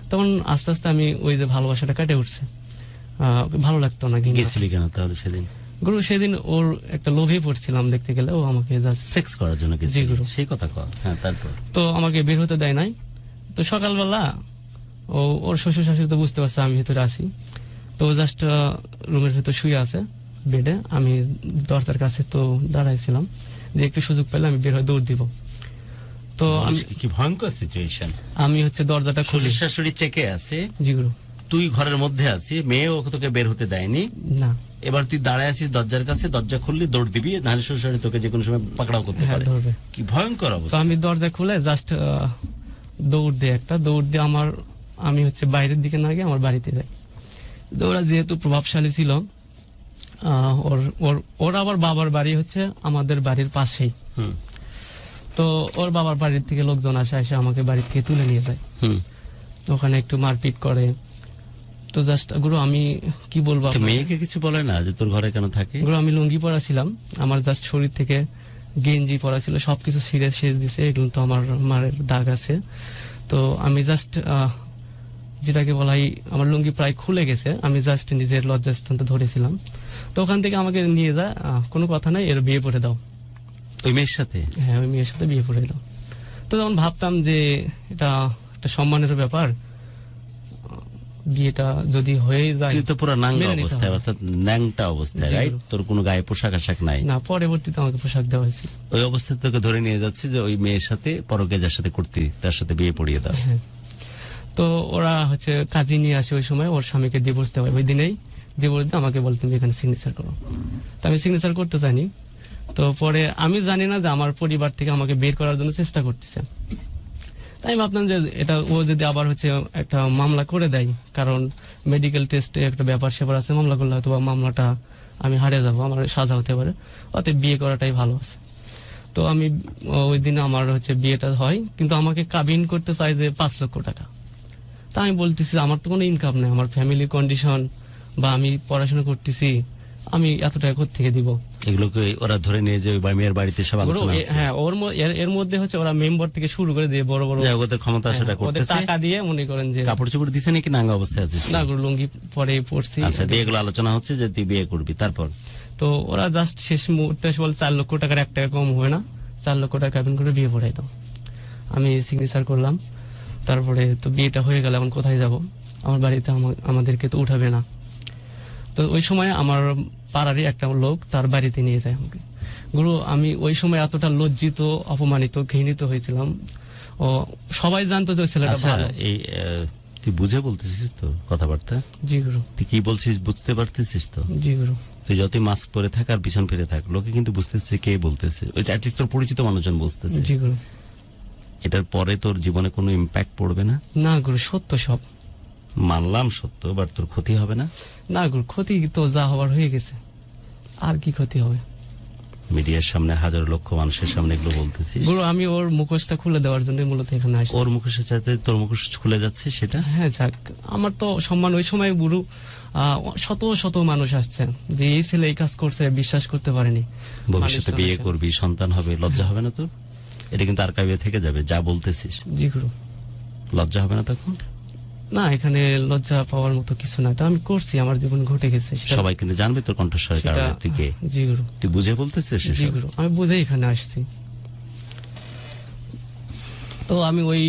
তখন আস্তে আস্তে আমি ওই যে ভালোবাসাটা কাটে উঠছে, ভালো লাগতো না। গেছিলি কেন তাহলে সেদিন? গুরু, সেদিন ওর একটা লোভে পড়ছিলাম দেখতে গেলে, ও আমাকে জাস্ট সেক্স করার জন্য গেছিলি? সেই কথা কর। হ্যাঁ, তারপর? তো আমাকে বের হতে দেয় নাই। তো সকালবেলা ওর শ্বশুর শাশুড়ি তো বুঝতে পারছে আমি ভিতরে আছি, তো জাস্ট রুমের ভিতর শুয়ে আছে বেডে। আমি দরজার কাছে তো দাঁড়াইছিলাম যে একটু সুযোগ পেলে আমি বের হয়ে দৌড় দিব। তো কি ভয়ঙ্কর সিচুয়েশন! আমি হচ্ছে দরজাটা খুলি, শ্বশুর শাশুড়ি চেকে আছে। জি গুরু। তুই ঘরের মধ্যে আছিস, মেয়ে তোকে বের হতে দেয়নি না। এবার তুই দাঁড়ায় আছিস দরজার কাছে, দরজা খুললি দৌড় দিবি, নাহলে শ্বশুর শাশুড়ি তোকে যে কোনো সময় পাকড়াও করতে পারে। ধরবে। কি ভয়ঙ্কর তো অবস্থা! আমি দরজা খুলে জাস্ট দৌড় দিয়ে আমি হচ্ছে বাইরের দিকে না গিয়ে আমার বাড়িতে যাই। ওরা যেহেতু প্রভাবশালী ছিল, ওর আবার বাবার বাড়ি হচ্ছে আমাদের বাড়ির পাশেই। তো ওর বাবার বাড়ির থেকে লোকজন এসে আমাকে বাড়ি থেকে তুলে নিয়ে যায়, ওখানে একটু মারপিট করে। তো জাস্ট গুরু, আমি কি বলবো, মেয়েকে কিছু বলে না যে তোর ঘরে কেন থাকে? গুরু, আমি লুঙ্গি পরা ছিলাম, আমার জাস্ট শরীর থেকে গেঞ্জি পরা ছিল, সবকিছু ছিঁড়ে শেষ দিছে, এগুলো তো আমার মারের দাগ আছে। তো আমি জাস্ট যেটাকে বলা হয় আমার লুঙ্গি প্রায় খুলে গেছে, আমি জাস্ট নিজের লজ্জাস্থানটা ধরেছিলাম। তো ওখান থেকে আমাকে নিয়ে যায়, কোনো কথা নাই, এর বিয়ে করে দাও। ওই মেয়ের সাথে? হ্যাঁ, ওই মেয়ের সাথে বিয়ে করে দাও। তো তখন ভাবতাম যে এটা একটা সম্মানের ব্যাপার, বিয়েটা যদি হয়ে যায়। তুই তো পুরো নাঙ্গা অবস্থায়, অর্থাৎ ন্যাংটা অবস্থায়, রাইট? তোর কোনো গায়ে পোশাক আশাক নাই? না, পরবর্তীতে আমাকে পোশাক দেওয়া হয়েছিল। ওই অবস্থায় তোকে ধরে নিয়ে যাচ্ছে যে ওই মেয়ের সাথে পরকে যার সাথে করতি তার সাথে বিয়ে পড়িয়ে দাও। হ্যাঁ। তো ওরা হচ্ছে কাজী নিয়ে আসে, ওই সময় ওর স্বামীকে ডিভোর্স দেওয়া হয়, ওই দিনেই ডিভোর্স দিয়ে আমাকে বলতেন এখানে সিগনেচার করো। তো আমি সিগনেচার করতে চাইনি। তো পরে আমি জানি না যে আমার পরিবার থেকে আমাকে বের করার জন্য চেষ্টা করতেছে। তাই ভাবলাম যে এটা ও যদি আবার হচ্ছে একটা মামলা করে দেয়, কারণ মেডিকেল টেস্টে একটা ব্যাপার সেবার আছে, মামলা করলে হয়তো মামলাটা আমি হারিয়ে যাবো, আমার সাজা হতে পারে, অতএব বিয়ে করাটাই ভালো আছে। তো আমি ওই দিন আমার হচ্ছে বিয়েটা হয়, কিন্তু আমাকে কাবিন করতে চাই যে 5 লক্ষ টাকা। তা আমি বলতেছি আমার তো কোনো ইনকাম নেই, আমার ফ্যামিলি কন্ডিশন বা আমি পড়াশোনা করতেছি, আমি এত টাকা কোথা থেকে দিব? এগুলোকে ওরা ধরে নিয়ে যে ওই মেয়ের বাড়িতে সব গুরু, আলোচনা হচ্ছে। হ্যাঁ এর মধ্যে হচ্ছে ওরা মেম্বার থেকে শুরু করে দিয়ে বড় বড় যাই হোক, ওদের ক্ষমতা সেটা হ্যাঁ, ওদের করতেছে। টাকা দিয়ে মনে করেন যে কাপড় চোপড় দিছে নাকি নাঙ্গা অবস্থায় আছিস? না গুরু, লুঙ্গি পরে পড়ছি। আচ্ছা, দিয়ে এগুলো আলোচনা হচ্ছে যে তুই বিয়ে করবি, তারপর? তো ওরা জাস্ট শেষ মুহূর্তে এসে বলে 4 লক্ষ টাকার 1 টাকা কম হয় না, 4 লক্ষ টাকা কাবিন করে বিয়ে পড়াই দাও। আমি সিগনেচার করলাম। তারপরে তো বিয়েটা হয়ে গেল, এখন কোথায় যাব? আমার বাড়িতে আমাদেরকে তো উঠাবে না। তো ওই সময় আমার পাড়ারই একটা লোক তার বাড়িতে নিয়ে যায় আমাকে। গুরু, আমি ওই সময় এতটা লজ্জিত, অপমানিত, ঘৃণিত হয়েছিলাম। ও সবাই জানতো যে ওই ছেলেটা আচ্ছা, ভালো। এই তুই বুঝে বলতেছিস তো কথাবার্তা? জি গুরু, তুই কি বলছিস বুঝতে পারতেছিস তো? জি গুরু। তুই যতই মাস্ক পরে থাক আর পিছন ফিরে থাক, লোকে কিন্তু বুঝতেছে কে বলতেছে। ওইটা অ্যাটলিস্ট তোর পরিচিত মানুষজন বুঝতেছে। জি গুরু। এটার পরে তোর জীবনে কোনো ইম্প্যাক্ট পড়বে না? না গুরু, সত্য সব। মানলাম সত্য, বাট তোর ক্ষতি হবে না? না গুরু, ক্ষতি তো যা হবার হয়ে গেছে, আর কি ক্ষতি হবে? মিডিয়ার সামনে হাজার লক্ষ মানুষের সামনে এগুলো বলতেছিস। গুরু, আমি ওর মুখোশটা খুলে দেওয়ার জন্য মূলত এখানে আসছি। ওর মুখোশের চাইতে তোর মুখোশ খুলে যাচ্ছে, সেটা? হ্যাঁ যাক, আমার তো সম্মান। ওই সময় গুরু শত শত মানুষ আসছে যে এই ছেলে এই কাজ করছে, বিশ্বাস করতে পারেনি। ভবিষ্যতে বিয়ে করবি, সন্তান হবে, লজ্জা হবে না তোর? এটা কিন্তু আর্কাইভে থেকে যাবে যা বলতেছিস। জি গুরু। লজ্জা হবে না তখন? না, এখানে লজ্জা পাওয়ার মতো কিছু না, এটা আমি করছি, আমার জীবন ঘটে গেছে। সবাই কিন্তু জানবে তোর কণ্ঠস্বরের কারণে তুই কে। জি গুরু। তুই বুঝে বলতেছিস জি সেসব? গুরু, আমি বুঝে এখানে আসছি। তো আমি ওই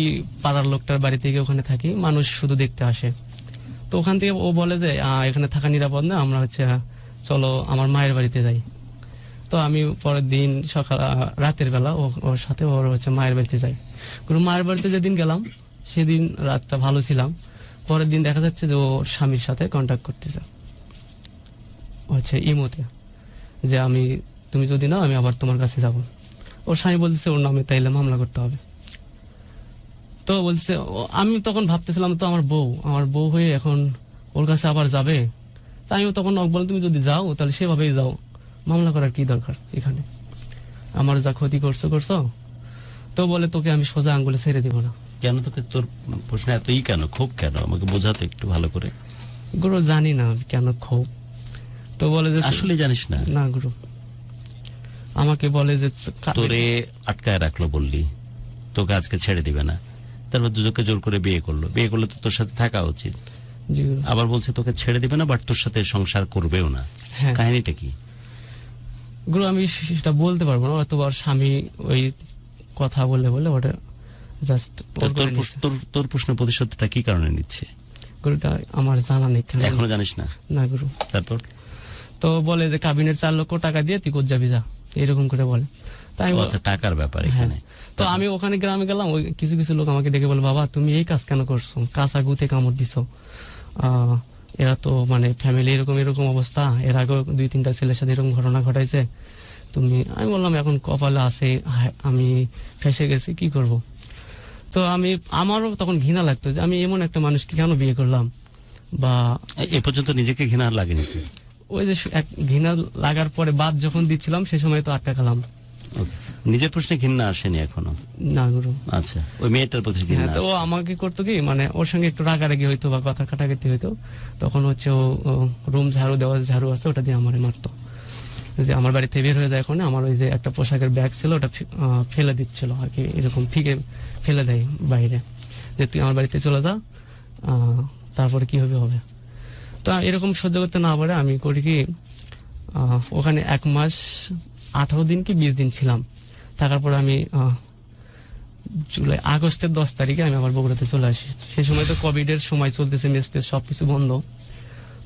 পাড়ার লোকটার বাড়ি থেকে ওখানে থাকি, মানুষ শুধু দেখতে আসে। তো ওখান থেকে ও বলে যে এখানে থাকা নিরাপদ না, আমরা হচ্ছে চলো আমার মায়ের বাড়িতে যাই। তো আমি পরের দিন সকাল রাতের বেলা ওর সাথে ওর হচ্ছে মায়ের বাড়িতে যাই। গুরু, মায়ের বাড়িতে যেদিন গেলাম সেদিন রাতটা ভালো ছিলাম। পরের দিন দেখা যাচ্ছে যে ওর স্বামীর সাথে কন্ট্যাক্ট করতেছে হচ্ছে ইমোতে, যে তুমি যদি নাও আমি আবার তোমার কাছে যাব। ওর স্বামী বলতেছে ওর নামে তাইলে মামলা করতে হবে। তো বলছে আমি তখন ভাবতেছিলাম তো আমার বউ হয়ে এখন ওর কাছে আবার যাবে। তাই আমিও তখন বললাম তুমি যদি যাও তাহলে সেভাবেই যাও, মামলা করার কি দরকার এখানে, আমার যা ক্ষতি করছো। তো বলে তোকে আমি সোজা আঙ্গুলে ছেড়ে দিব না। কেন তোকে, তোর প্রশ্ন এতই কেন, খুব কেন, আমাকে বোঝাতে একটু ভালো করে। গুরু, জানি না কেন ক্ষোভ। তো বলে যে আসলে জানিস না? না গুরু, আমাকে বলে যে তোরে আটকায় রাখলো বললি, তোকে আজকে ছেড়ে দিবে না, তারপর দুজনকে জোর করে বিয়ে করলে তো তোর সাথে থাকা উচিত। জি গুরু। আবার বলছে তোকে ছেড়ে দিবে না, বাট তোর সাথে সংসার করবেও না। হ্যাঁ কাহিনীটা কি? গুরু, আমি সেটা বলতে পারবো না, অথবা ওর স্বামী ওই কথা বলে ওটা জাস্ট তোর প্রশ্নের প্রতিশোধটা কি কারণে নিচ্ছে? গুরুটা আমার জানা নেই। এখনো জানিস না? না গুরু। তারপর তো বলে যে কাবিনের 4 লক্ষ টাকা দিয়ে তুই কোথা যাবি, যা, এরকম করে বলে। তাই আচ্ছা, টাকার ব্যাপার এখানে। তো আমি ওখানে গ্রামে গেলাম, ওই কিছু কিছু লোক আমাকে ডেকে বলে বাবা তুমি এই কাজ কেন করছো, কাঁচা গুতে কামড় দিছো, এরা তো মানে ফ্যামিলি এরকম অবস্থা, এর আগেও 2-3টা ছেলের সাথে এরকম ঘটনা ঘটাইছে। আমি বললাম এখন কপালে আছে, আমি ফেসে গেছি, কি করব। তো আমারও তখন ঘৃণা লাগতো যে আমি এমন একটা মানুষকে কেন বিয়ে করলাম, বা এ পর্যন্ত নিজেকে ঘৃণা লাগেনি? ওই যে ঘৃণা লাগার পরে বাদ যখন দিচ্ছিলাম সে সময় তো আটকা খেলাম। নিজের প্রশ্নে ঘৃণা আসেনি এখনো? না গুরু। আচ্ছা, ওই মেয়েটার প্রতি ঘৃণা তো ও আমাকে করতো কি, মানে ওর সঙ্গে একটু রাগারাগি হইতো বা কথা কাটাকাটি হইতো, তখন হচ্ছে ও রুম ঝাড়ু আছে ওটা দিয়ে আমারে মারতো, যে আমার বাড়িতে বের হয়ে যায় এখন আমার ওই যে একটা পোশাকের ব্যাগ ছিল ওটা ফেলে দিচ্ছিল আর কি, এরকম ফিকে ফেলে দেয় বাইরে, যে তুই আমার বাড়িতে চলে যা, তারপরে কি হবে। তো এরকম সহ্য করতে না পারে আমি করি কি, ওখানে 1 মাস 18 দিন কি 20 দিন ছিলাম। থাকার পরে আমি আগস্টের 10 তারিখে আমি আবার বগুড়াতে চলে আসি। সেই সময় তো কোভিডের সময় চলতেছে, মেস টেস সবকিছু বন্ধ।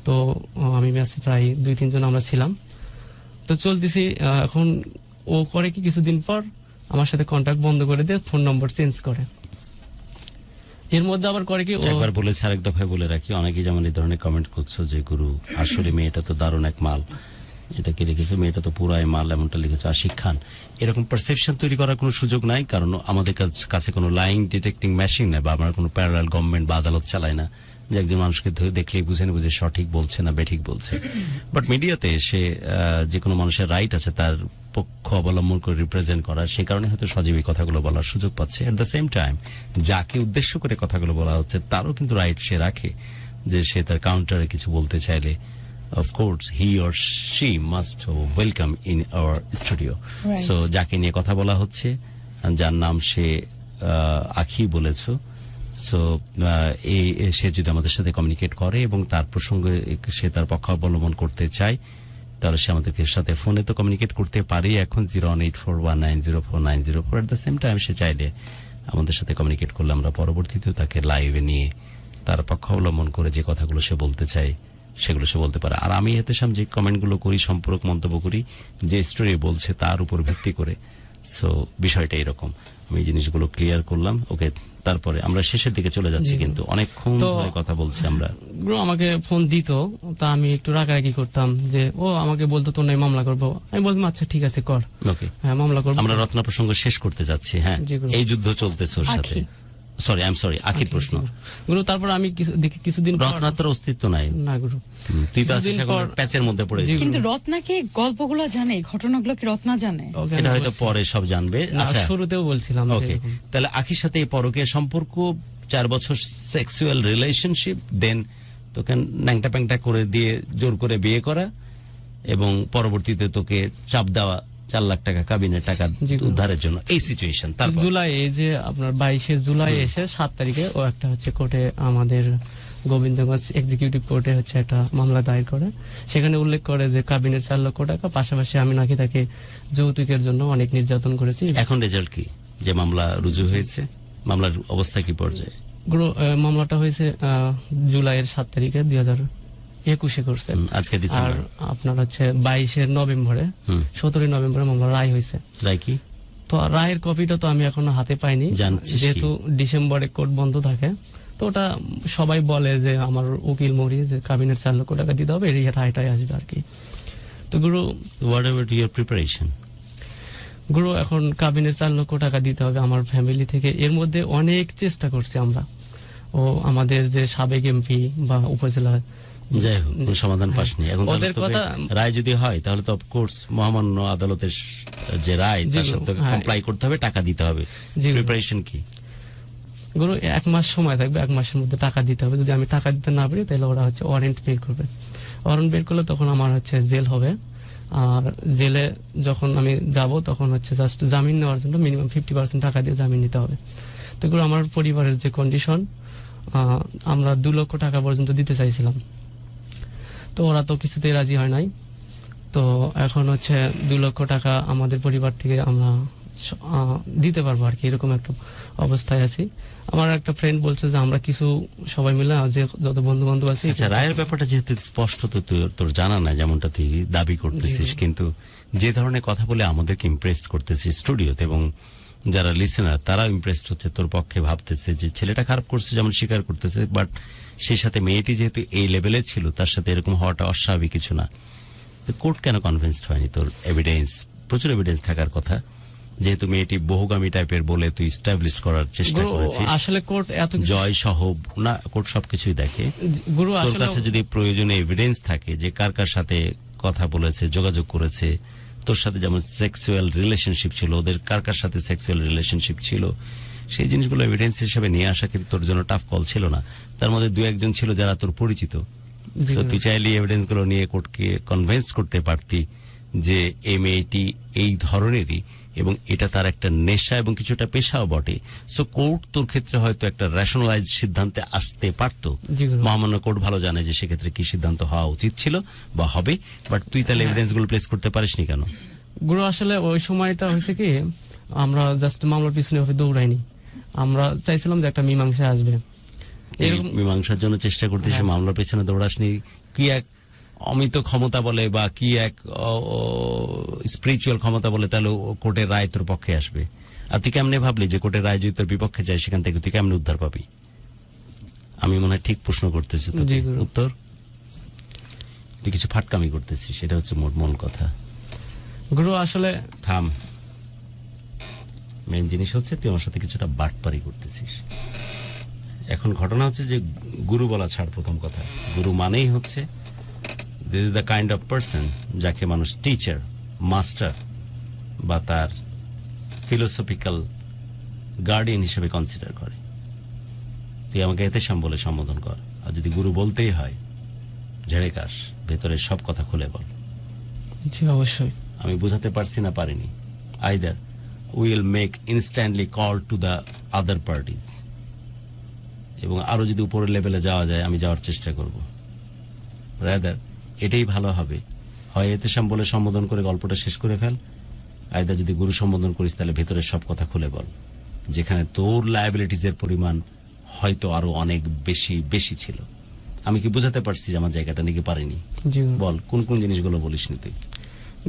তো আমি মেসে প্রায় 2-3 জন আমরা ছিলাম। তো চলতেছি, এখন ও করে কি কিছুদিন পর আমার সাথে কন্ট্যাক্ট বন্ধ করে দিয়ে ফোন নম্বর চেঞ্জ করে। এর মধ্যে আবার করে কি, ও একবার বলেছে, আরেক দফায় বলে রাখি, অনেকেই যেমন এই ধরনের কমেন্ট করছো যে গুরু আসলে মেয়েটা তো দারুণ এক মাল, এটা কি লিখেছে, মেয়েটা তো পুরাই মাল, এমনটা লিখেছে আশিক খান। এরকম পারসেপশন তৈরি করার কোনো সুযোগ নাই, কারণ আমাদের কাছে কোনো লাইং ডিটেক্টিং মেশিন নেই, বা আমরা কোনো প্যারালাল গভর্নমেন্ট বা আদালত চালাই না যে একজন মানুষকে দেখলেই বুঝে সঠিক বলছে না বেঠিক বলছে। বাট মিডিয়াতে এসে যে কোনো মানুষের রাইট আছে তার পক্ষ অবলম্বন করে রিপ্রেজেন্ট করা, সে কারণে হয়তো সজীবী কথাগুলো বলার সুযোগ পাচ্ছে। এট দ্য সেম টাইম যাকে উদ্দেশ্য করে কথাগুলো বলা হচ্ছে তারও কিন্তু রাইট সে রাখে যে সে তার কাউন্টারে কিছু বলতে চাইলে of course he or she must welcome in our studio. Right. So যাকে নিয়ে কথা বলা হচ্ছে, যার নাম সে আখি বলেছো, সো সে যদি আমাদের সাথে কমিউনিকেট করে এবং তার প্রসঙ্গে সে তার পক্ষ অবলম্বন করতে চায়, তাহলে সে আমাদেরকে সাথে ফোনে তো কমিউনিকেট করতে পারে এখন 01841904904। এট দ্য সেম টাইম সে চাইলে আমাদের সাথে কমিউনিকেট করলে আমরা পরবর্তীতে তাকে লাইভে নিয়ে তার পক্ষ অবলম্বন করে যে কথাগুলো সে বলতে চায় সেগুলো সে বলতে পারে। আর আমি এতে যে কমেন্টগুলো করি, সম্পূরক মন্তব্য করি, যে স্টোরি বলছে তার উপর ভিত্তি করে। সো বিষয়টা এরকম, আমি জিনিসগুলো ক্লিয়ার করলাম। ওকে, তারপরে আমরা শেষের দিকে চলে যাচ্ছি, কিন্তু অনেকক্ষণ ধরে কথা বলছি আমরা। ব্রো আমাকে ফোন দিত, তা আমি একটু রাগারাগি করতাম, যে ও আমাকে বলতো তোর নাই মামলা করবো, আমি বলতাম আচ্ছা ঠিক আছে কর, ওকে হ্যাঁ মামলা করবো। আমরা রত্না প্রসঙ্গ শেষ করতে যাচ্ছি। হ্যাঁ, জি, গুরু। এই যুদ্ধ চলতেছে ওর সাথে। সরি, আই এম সরি, আখির প্রশ্ন। গুরু তারপর আমি দেখি কিছুদিন পর- রত্নার তোর অস্তিত্ব নাই, না গুরু, তুই তো আছিস কিছুদিন এখন পর- প্যাচের মধ্যে পড়েছিস। জি, কিন্তু রত্না কি গল্পগুলো জানে, ঘটনাগুলো কি রত্না জানে? ওকে এটা আমি হয়তো বলছি। পরে সব জানবে। না, আচ্ছা, শুরুতেও বলছিলাম যে ওকে, এরকম। তাহলে আখির সাথে এই পরকীয়া সম্পর্ক, 4 বছর সেক্সুয়াল রিলেশনশিপ, দেন তোকে ন্যাংটা প্যাংটা করে দিয়ে জোর করে বিয়ে করা, এবং পরবর্তীতে তোকে চাপ দেওয়া 4 লাখ টাকা কাবিনের টাকা জি, গুরু। উদ্ধারের জন্য, এই সিচুয়েশন। তারপর জুলাই, এই যে আপনার 22 জুলাই এসে 7 তারিখে ও একটা হচ্ছে কোর্টে, আমাদের গোবিন্দগঞ্জ এক্সিকিউটিভ কোর্টে হচ্ছে একটা মামলা দায়ের করে। সেখানে উল্লেখ করে যে কাবিনের 4 লক্ষ টাকা, পাশাপাশি আমি নাকি তাকে যৌতুকের জন্য অনেক নির্যাতন করেছি। এখন রেজাল্ট কি, যে মামলা রুজু হয়েছে, মামলার অবস্থা কি পর্যায়ে? গুরু, মামলাটা হয়েছে জুলাইয়ের 7 তারিখে 2021 করছে। আজকে আর ডিসেম্বর, আপনার হচ্ছে 22 নভেম্বরে, হুম। 17 নভেম্বরে মামলা রায় হয়েছে। রায় কি? তো রায়ের কপিটা তো আমি এখনো হাতে পাইনি, জানছিস কি? যেহেতু ডিসেম্বরে কোর্ট বন্ধ থাকে। তো ওটা সবাই বলে যে আমার উকিল মরি যে কাবিনের 4 লক্ষ টাকা দিতে হবে, এই রায়টাই আসবে আর কি। তো গুরু, হোয়াট এভার ইউর প্রিপারেশন? গুরু এখন কাবিনের 4 লক্ষ টাকা দিতে হবে আমার ফ্যামিলি থেকে। এর মধ্যে অনেক চেষ্টা করছি আমরা, ও আমাদের যে সাবেক এমপি বা উপজেলা, যাই হোক, কোনো সমাধান পাসনি এখন। তাহলে ওদের তোকে কথা- রায় যদি হয়, তাহলে তো অফকোর্স মহামান্য আদালতের যে রায়, জি, তার সাথে হ্যাঁ। কমপ্লাই করতে হবে, টাকা দিতে হবে। জি, প্রিপারেশন কি? গুরু 1 মাস সময় থাকবে, 1 মাসের মধ্যে টাকা দিতে হবে। যদি আমি টাকা দিতে না পারি, তাহলে ওরা হচ্ছে ওয়ারেন্ট বের করবে। ওয়ারেন্ট বের করলে তখন আমার হচ্ছে জেল হবে। আর জেলে যখন আমি যাব, তখন হচ্ছে জাস্ট জামিন নেওয়ার জন্য মিনিমাম 50% টাকা দিয়ে জামিন নিতে হবে। তো গুরু, আমার পরিবারের যে কন্ডিশন, আমরা 2 লক্ষ টাকা পর্যন্ত দিতে চাইছিলাম, তো ওরা তো কিছুতেই রাজি হয় নাই। তো এখন হচ্ছে 2 লক্ষ টাকা আমাদের পরিবার থেকে আমরা দিতে পারবো আর কি, এরকম একটা অবস্থায় আছি। আমার একটা ফ্রেন্ড বলছে যে আমরা কিছু সবাই মিলে, যে যত বন্ধু বান্ধব আছে, আচ্ছা, রায়ের ব্যাপারটা যেহেতু স্পষ্ট তো তোর জানা না, যেমনটা তুই দাবি করতেছিস, কিন্তু যে ধরনের কথা বলে আমাদেরকে ইমপ্রেসড করতেছিস স্টুডিওতে, এবং যারা লিসেনার তারা ইমপ্রেসড হচ্ছে তোর পক্ষে, ভাবতেছে যে ছেলেটা খারাপ করছে, যেমন স্বীকার করতেছে, বাট সেই সাথে মেয়েটি যেহেতু এই লেভেলে ছিল, তার সাথে এরকম হওয়াটা অস্বাভাবিক কিছু না। কোর্ট কেন কনভিন্সড হয়নি? তোর এভিডেন্স, প্রচুর এভিডেন্স থাকার কথা, যেহেতু মেয়েটি বহুগামী টাইপের বলে তুই স্টাবলিশ করার চেষ্টা গুরু, করেছিস। আসলে কোর্ট এত কিছু- জয় সহ না, কোর্ট সবকিছুই দেখে। গুরু তোর আসলে কাছে যদি প্রয়োজনীয় এভিডেন্স থাকে যে কার কার সাথে কথা বলেছে, যোগাযোগ করেছে, তোর সাথে যেমন সেক্সুয়াল রিলেশনশিপ ছিল, ওদের কার কার সাথে সেক্সুয়াল রিলেশনশিপ ছিল, সেই জিনিসগুলো এভিডেন্স হিসেবে নিয়ে আসা কিন্তু তোর জন্য টাফ কল ছিল না। তার মধ্যে 2-1 ছিল যারা তোর পরিচিত। জি, তো তুই চাইলে এভিডেন্স গুলো নিয়ে কোর্টকে কনভিন্স করতে পারতি যে এই মেয়েটি এই ধরনেরই, এবং এটা তার একটা নেশা এবং কিছুটা পেশাও বটে। সো কোর্ট তোর ক্ষেত্রে হয়তো একটা রেশনালাইজ সিদ্ধান্তে আসতে পারতো। জি, গুরু। মহামান্য কোর্ট ভালো জানে যে সেক্ষেত্রে কি সিদ্ধান্ত হওয়া উচিত ছিল বা হবে, বাট তুই তাহলে এভিডেন্স গুলো প্লেস করতে পারিসনি কেন? গুরু, আসলে ওই সময়টা হয়েছে কি, আমরা জাস্ট মামলার পিছনে ভাবে দৌড়াইনি, আমরা চাইছিলাম যে একটা মীমাংসা আসবে। এই এরকম মীমাংসার জন্য চেষ্টা করতেছে, হ্যাঁ। মামলার পেছনে দৌড়াসনি। কি এক অমিত ক্ষমতা বলে বা কি এক স্পিরিচুয়াল ক্ষমতা বলে তাহলে কোর্টের রায় তোর পক্ষে আসবে? আর তুই কেমনে ভাবলি যে কোর্টের রায় যদি তোর বিপক্ষে যায়, সেখান থেকে তুই কেমনে উদ্ধার পাবি? আমি মনে হয় ঠিক প্রশ্ন করতেছি তোকে। জি, গুরু। উত্তর, তুই কিছু ফাটকামি করতেছিস, সেটা হচ্ছে মূল কথা। গুরু, আসলে থাম, মেইন জিনিস হচ্ছে তুই আমার সাথে কিছুটা বাটপারি করতেছিস। এখন ঘটনা হচ্ছে যে গুরু বলা ছাড়, প্রথম কথা, গুরু মানেই হচ্ছে this is the kind of person যাকে মানুষ টিচার, মাস্টার বা তার ফিলোসফিক্যাল গার্ডিয়ান হিসেবে কনসিডার করে। তুই আমাকে এতেশাম বলে সম্বোধন কর, আর যদি গুরু বলতেই হয় ঝেড়ে কাশ। ভেতরের সব কথা খুলে বল। জি অবশ্যই। আমি বোঝাতে পারছি না পারিনি। Either will make instantly call to the other parties, এবং আরো যদি উপরের লেভেলে যাওয়া যায় আমি যাওয়ার চেষ্টা করব। রাদার এটাই ভালো হবে, হয় এতেশাম বলে সম্বোধন করে গল্পটা শেষ করে ফেল, আইদার যদি গুরু সম্বোধন করিস তাহলে ভেতরের সব কথা খুলে বল, যেখানে তোর লায়াবিলিটিজের পরিমাণ হয়তো আরো অনেক বেশি বেশি ছিল। আমি কি বোঝাতে পারছি যে আমার জায়গাটা নাকি পারিনি? জি গুরু। বল কোন কোন জিনিসগুলো বলিস নি তুই?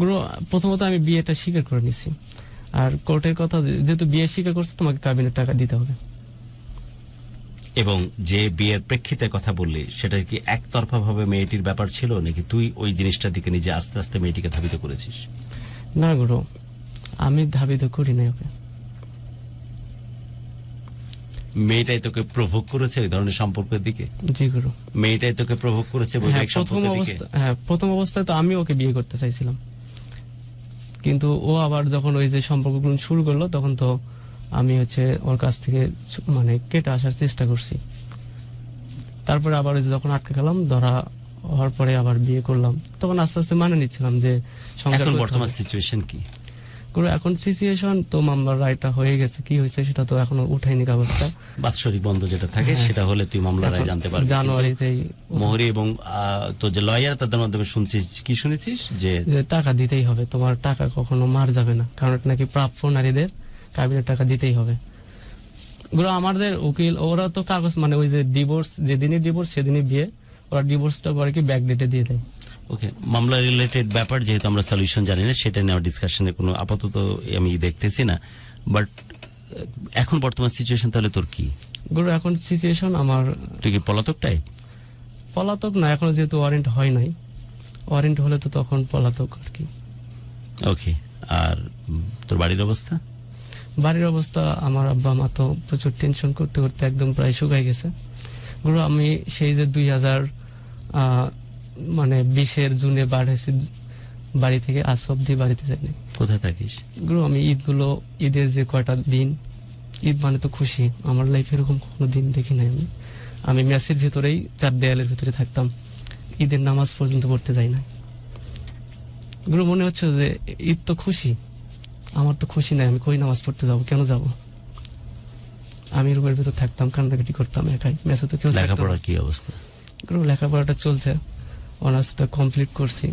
গুরু প্রথমত আমি বিয়েটা স্বীকার করে নিছি, আর কোর্টের কথা যেহেতু বিয়ে স্বীকার করছে তোমাকে কাবিনের টাকা দিতে হবে। এবং যে বিয়ের প্রেক্ষিতে কথা বললি সেটা কি একতরফা ভাবে মেয়েটির ব্যাপার ছিল, নাকি তুই ওই জিনিসটার দিকে নিজে আস্তে আস্তে মেয়েটিকে ধাবিত করেছিস? না গুরু, আমি ধাবিত করি নাই ওকে। মেয়েটাই তোকে প্রভোগ করেছে ওই ধরনের সম্পর্কের দিকে? জি গুরু। মেয়েটাই তোকে প্রভোগ করেছে বৈবাহিক সম্পর্কের দিকে? প্রথম অবস্থায় তো আমি ওকে বিয়ে করতে চাইছিলাম, কিন্তু ও আবার যখন ওই যে সম্পর্কগুলো শুরু করলো তখন তো আমি ওর কাছ থেকে মানে কেটে আসার চেষ্টা করছি। তারপরে আবার ওই যে যখন আটকে গেলাম, ধরা হওয়ার পরে আবার বিয়ে করলাম, তখন আস্তে আস্তে মানে নিচ্ছিলাম যে সংসার এখন করতে বর্তমান হবে। সিচুয়েশন কি? গুরু এখন সিচুয়েশন তো মামলার রায়টা হয়ে গেছে, কি হয়েছে সেটা তো এখনো উঠাইনি কাগজটা। বাৎসরিক বন্ধ যেটা থাকে সেটা হলে তুই মামলার রায় জানতে পারবি। জানুয়ারিতেই কিন্তু মোহরি এবং তো যে লয়ার তাদের মাধ্যমে শুনছিস, কি শুনেছিস? যে যে টাকা দিতেই হবে, তোমার টাকা কখনো মার যাবে না, কারণ এটা নাকি প্রাপ্য নারীদের, কাবিনের টাকা দিতেই হবে। গুরু আমাদের উকিল ওরা তো কাগজ মানে ওই যে ডিভোর্স, যেদিনই ডিভোর্স সেদিনই বিয়ে, ওরা ডিভোর্সটা করে কি ব্যাক ডেটে দিয়ে দেয়। ওকে, মামলা রিলেটেড ব্যাপার যেহেতু আমরা সলিউশন জানি না, সেটা নিয়ে ডিসকাশনের কোনো আপাতত আমি দেখতেছি না। বাট এখন বর্তমান সিচুয়েশন তাহলে তোর কি? গুরু এখন সিচুয়েশন আমার, তুই কি পলাতক টাইপ? পলাতক না, এখন যেহেতু ওয়ারেন্ট হয় নাই, ওয়ারেন্ট হলে তো তখন পলাতক আর কি। ওকে, আর তোর বাড়ির অবস্থা? বাড়ির অবস্থা, আমার আব্বা মা তো প্রচুর টেনশন করতে করতে একদম প্রায় শুকাই গেছে। গুরু আমি সেই যে 2020 জুনে বাড়েছি বাড়ি থেকে, আজ অব্দি বাড়িতে যাইনি। কোথায় থাকিস? গুরু আমি ঈদের যে কয়টা দিন, ঈদ মানে তো খুশি, আমার লাইফে এরকম কোনো দিন দেখি নাই আমি। আমি মেসের ভিতরেই 4 দেয়ালের ভিতরে থাকতাম, ঈদের নামাজ পর্যন্ত পড়তে যাই না। গুরু মনে হচ্ছে যে ঈদ তো খুশি, আমার তো খুশি নাই, আমি কই নামাজ পড়তে যাবো, কেন যাব? আমি রুমের ভিতর থাকতাম, কান্নাকাটি করতাম একাই, মেসে তো কেউ থাকতো না। লেখাপড়ার কি অবস্থা? গুরু লেখাপড়াটা চলছে, অনার্সটা কমপ্লিট করছি,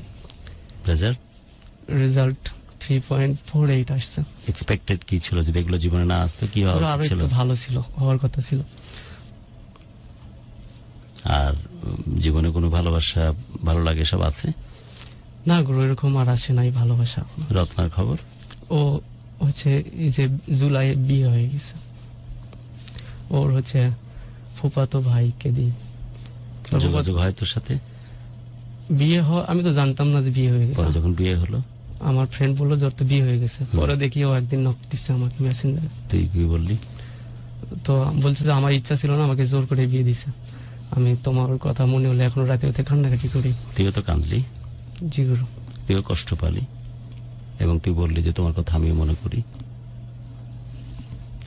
রেজাল্ট 3.48 আসছে। এক্সপেক্টেড কি ছিল যদি এগুলো জীবনে না আসতো? কি হওয়া গুরু আরো উচিত ছিল? একটু ভালো ছিল, হওয়ার কথা ছিল। আর জীবনে কোনো ভালোবাসা, ভালো লাগে সব আছে? না গুরু এরকম আর আসে নাই ভালোবাসা। রত্নার খবর? ও এই যে জুলাই বিয়ে হয়ে গেছে, ওর ফুফাতো ভাইকে দিয়ে যোগাযোগ হয় তোর সাথে? বিয়ে আমি তো জানতাম না যে বিয়ে হয়ে গেছে। পরে যখন বিয়ে হলো আমার ফ্রেন্ড বললো যে ওর তো বিয়ে হয়ে গেছে, পরে দেখি ও একদিন নক দিচ্ছে আমাকে মেসেঞ্জারে। তুই কি বললি? তো বলছে যে আমার ইচ্ছা ছিল না, আমাকে জোর করে বিয়ে দিছে। আমি তোমার কথা মনে হলে এখনো রাতে হতে কান্নাকাটি করি। তুইও তো কাঁদলি, জি গুরু। তুইও কষ্ট পালি, এবং তুই বললি যে তোমার কথা আমিও মনে করি,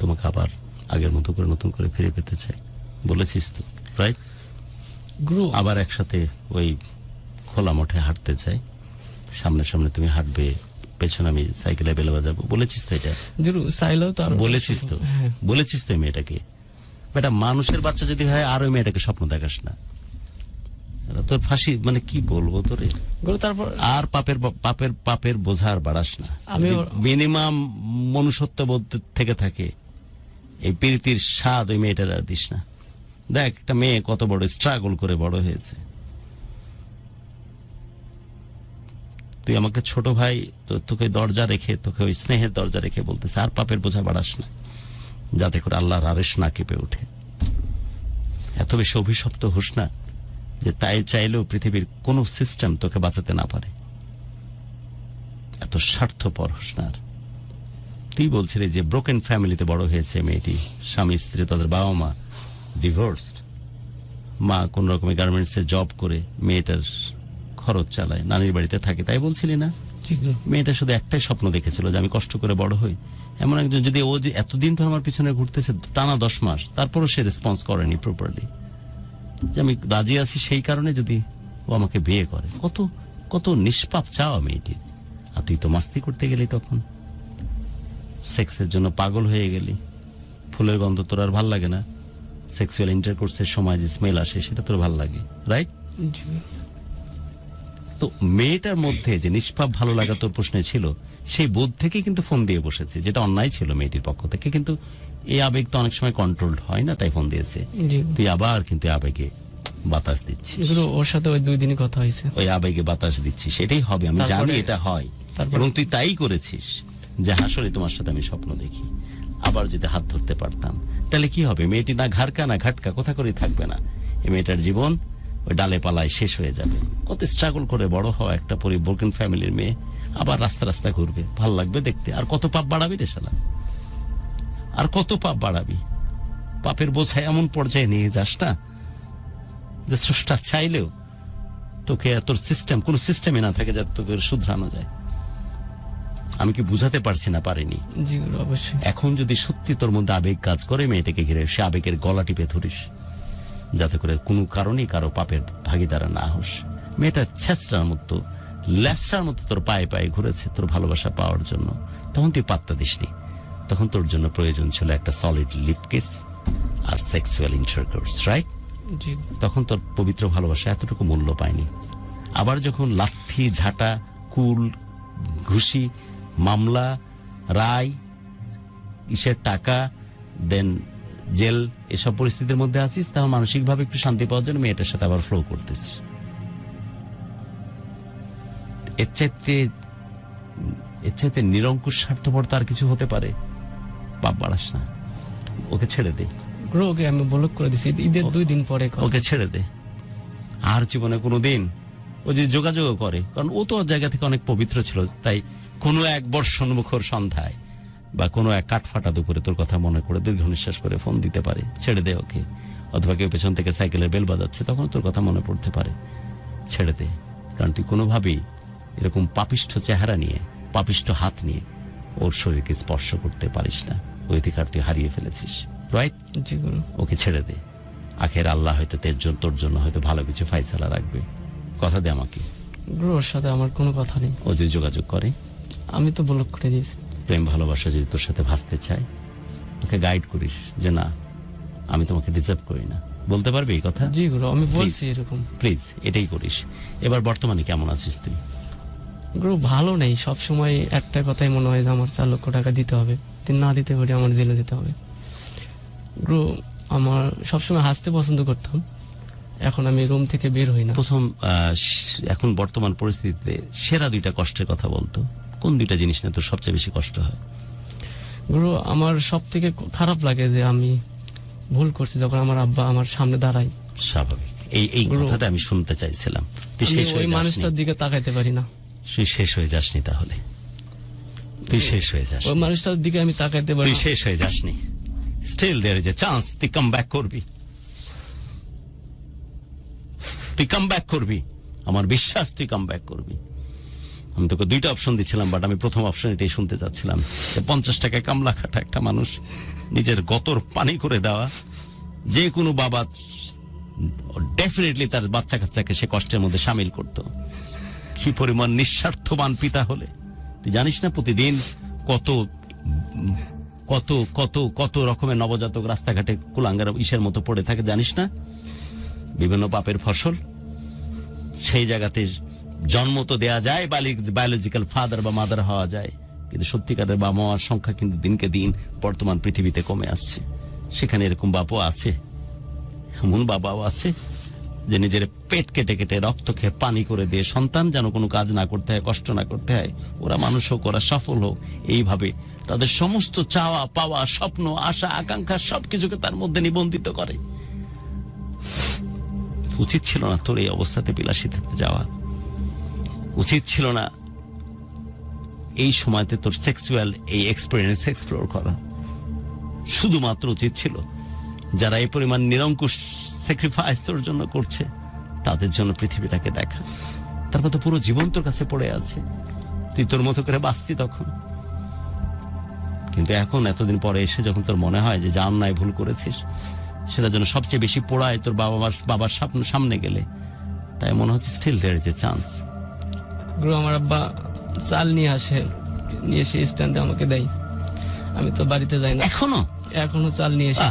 তোমাকে আবার আগের মতো করে নতুন করে ফিরে পেতে চাই, বলেছিস তো, রাইট? গুরু আবার একসাথে ওই খোলা মাঠে হাঁটতে চাই, সামনে সামনে তুমি হাঁটবে, পেছনে আমি সাইকেলে বেলে বাজাবো, বলেছিস তো? এটা গুরু চাইলেও তো বলেছিস তো? হ্যাঁ বলেছিস তো এই মেয়েটাকে? বেটা মানুষের বাচ্চা যদি হয় আর ওই মেয়েটাকে স্বপ্ন দেখাস না, তোর ফাঁসি, মানে কি বলবো তোরে। গুরু তারপর আর পাপের বোঝার বাড়াস না। আমি মিনিমাম মনুষ্যত্ব বোধ থেকে থাকে, এই প্রীতির স্বাদ ওই মেয়েটার আর দিস না। দেখ একটা মেয়ে কত বড় স্ট্রাগল করে বড় হয়েছে। তুই আমাকে ছোট ভাই, তোকে দরজা রেখে, তোকে ওই স্নেহের দরজা রেখে বলতেছে আর পাপের বোঝা বাড়াস না, যাতে করে আল্লাহর আরেশ না কেঁপে ওঠে। এত বেশি অভিশপ্ত হোস না যে তাই চাইলেও পৃথিবীর কোন সিস্টেম তোকে বাঁচাতে না পারে। এত স্বার্থপর হোস না। তুই বলছিলি যে ব্রোকেন ফ্যামিলিতে বড় হয়েছে মেয়েটি, স্বামী স্ত্রী, তাদের বাবা মা ডিভোর্সড, মা কোন রকমের গার্মেন্টসে জব করে মেয়েটার খরচ চালায়, নানির বাড়িতে থাকে, তাই বলছিলি না? মেয়েটা শুধু একটাই স্বপ্ন দেখেছিল যে আমি কষ্ট করে বড় হই। এমন একজন, যদি ও যে এতদিন তো আমার পিছনে ঘুরতেছে টানা 10 মাস, তারপরও সে রেসপন্স করেনি প্রপারলি, যে আমি রাজি আছি সেই কারণে যদি ও আমাকে বিয়ে করে। কত কত নিষ্পাপ চাওয়া মেয়েটির। আর তুই তো মাস্তি করতে গেলি, তখন সেক্সের জন্য পাগল হয়ে গেলি। ফুলের গন্ধ তোর আর ভাল লাগে না, সেক্সুয়াল ইন্টারকোর্সের সময় যে স্মেল আসে সেটা তোর ভাল লাগে, রাইট? জি তো মেয়েটার মধ্যে যে নিষ্পাপ ভালো লাগা তোর প্রশ্নে ছিল, সেই বোধ থেকে কিন্তু ফোন দিয়ে বসেছে, যেটা অন্যায় ছিল মেয়েটির পক্ষ থেকে। কিন্তু এই আবেগ তো অনেক সময় কন্ট্রোলড হয় না, তাই ফোন দিয়েছে। জি। তুই আবার কিন্তু আবেগে বাতাস দিচ্ছিস, এগুলো ওর সাথে ওই 2 দিনই কথা হয়েছে। ওই আবেগে বাতাস দিচ্ছিস, সেটাই হবে, আমি তারপরে- জানি এটা হয়। তারপরে- এবং তুই তাই করেছিস যে আসলে তোমার সাথে আমি স্বপ্ন দেখি, আবার যদি হাত ধরতে পারতাম তাহলে কি হবে? মেয়েটি না ঘাড়কা না ঘাটকা কোথা করেই থাকবে না। এই মেয়েটার জীবন ওই ডালে পালায় শেষ হয়ে যাবে। কত স্ট্রাগল করে বড় হওয়া একটা ব্রোকেন ফ্যামিলির মেয়ে আবার রাস্তা রাস্তা ঘুরবে, ভাল লাগবে দেখতে। আর কত পাপ বাড়াবি রে শালা, আর কত পাপ বাড়াবি? পাপের বোঝায় এমন পর্যায়ে নিয়ে যাস না যে স্রষ্টা চাইলেও তোকে, তোর সিস্টেম, কোন সিস্টেমে না থাকে যাতে তোকে শুধরানো যায়। আমি কি বুঝাতে পারছি না? পারিনি। জি গুরু, অবশ্যই। এখন যদি সত্যি তোর মধ্যে আবেগ কাজ করে মেয়েটাকে ঘিরে, সে আবেগের গলা টিপে ধরিস, যাতে করে কোনো কারণেই কারো পাপের ভাগিদারা না হোস। মেয়েটা ছেঁচড়ার মতো, ল্যাচড়ার মতো তোর পায়ে পায়ে ঘুরেছে তোর ভালোবাসা পাওয়ার জন্য, তখন তুই পাত্তা দিসনি। তখন তোর জন্য প্রয়োজন ছিল একটা সলিড লিপ কিস আর সেক্সুয়াল ইন্টারকোর্স, রাইট? জি তখন তোর পবিত্র ভালোবাসা এতটুকু মূল্য পায়নি। আবার যখন লাথি, ঝাঁটা, কুল, ঘুষি, মামলা, রায়, ইসের টাকা, দেন জেল, এসব পরিস্থিতির মধ্যে আছিস, তখন মানসিকভাবে একটু শান্তি পাওয়ার জন্য মেয়েটার সাথে আবার ফ্লো করতেছিস। এর চাইতে নিরঙ্কুশ স্বার্থপরতা আর কিছু হতে পারে? পাপ বাড়াস না, ওকে ছেড়ে দে, গুরু, ওকে আমি ব্লক করে দিছি ঈদের 2 দিন পরে। ওকে ছেড়ে দে। আর জীবনে কোনোদিন ও যে যোগাযোগ করে, কারণ ও তো ওর জায়গা থেকে অনেক পবিত্র ছিল, তাই কোনো এক বর্ষণমুখর সন্ধ্যায় বা কোনো এক কাঠফাটা দুপুরে তোর কথা মনে করে দীর্ঘ নিঃশ্বাস করে ফোন দিতে পারে। ছেড়ে দে ওকে। অথবা কেউ পেছন থেকে সাইকেলের বেল বাজাচ্ছে, তখন তোর কথা মনে পড়তে পারে। ছেড়ে দে, কারণ তুই কোনোভাবেই এরকম পাপিষ্ঠ চেহারা নিয়ে, পাপিষ্ঠ হাত নিয়ে ওর শরীরকে স্পর্শ করতে পারিস না। ওই অধিকার তুই হারিয়ে ফেলেছিস, রাইট? জি গুরু। ওকে ছেড়ে দে। আখের আল্লাহ হয়তো তোর জন্য হয়তো ভালো কিছু ফাইসালা রাখবে। কথা দে আমাকে। গুরু, ওর সাথে আমার কোনো কথা নেই। ও যদি যোগাযোগ করে, আমি তো ব্লক করে দিয়েছি। প্রেম ভালোবাসা যদি তোর সাথে ভাসতে চায়, ওকে গাইড করিস যে না, আমি তোমাকে ডিজার্ভ করি না। বলতে পারবি এই কথা? জি গুরু, আমি বলছি Please. এরকম। প্লিজ এটাই করিস। এবার বর্তমানে কেমন আছিস তুই? গুরু, ভালো নেই। সব সময় একটা কথাই মনে হয় যে আমার 4 লক্ষ টাকা দিতে হবে, যদি না দিতে পারি আমার জেলে যেতে হবে। গুরু, আমার সবসময় হাসতে পছন্দ করতাম, এখন আমি রুম থেকে বের হই না। প্রথম এখন বর্তমান পরিস্থিতিতে সেরা 2টা কষ্টের কথা বলতো। কোন 2টা জিনিস নিয়ে তোর সবচেয়ে বেশি কষ্ট হয়? গুরু, আমার সব থেকে খারাপ লাগে যে আমি ভুল করছি যখন আমার আব্বা আমার সামনে দাঁড়ায়। স্বাভাবিক, এই গুরু, কথাটা আমি শুনতে চাইছিলাম। তুই আমি শেষ ওই হয়ে যাসনি। মানুষটার দিকে তাকাইতে পারি না। তুই শেষ হয়ে যাসনি, তাহলে তুই শেষ হয়ে যাস। ওই মানুষটার দিকে আমি তাকাইতে পারি তুই না। শেষ হয়ে যাসনি। Still there is a chance তুই কাম ব্যাক করবি। তুই কাম ব্যাক করবি, আমার বিশ্বাস তুই কাম ব্যাক করবি। আমি তোকে 2টা অপশন দিচ্ছিলাম, বাট আমি প্রথম অপশন এটাই শুনতে চাচ্ছিলাম যে 50 টাকায় কামলা খাটা একটা মানুষ নিজের গতর পানি করে দেওয়া, যে কোনো বাবা ডেফিনেটলি তার বাচ্চা কাচ্চাকে সে কষ্টের মধ্যে সামিল করতো। কি পরিমাণ নিঃস্বার্থবান পিতা হলে তুই জানিস না? প্রতিদিন কত কত কত কত রকমের নবজাতক রাস্তাঘাটে কুলাঙ্গার ইসের মতো পড়ে থাকে, জানিস না? বিভিন্ন পাপের ফসল। সেই জায়গাতে জন্ম তো দেয়া যায়, বায়োলজিক্যাল ফাদার বা মাদার হওয়া যায়, কিন্তু সত্যিকারের বাবা মার সংখ্যা কিন্তু দিনকে দিন বর্তমান পৃথিবীতে কমে আসছে। সেখানে এরকম বাবাও আছে, এমন বাবাও আছে যে নিজের পেট কেটে কেটে রক্ত খেয়ে পানি করে দিয়ে সন্তান যেন কোনো কাজ না করতে হয়, কষ্ট না করতে হয়, ওরা মানুষ হোক, ওরা সফল হোক, এইভাবে তাদের সমস্ত চাওয়া পাওয়া, স্বপ্ন, আশা, আকাঙ্ক্ষা সবকিছুকে তার মধ্যে নিবন্ধিত করে। উচিত ছিল না তোর এই অবস্থাতে বিলাসিতাতে যাওয়া। উচিত ছিল না এই সময়তে তোর সেক্সুয়াল এই এক্সপেরিয়েন্স এক্সপ্লোর করা। শুধুমাত্র উচিত ছিল যারা এই পরিমাণ নিরঙ্কুশ স্যাক্রিফাইস তোর জন্য করছে তাদের জন্য পৃথিবীটাকে দেখা। তারপর তো পুরো জীবন তোর কাছে পড়ে আছে, তুই তোর মতো করে বাঁচতি তখন। কিন্তু এখন এতদিন পরে এসে যখন তোর মনে হয় যে যা অন্যায় ভুল করেছিস, সেটার জন্য সবচেয়ে বেশি পোড়ায় তোর বাবার সামনে গেলে তাই মনে হচ্ছে still there is a chance. গুরু আমার আব্বা চাল নিয়ে আসে, নিয়ে এসে স্ট্যান্ডে আমাকে দেয়। আমি তো বাড়িতে যাই না, এখনো চাল নিয়ে এসে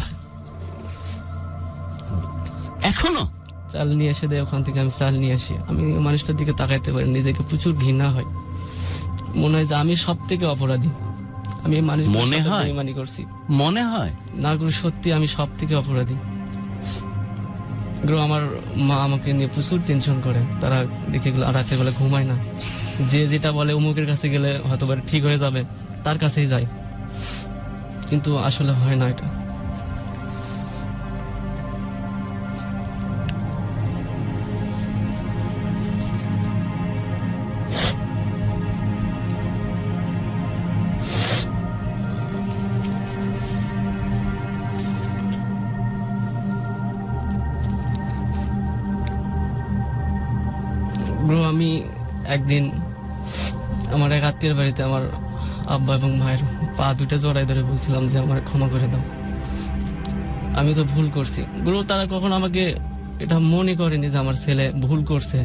চাল নিয়ে এসে দেয়। ওখান থেকে আমি চাল নিয়ে আসি। আমি মানুষটার দিকে তাকাইতে পারি, নিজেকে প্রচুর ঘৃণা হয়। মনে হয় যে আমি সব থেকে অপরাধী, আমি এই মানুষ বেঈমানি করছি। মনে হয় না গুরু, সত্যি আমি সব থেকে অপরাধী। গুরু আমার মা আমাকে নিয়ে প্রচুর টেনশন করে, তারা দেখে গেলে রাতে বেলা ঘুমায় না। যে যেটা বলে অমুকের কাছে গেলে হয়তো ঠিক হয়ে যাবে, তার কাছেই যায়, কিন্তু আসলে হয় না এটা। ব্রো, আমি একদিন আমার এক আত্মীয়ের বাড়িতে আমার আব্বা এবং মায়ের পা দুইটা জড়াই ধরে বলছিলাম যে আমার ক্ষমা করে দাও, আমি তো ভুল করছি। গুরু, তারা কখনো আমাকে এটা মনে করেনি যে আমার ছেলে ভুল করছে,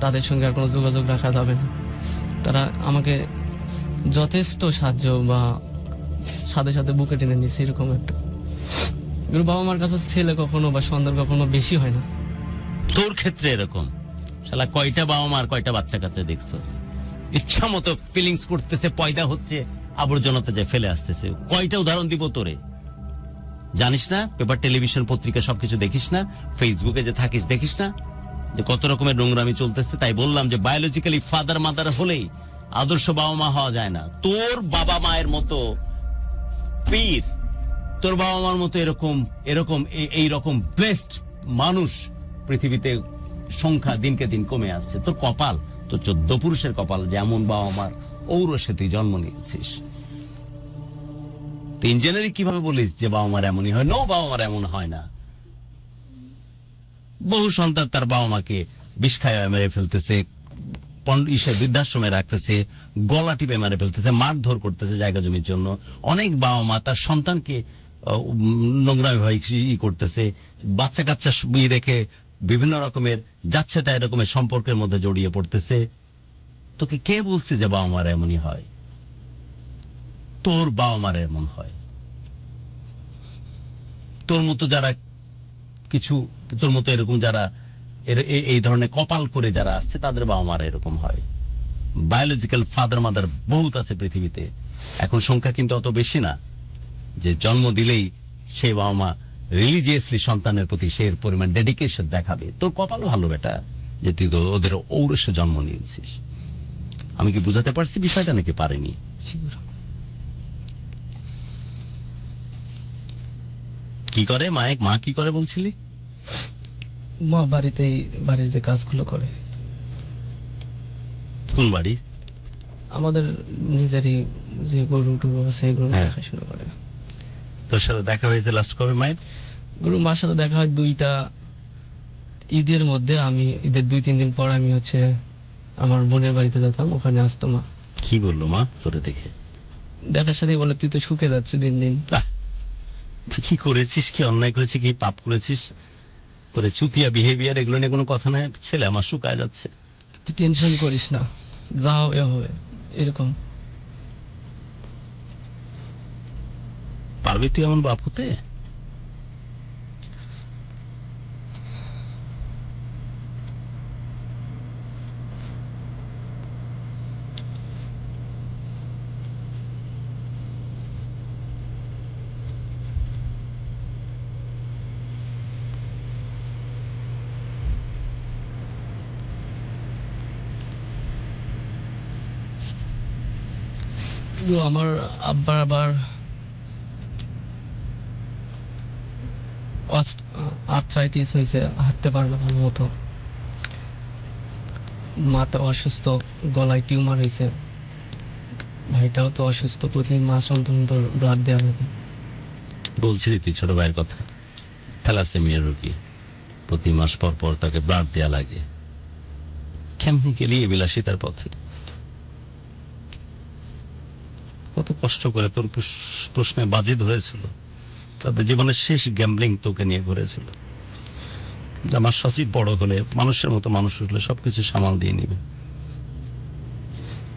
তাদের সঙ্গে আর কোনো যোগাযোগ রাখা যাবে না। তারা আমাকে যথেষ্ট সাহায্য বা সাথে সাথে বুকে টেনে নিচ্ছে, এরকম একটা। গুরু, বাবা মার কাছে ছেলে কখনো বা সন্তান কখনো বেশি হয় না। তোর ক্ষেত্রে এরকম শালা কয়টা বাবা মার কয়টা বাচ্চা কাচ্চা দেখছস, ইচ্ছা মতো ফিলিংস করতেছে, পয়দা হচ্ছে, আবর্জনাতে যে ফেলে আসতেছে। কয়টা উদাহরণ দিব তোরে, জানিস না? পেপার, টেলিভিশন, পত্রিকা সবকিছু দেখিস না? ফেসবুকে যে থাকিস দেখিস না যে কত রকমের নোংরামি চলতেছে? তাই বললাম যে বায়োলজিক্যালি ফাদার মাদার হলেই আদর্শ বাবা মা হওয়া যায় না। তোর বাবা মায়ের মতো পীর, তোর বাবা মার মতো এইরকম বেস্ট মানুষ পৃথিবীতে সংখ্যা দিনকে দিন কমে আসছে। তোর কপাল, তোর 14 পুরুষের কপাল, যেমন বাবা মার ঔরসে তুই জন্ম নিয়েছিস। তুই ইঞ্জিনিয়ারিং কিভাবে বলিস যে বাবা মার এমনই হয়? নো, বাবা মার এমন হয় না। বহু সন্তান তার বাবা মাকে বিষ খায় মেরে ফেলতেছে, বৃদ্ধাশ্রমে রাখতেছে, গলা টিপে মেরে ফেলতেছে, মারধর করতেছে জায়গা জমির জন্য। অনেক বাবা মা তার সন্তানকে নোংরামি ভাবে করতেছে, বাচ্চা কাচ্চা বিয়ে রেখে বিভিন্ন রকমের যাচ্ছে তাই রকমের সম্পর্কের মধ্যে জড়িয়ে পড়তেছে। তোকে কে বলছে যে বাবা মার এমনই হয়? তোর বাবা মার এমন হয়। তোর মতো যারা তোর মতো এরকম যারা এই ধরনের কপাল করে যারা আসছে, তাদের বাবা মারা এরকম হয়। বায়োলজিক্যাল ফাদার মাদার বহুত আছে পৃথিবীতে। এখন সংখ্যা কিন্তু অত বেশি না যে জন্ম দিলেই সে বাবা মা রিলিজিয়াসলি সন্তানের প্রতি সে পরিমাণ ডেডিকেশন দেখাবে। তোর কপাল ভালো বেটা যে তুই তো ওদের ঔরসে জন্ম নিয়েছিস। আমি কি বুঝাতে পারছি বিষয়টা নাকি পারিনি? কি করে মা কি করে বলছিলি? মা বাড়ির যে কাজগুলো করে। কোন বাড়ি? আমাদের নিজেরই যে গরু টরু আছে এগুলো দেখাশোনা করে। তোর সাথে দেখা হয়েছে লাস্ট কবে মায়ের? গরু মার সাথে দেখা হয় 2টা ঈদের মধ্যে। আমি ঈদের 2-3 দিন পর আমি আমার বোনের বাড়িতে যেতাম, ওখানে আসতো মা। কি বললো মা তোরে দেখে? দেখার সাথে বলে তুই তো শুকে যাচ্ছে দিন দিন। তুই কি করেছিস, কি অন্যায় করেছিস, কি পাপ করেছিস? তোরে চুতিয়া বিহেভিয়ার এগুলো নিয়ে কোনো কথা নাই, ছেলে আমার শুকায় যাচ্ছে। তুই টেনশন করিস না, যা হবে হবে, এরকম। পারবি তুই এমন বাপ হতে? আমার আব্বার আবার আর্থ্রাইটিস হয়েছে, হাঁটতে পারবে না ভালো মতো। মাটা অসুস্থ, গলায় টিউমার হয়েছে। ভাইটাও তো অসুস্থ, প্রতিদিন মাস অন্তর ব্লাড দেওয়া লাগে। বলছিলি তুই ছোট ভাইয়ের কথা, থ্যালাসেমিয়া রোগী, প্রতি মাস পর পর তাকে ব্লাড দেওয়া লাগে। কেমনি গেলি এই বিলাসিতার পথে? কত কষ্ট করে তোর প্রশ্নে বাজি ধরেছিল, তাদের জীবনের শেষ গ্যাম্বলিং তোকে নিয়ে ঘুরেছিল। আমার সচিব বড় হলে মানুষের মতো মানুষ হলে সবকিছু সামাল দিয়ে নিবে।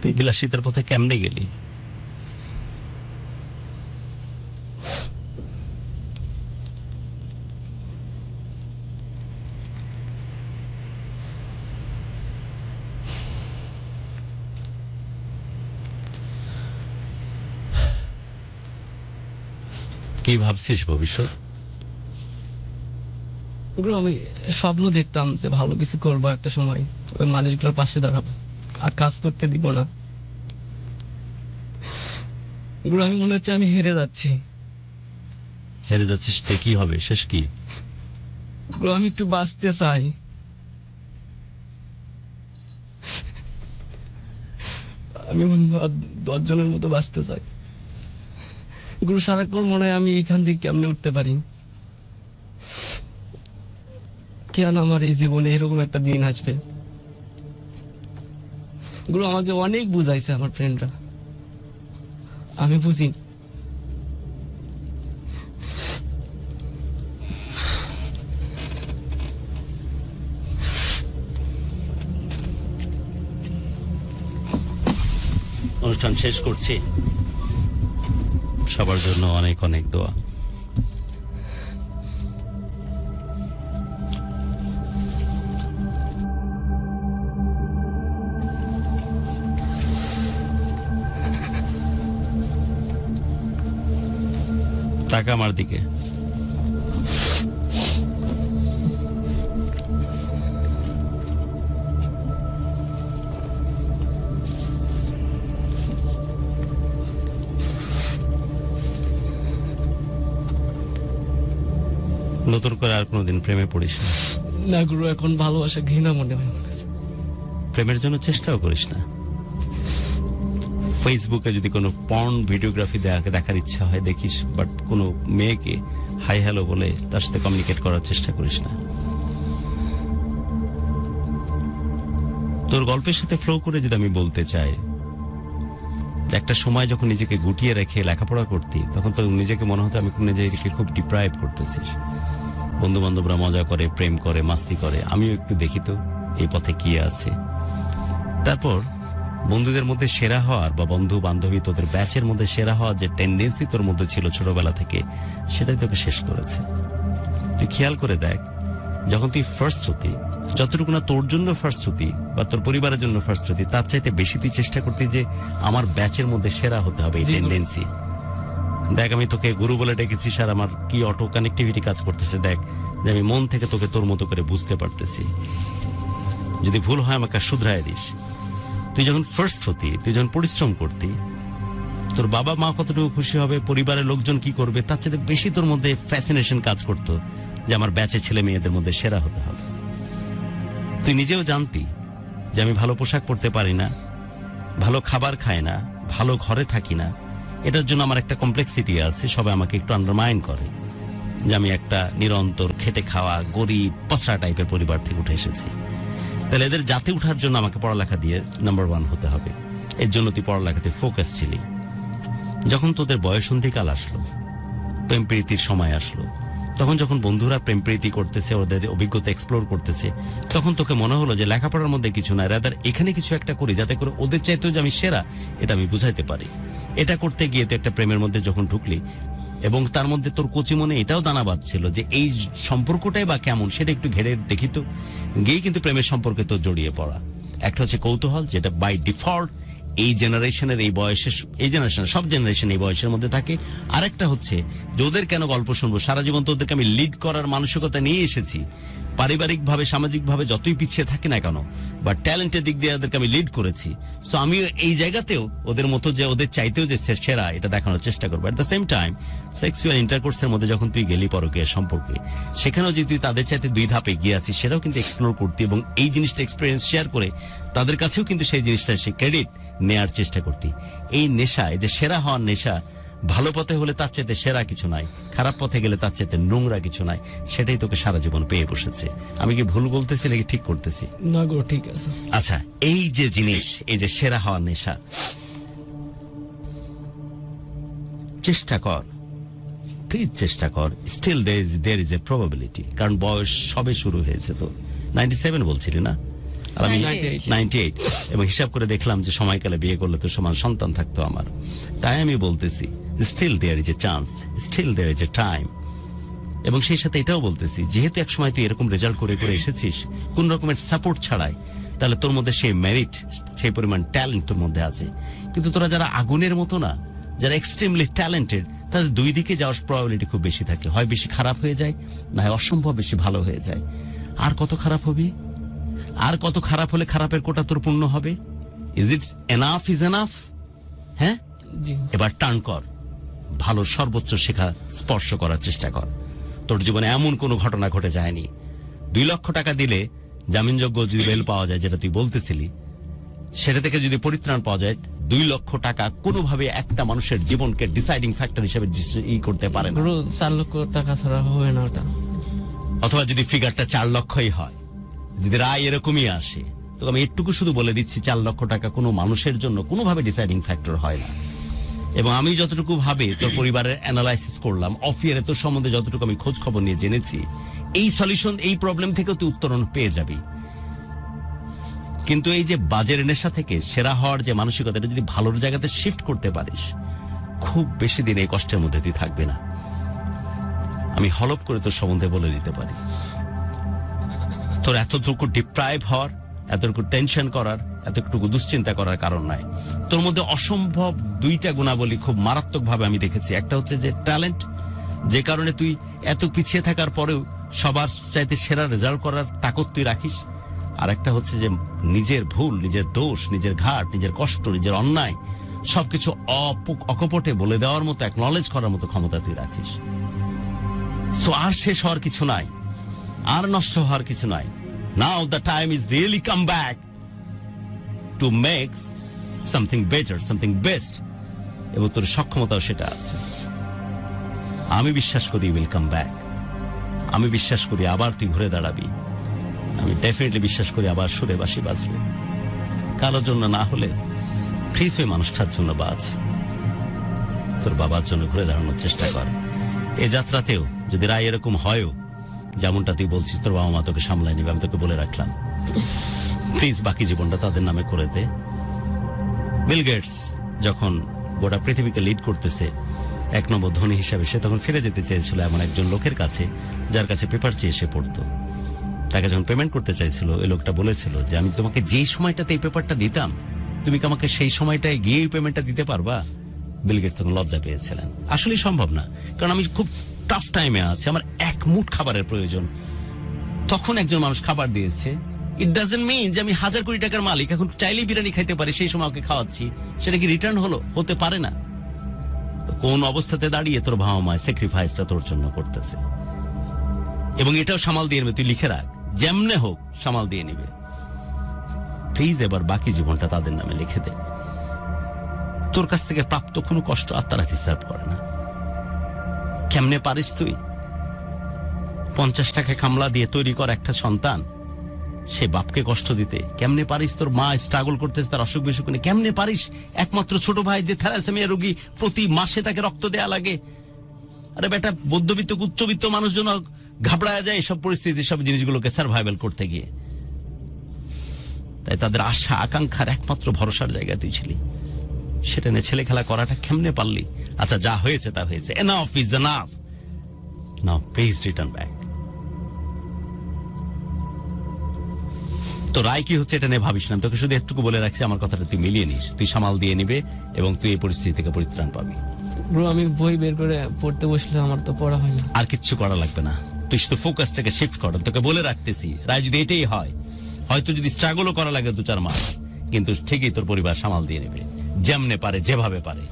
তুই বিলাসিতার পথে কেমনে গেলি? কি ভাবছিস ভবিষ্যৎ? ব্রো আমি স্বপ্ন দেখতাম যে ভালো কিছু করবো একটা সময়, ওই মানুষগুলোর পাশে দাঁড়াবো আর কাজ করতে দিব না। ব্রো আমি মনে হচ্ছে আমি হেরে যাচ্ছি। হেরে যাচ্ছিস, তে কি হবে, শেষ কি? ব্রো আমি একটু বাঁচতে চাই। আমি অন্য 10 জনের মতো বাঁচতে চাই। গুরু সারাক্ষণ মনে হয় আমি এখান থেকে কেমনে উঠতে পারি, কেন আমার এই জীবনে এরকম একটা দিন আসবে। গুরু আমাকে অনেক বুঝাইছে আমার ফ্রেন্ডরা, আমি বুঝি। অনুষ্ঠান শেষ করছি। সবার জন্য অনেক অনেক দোয়া। তাকা আমার দিকে। নতুন করে আর কোনোদিন প্রেমে পড়িস না। না গুরু, এখন ভালোবাসা ঘৃণা মনে হয় আমার কাছে। প্রেমের জন্য চেষ্টাও করিস না। ফেসবুকে যদি কোনো পর্ন ভিডিওগ্রাফি দেখার ইচ্ছা হয় দেখিস, বাট কোনো মেয়েকে হাই হ্যালো বলে তার সাথে কমিউনিকেট করার চেষ্টা করিস না। তোর গল্পের সাথে ফ্লো করে যদি আমি বলতে চাই, একটা সময় যখন নিজেকে গুটিয়ে রেখে লেখাপড়া করতি, তখন তো নিজেকে মনে হতো আমি নিজেকে খুব ডিপ্রাইভ করতেছিস। বন্ধু বান্ধবরা মজা করে, প্রেম করে, মাস্তি করে, আমিও একটু দেখি তো এই পথে কি আছে। তারপর বন্ধুদের মধ্যে সেরা হওয়ার বা বন্ধু বান্ধবী তোদের ব্যাচের মধ্যে সেরা হওয়ার যে টেন্ডেন্সি তোর মধ্যে ছিল ছোটবেলা থেকে, সেটাই তোকে শেষ করেছে। তুই খেয়াল করে দেখ, যখন তুই ফার্স্ট হতি, যতটুকু না তোর জন্য ফার্স্ট হতি বা তোর পরিবারের জন্য ফার্স্ট হতি, তার চাইতে বেশি তুই চেষ্টা করতি যে আমার ব্যাচের মধ্যে সেরা হতে হবে, এই টেন্ডেন্সি। দেখ আমি তোকে গুরু বলে ডেকেছিস আর আমার কি অটো কানেক্টিভিটি কাজ করতেছে। দেখ যে আমি মন থেকে তোকে তোর মতো করে বুঝতে পারতেছি। যদি ভুল হয় আমাকে শুধরায় দিস। তুই যখন ফার্স্ট হতি, তুই যখন পরিশ্রম করতি, তোর বাবা মা কতটুকু খুশি হবে, পরিবারের লোকজন কি করবে, তার চেয়ে বেশি তোর মধ্যে ফ্যাসিনেশন কাজ করতো যে আমার ব্যাচে ছেলে মেয়েদের মধ্যে সেরা হতে হবে। তুই নিজেও জানতি যে আমি ভালো পোশাক পরতে পারি না, ভালো খাবার খাই না, ভালো ঘরে থাকি না। এটার জন্য আমার একটা কমপ্লেক্সিটি আছে, সবাই আমাকে একটু আন্ডারমাইন করে যে আমি একটা নিরন্তর খেটে খাওয়া গরিব পসরা টাইপের পরিবার থেকে উঠে এসেছি। তাহলে এদের জাতে উঠার জন্য আমাকে পড়ালেখা দিয়ে নাম্বার 1 হতে হবে। এর জন্য তুই পড়ালেখাতে ফোকাস ছিলি। যখন তোদের বয়সন্ধিকাল আসলো, প্রেম প্রীতির সময় আসলো, তখন যখন বন্ধুরা প্রেম প্রীতি করতেছে, ওদের অভিজ্ঞতা এক্সপ্লোর করতেছে, তখন তোকে মনে হলো যে লেখাপড়ার মধ্যে কিছু না, রাদার এখানে কিছু একটা করি যাতে করে ওদের চাইতেও যে আমি সেরা এটা আমি বুঝাইতে পারি। এটা করতে গিয়ে তো একটা প্রেমের মধ্যে যখন ঢুকলি এবং তার মধ্যে তোর কচি মনে এটাও দানা বাঁধছিল যে এই সম্পর্কটাই বা কেমন সেটা একটু ঘেরে দেখি তো, গিয়েই কিন্তু প্রেমের সম্পর্কে তো জড়িয়ে পড়া। একটা হচ্ছে কৌতূহল, যেটা বাই ডিফল্ট এই জেনারেশনের এই বয়সের, এই জেনারেশনের সব জেনারেশন এই বয়সের মধ্যে থাকে। আরেকটা হচ্ছে যে ওদের কেন গল্প শুনবো, সারা জীবন তো ওদেরকে আমি লিড করার মানসিকতা নিয়ে এসেছি। পারিবারিকভাবে সামাজিকভাবে যতই পিছিয়ে থাকি না কেন, বা ট্যালেন্টের দিক দিয়ে ওদেরকে আমি লিড করেছি, সো আমিও এই জায়গাতেও ওদের মতো যে ওদের চাইতেও যে সেরা এটা দেখানোর চেষ্টা করবো। At the same time sexual ইন্টারকোর্সের মধ্যে যখন তুই গেলি পরকীয়া সম্পর্কে, সেখানেও যে তুই তাদের চাইতে 2 ধাপ এগিয়ে আছিস সেটাও কিন্তু এক্সপ্লোর করতি এবং এই জিনিসটা এক্সপিরিয়েন্স শেয়ার করে তাদের কাছেও কিন্তু সেই জিনিসটা সে ক্রেডিট নেয়ার চেষ্টা করতি। এই নেশা, এই যে সেরা হওয়ার নেশা, ভালো পথে হলে তার চাইতে সেরা কিছু নাই, খারাপ পথে গেলে তার চাইতে নোংরা কিছু নাই, সেটাই তোকে সারা জীবন পেয়ে বসেছে। আমি কি ভুল বলতেছি নাকি ঠিক করতেছি? না গো, ঠিক আছে। আচ্ছা, এই যে জিনিস, এই যে সেরা হওয়ার নেশা, চেষ্টা কর প্লিজ চেষ্টা কর, still there is a probability, কারণ বয়স সবে শুরু হয়েছে। তো 97 বলছিলি না, আর আমি 98, এবং হিসাব করে দেখলাম যে সময়কালে বিয়ে করলে তো সমান সন্তান থাকতো আমার। তাই আমি বলতেছি still there is a chance, still there is a time. এবং সেই সাথে এটাও বলতেছি, যেহেতু এক সময় তুই এরকম রেজাল্ট করে করে এসেছিস কোন রকমের সাপোর্ট ছাড়াই, তাহলে তোর মধ্যে সেই মেরিট, সেই পরিমাণ ট্যালেন্ট তোর মধ্যে আছে। কিন্তু তোরা যারা আগুনের মতো না, যারা এক্সট্রিমলি ট্যালেন্টেড, তাদের দুই দিকে যাওয়ার প্রবাবিলিটি খুব বেশি থাকে। হয় বেশি খারাপ হয়ে যায়, না হয় অসম্ভব বেশি ভালো হয়ে যায়। আর কত খারাপ হবি? আর কত খারাপ হলে খারাপের কোটা তোর পূর্ণ হবে? Is it enough? Is enough? হ্যাঁ, জি এবার টার্ন কর, ভালো সর্বোচ্চ শিখা স্পর্শ করার চেষ্টা কর। তোর জীবনে এমন কোনো ঘটনা ঘটে যায়নি 2 লক্ষ টাকা দিলে জামিনযোগ্য যদি বেল পাওয়া যায়, যেটা তুই বলতেছিলি, সেটা থেকে যদি পরিত্রাণ পাওয়া যায়, 2 লক্ষ টাকা কোনোভাবে একটা মানুষের জীবনকে ডিসাইডিং ফ্যাক্টর হিসেবে করতে পারে না। পুরো 4 লক্ষ টাকা ছাড়া হবে না ওটা। অথবা যদি ফিগারটা 4 লক্ষই হয়, যদি রায় এরকমই আসে, তো আমি একটুকু শুধু বলে দিচ্ছি 4 লক্ষ টাকা কোনো মানুষের জন্য কোনোভাবে ডিসাইডিং ফ্যাক্টর হয় না। এবং আমি যতটুকু ভাবে তোর পরিবারের অ্যানালাইসিস করলাম, অফিয়ারে তোর সম্বন্ধে যতটুকু আমি খোঁজ খবর নিয়ে জেনেছি, এই সলিউশন, এই প্রবলেম থেকেও তুই উত্তরণ পেয়ে যাবি। কিন্তু এই যে বাজের নেশা থেকে সেরা হওয়ার যে মানসিকতাটা যদি ভালোর জায়গাতে শিফট করতে পারিস, খুব বেশি দিন এই কষ্টের মধ্যে তুই থাকবি না। আমি হলপ করে তোর সম্বন্ধে বলে দিতে পারি, তোর এতটুকু ডিপ্রাইভ হওয়ার, এতটুকু টেনশন করার, এতটুকু দুশ্চিন্তা করার কারণ নাই। তোর মধ্যে অসম্ভব 2টা গুণাবলী খুব মারাত্মক ভাবে আমি দেখেছি। একটা হচ্ছে যে ট্যালেন্ট, যে কারণে তুই এত পিছিয়ে থাকার পরেও সবার চাইতে সেরা রেজাল্ট করার তাকত তুই রাখিস। আর একটা হচ্ছে যে নিজের ভুল, নিজের দোষ, নিজের ঘাট, নিজের কষ্ট, নিজের অন্যায় সবকিছু অকপটে বলে দেওয়ার মতো, অ্যাকনলেজ করার মতো ক্ষমতা তুই রাখিস। সো আর শেষ হওয়ার কিছু নাই, আর নষ্ট হওয়ার কিছু নাই। Now the time is really come back to make something better, something best, এবং তোর সক্ষমতাও সেটা আছে। আমি বিশ্বাস করি উইল কাম ব্যাক। আমি বিশ্বাস করি আবার তুই ঘুরে দাঁড়াবি। আমি ডেফিনেটলি বিশ্বাস করি আবার সুরে বাঁশি বাজবে। কারোর জন্য না হলে প্লিজ ওই মানুষটার জন্য বাজ, তোর বাবার জন্য ঘুরে দাঁড়ানোর চেষ্টা কর। এ যাত্রাতেও যদি রায় এরকম হয়ও, যেমনটা তুই বলছিস তোর বাবা মা তোকে সামলায় নিবে, আমি তোকে বলে রাখলাম, প্লিজ বাকি জীবনটা তাদের নামে করে দে। বিল গেটস যখন গোটা পৃথিবীকে লিড করতেছে 1 নম্বর ধনী হিসাবে, সে তখন ফিরে যেতে চেয়েছিল এমন একজন লোকের কাছে যার কাছে পেপার চেয়ে সে পড়তো। তাকে যখন পেমেন্ট করতে চাইছিল, ওই লোকটা বলেছিল যে আমি তোমাকে যেই সময়টাতে এই পেপারটা দিতাম, তুমি কি আমাকে সেই সময়টায় গিয়ে এই পেমেন্টটা দিতে পারবা? বিল গেটস তখন লজ্জা পেয়েছিলেন। আসলে সম্ভব না, কারণ আমি খুব টাফ টাইমে আছি, আমার 1 মুঠ খাবারের প্রয়োজন। তখন একজন মানুষ খাবার দিয়েছে। ইট ডাজন্ট মিন যে আমি 1000 কোটি টাকার মালিক, এখন চাইলেই বিরিয়ানি খাইতে পারি, সেই সময় ওকে খাওয়াচ্ছি, সেটা কি রিটার্ন হলো? হতে পারে না। তো কোন অবস্থাতে দাঁড়িয়ে তোর বাবা মা স্যাক্রিফাইসটা তোর জন্য করতেছে, এবং এটাও সামাল দিয়ে নেবে, তুই লিখে রাখ, যেমনে হোক সামাল দিয়ে নিবে। প্লিজ এবার বাকি জীবনটা তাদের নামে লিখে দে। তোর কাছ থেকে প্রাপ্ত কোনো কষ্ট আর তারা ডিসার্ভ করে না। কেমনে পারিস তুই 50 টাকা কামলা দিয়ে তৈরি কর একটা সন্তান, সে বাপকে কষ্ট দিতে? কেমনে পারিস তোর মা স্ট্রাগল করতেছে তার অসুখ বিসুখ নিয়ে? কেমনে পারিস একমাত্র ছোট ভাই যে থ্যালাসেমিয়া রোগী, প্রতি মাসে তাকে রক্ত দেয়া লাগে? আরে বেটা, মধ্যবিত্ত উচ্চবিত্ত মানুষজন ঘাবড়ায় যায় এসব পরিস্থিতি, সব জিনিসগুলোকে সার্ভাইভাল করতে গিয়ে। তাই তাদের আশা আকাঙ্ক্ষার একমাত্র ভরসার জায়গা তুই ছিলি, সেটা নিয়ে ছেলে খেলা করাটা কেমনে পারলি? আচ্ছা, যা হয়েছে তা হয়েছে, enough is enough. Now please return back. তো রায় কি হচ্ছে এটা নিয়ে ভাবিস না, তোকে শুধু একটুকু বলে রাখছি, আমার কথাটা তুই মিলিয়ে নিস, তুই সামাল দিয়ে নিবে এবং তুই এই পরিস্থিতি থেকে পরিত্রাণ পাবি। ব্রো, আমি বই বের করে পড়তে বসলে আমার তো পড়া হয় না। আর কিচ্ছু করা লাগবে না, তুই শুধু ফোকাসটাকে শিফট কর। তোকে বলে রাখতেছি, রায় যদি এটাই হয়, হয়তো যদি স্ট্রাগলও করা লাগে 2-4 মাস, কিন্তু ঠিকই তোর পরিবার সামাল দিয়ে নেবে, যেমনে পারে, যেভাবে পারে।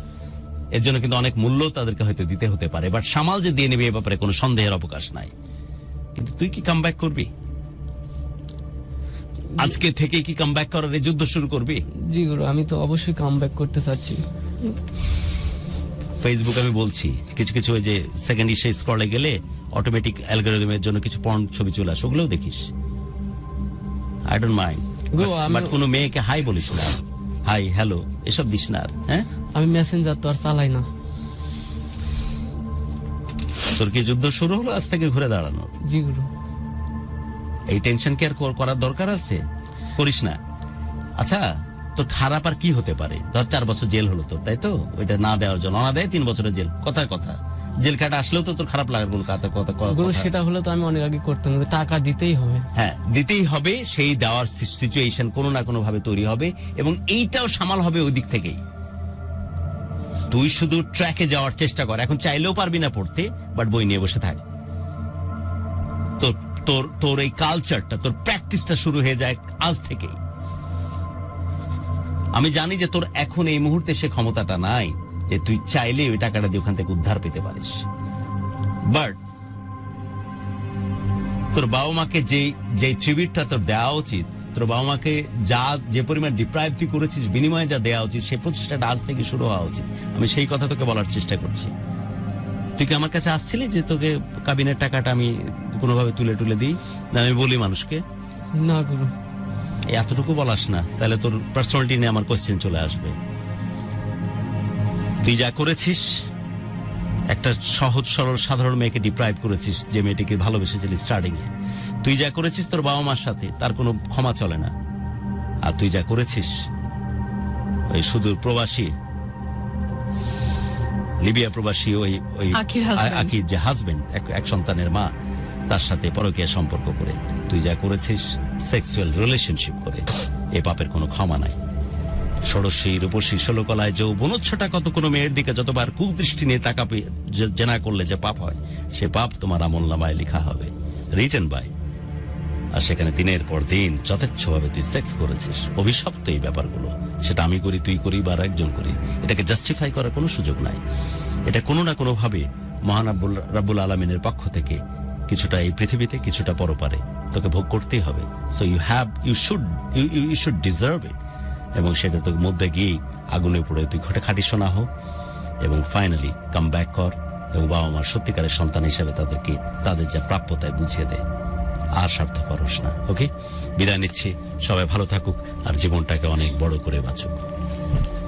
এর জন্য কিন্তু অনেক মূল্য তাদেরকে হয়তো দিতে হতে পারে, বাট সামাল যে দিয়ে নেবে এ ব্যাপারে কোনো সন্দেহের অবকাশ নাই। কিন্তু তুই কি কামব্যাক করবি? আজকে থেকে কি কামব্যাক করার এই যুদ্ধ শুরু করবি? জি গুরু, আমি তো অবশ্যই কামব্যাক করতে চাচ্ছি। ফেসবুক আমি বলছি, কিছু কিছু ওই যে সেকেন্ড ইসে স্ক্রলে গেলে অটোমেটিক অ্যালগরিদমের জন্য কিছু পর্ন ছবি চলে আসে, ওগুলোও দেখিস। আই ডোন্ট মাইন্ড, বাট কোনো মেয়েকে হাই বলিস না, হাই হ্যালো এসব দিস না। হ্যাঁ, আমি মেসেঞ্জার তো আর চালাই না। তোর কি যুদ্ধ শুরু হলো আজ থেকে ঘুরে দাঁড়ানো? জি গুরু। এই টেনশন কি আর করার দরকার আছে? করিস না। আচ্ছা, তোর খারাপ আর কি হতে পারে? ধর 4 বছর জেল হলো তোর, তাই তো? ওইটা না দেওয়ার জন্য না দেয় 3 বছরের জেল, কথার কথা। জেল কাটা আসলেও তো তোর খারাপ লাগার কোনো কথা গুরু সেটা হলে তো আমি অনেক আগে করতাম, কিন্তু টাকা দিতেই হবে। হ্যাঁ, দিতেই হবে। সেই দেওয়ার সিচুয়েশন কোনো না কোনো ভাবে তৈরি হবে, এবং এইটাও সামাল হবে ওই দিক থেকেই। তুই শুধু ট্র্যাকে যাওয়ার চেষ্টা কর। এখন চাইলেও পারবি না পড়তে, বাট বই নিয়ে বসে থাক। তোর তোর তোর এই কালচারটা, তোর প্র্যাকটিসটা শুরু হয়ে যায় আজ থেকেই। আমি জানি যে তোর এখন এই মুহূর্তে সে ক্ষমতাটা নাই যে তুই চাইলে ওই টাকাটা দিয়ে ওখান থেকে উদ্ধার পেতে পারিস, বাট তোর বাবা মাকে যে ট্রিবিউটটা তোর দেওয়া উচিত, তোর বাবা মাকে যে পরিমাণ ডিপ্রাইভ তুই করেছিস, বিনিময়ে যা দেওয়া উচিত, সেই প্রচেষ্টাটা আজ থেকে শুরু হওয়া উচিত। আমি সেই কথা তোকে বলার চেষ্টা করছি। তুই কি আমার কাছে আসছিলি যে তোকে কাবিনের টাকাটা আমি কোনোভাবে তুলে দিই? না, আমি বলি মানুষকে? না গুরু। এতটুকু বলাস না, তাহলে তোর পার্সোনালিটি নিয়ে আমার কোশ্চেন চলে আসবে। তুই যা করেছিস, একটা সহজ সরল সাধারণ মেয়েকে ডিপ্রাইভ করেছিস, যে মেয়েটিকে ভালোবেসেছিলি স্টার্টিং এ। তুই যা করেছিস তোর বাবা মার সাথে, তার কোনো ক্ষমা চলে না। আর তুই যা করেছিস ওই সুদূর প্রবাসী, লিবিয়া প্রবাসী ওই আকির যে হাজবেন্ড, এক সন্তানের মা, তার সাথে পরকীয়া সম্পর্ক করে তুই যা করেছিস, সেক্সুয়াল রিলেশনশিপ করে, এ পাপের কোনো ক্ষমা নাই। ষোড়শী, রূপসী, ষোলকলায় যৌবনোচ্ছটা কত কোনো মেয়ের দিকে যতবার কুদৃষ্টি নিয়ে তাকাবে, জেনা করলে যে পাপ হয়, সে পাপ তোমার আমলনামায় লেখা হবে, রিটেন বাই। আর সেখানে দিনের পর দিন যথেচ্ছভাবে তুই সেক্স করেছিস। অভিশপ্ত এই ব্যাপারগুলো, সেটা আমি করি, তুই করি, বা একজন করি, এটাকে জাস্টিফাই করার কোনো সুযোগ নাই। এটা কোনো না কোনো ভাবে মহান রাব্বুল আলামিনের পক্ষ থেকে কিছুটা এই পৃথিবীতে, কিছুটা পরপারে তোকে ভোগ করতেই হবে। So you should deserve it. এবং সেটা তোর মধ্যে গিয়েই আগুনে পড়ে তুই খাঁটি সোনা হোক, এবং ফাইনালি কাম ব্যাক কর, এবং বাবা মার সত্যিকারের সন্তান হিসেবে তাদেরকে তাদের যা প্রাপ্যতায় বুঝিয়ে দেয়। আর স্বার্থপর হোস না। ওকে, বিদায় নিচ্ছি। সবাই ভালো থাকুক আর জীবনটাকে অনেক বড় করে বাঁচুক।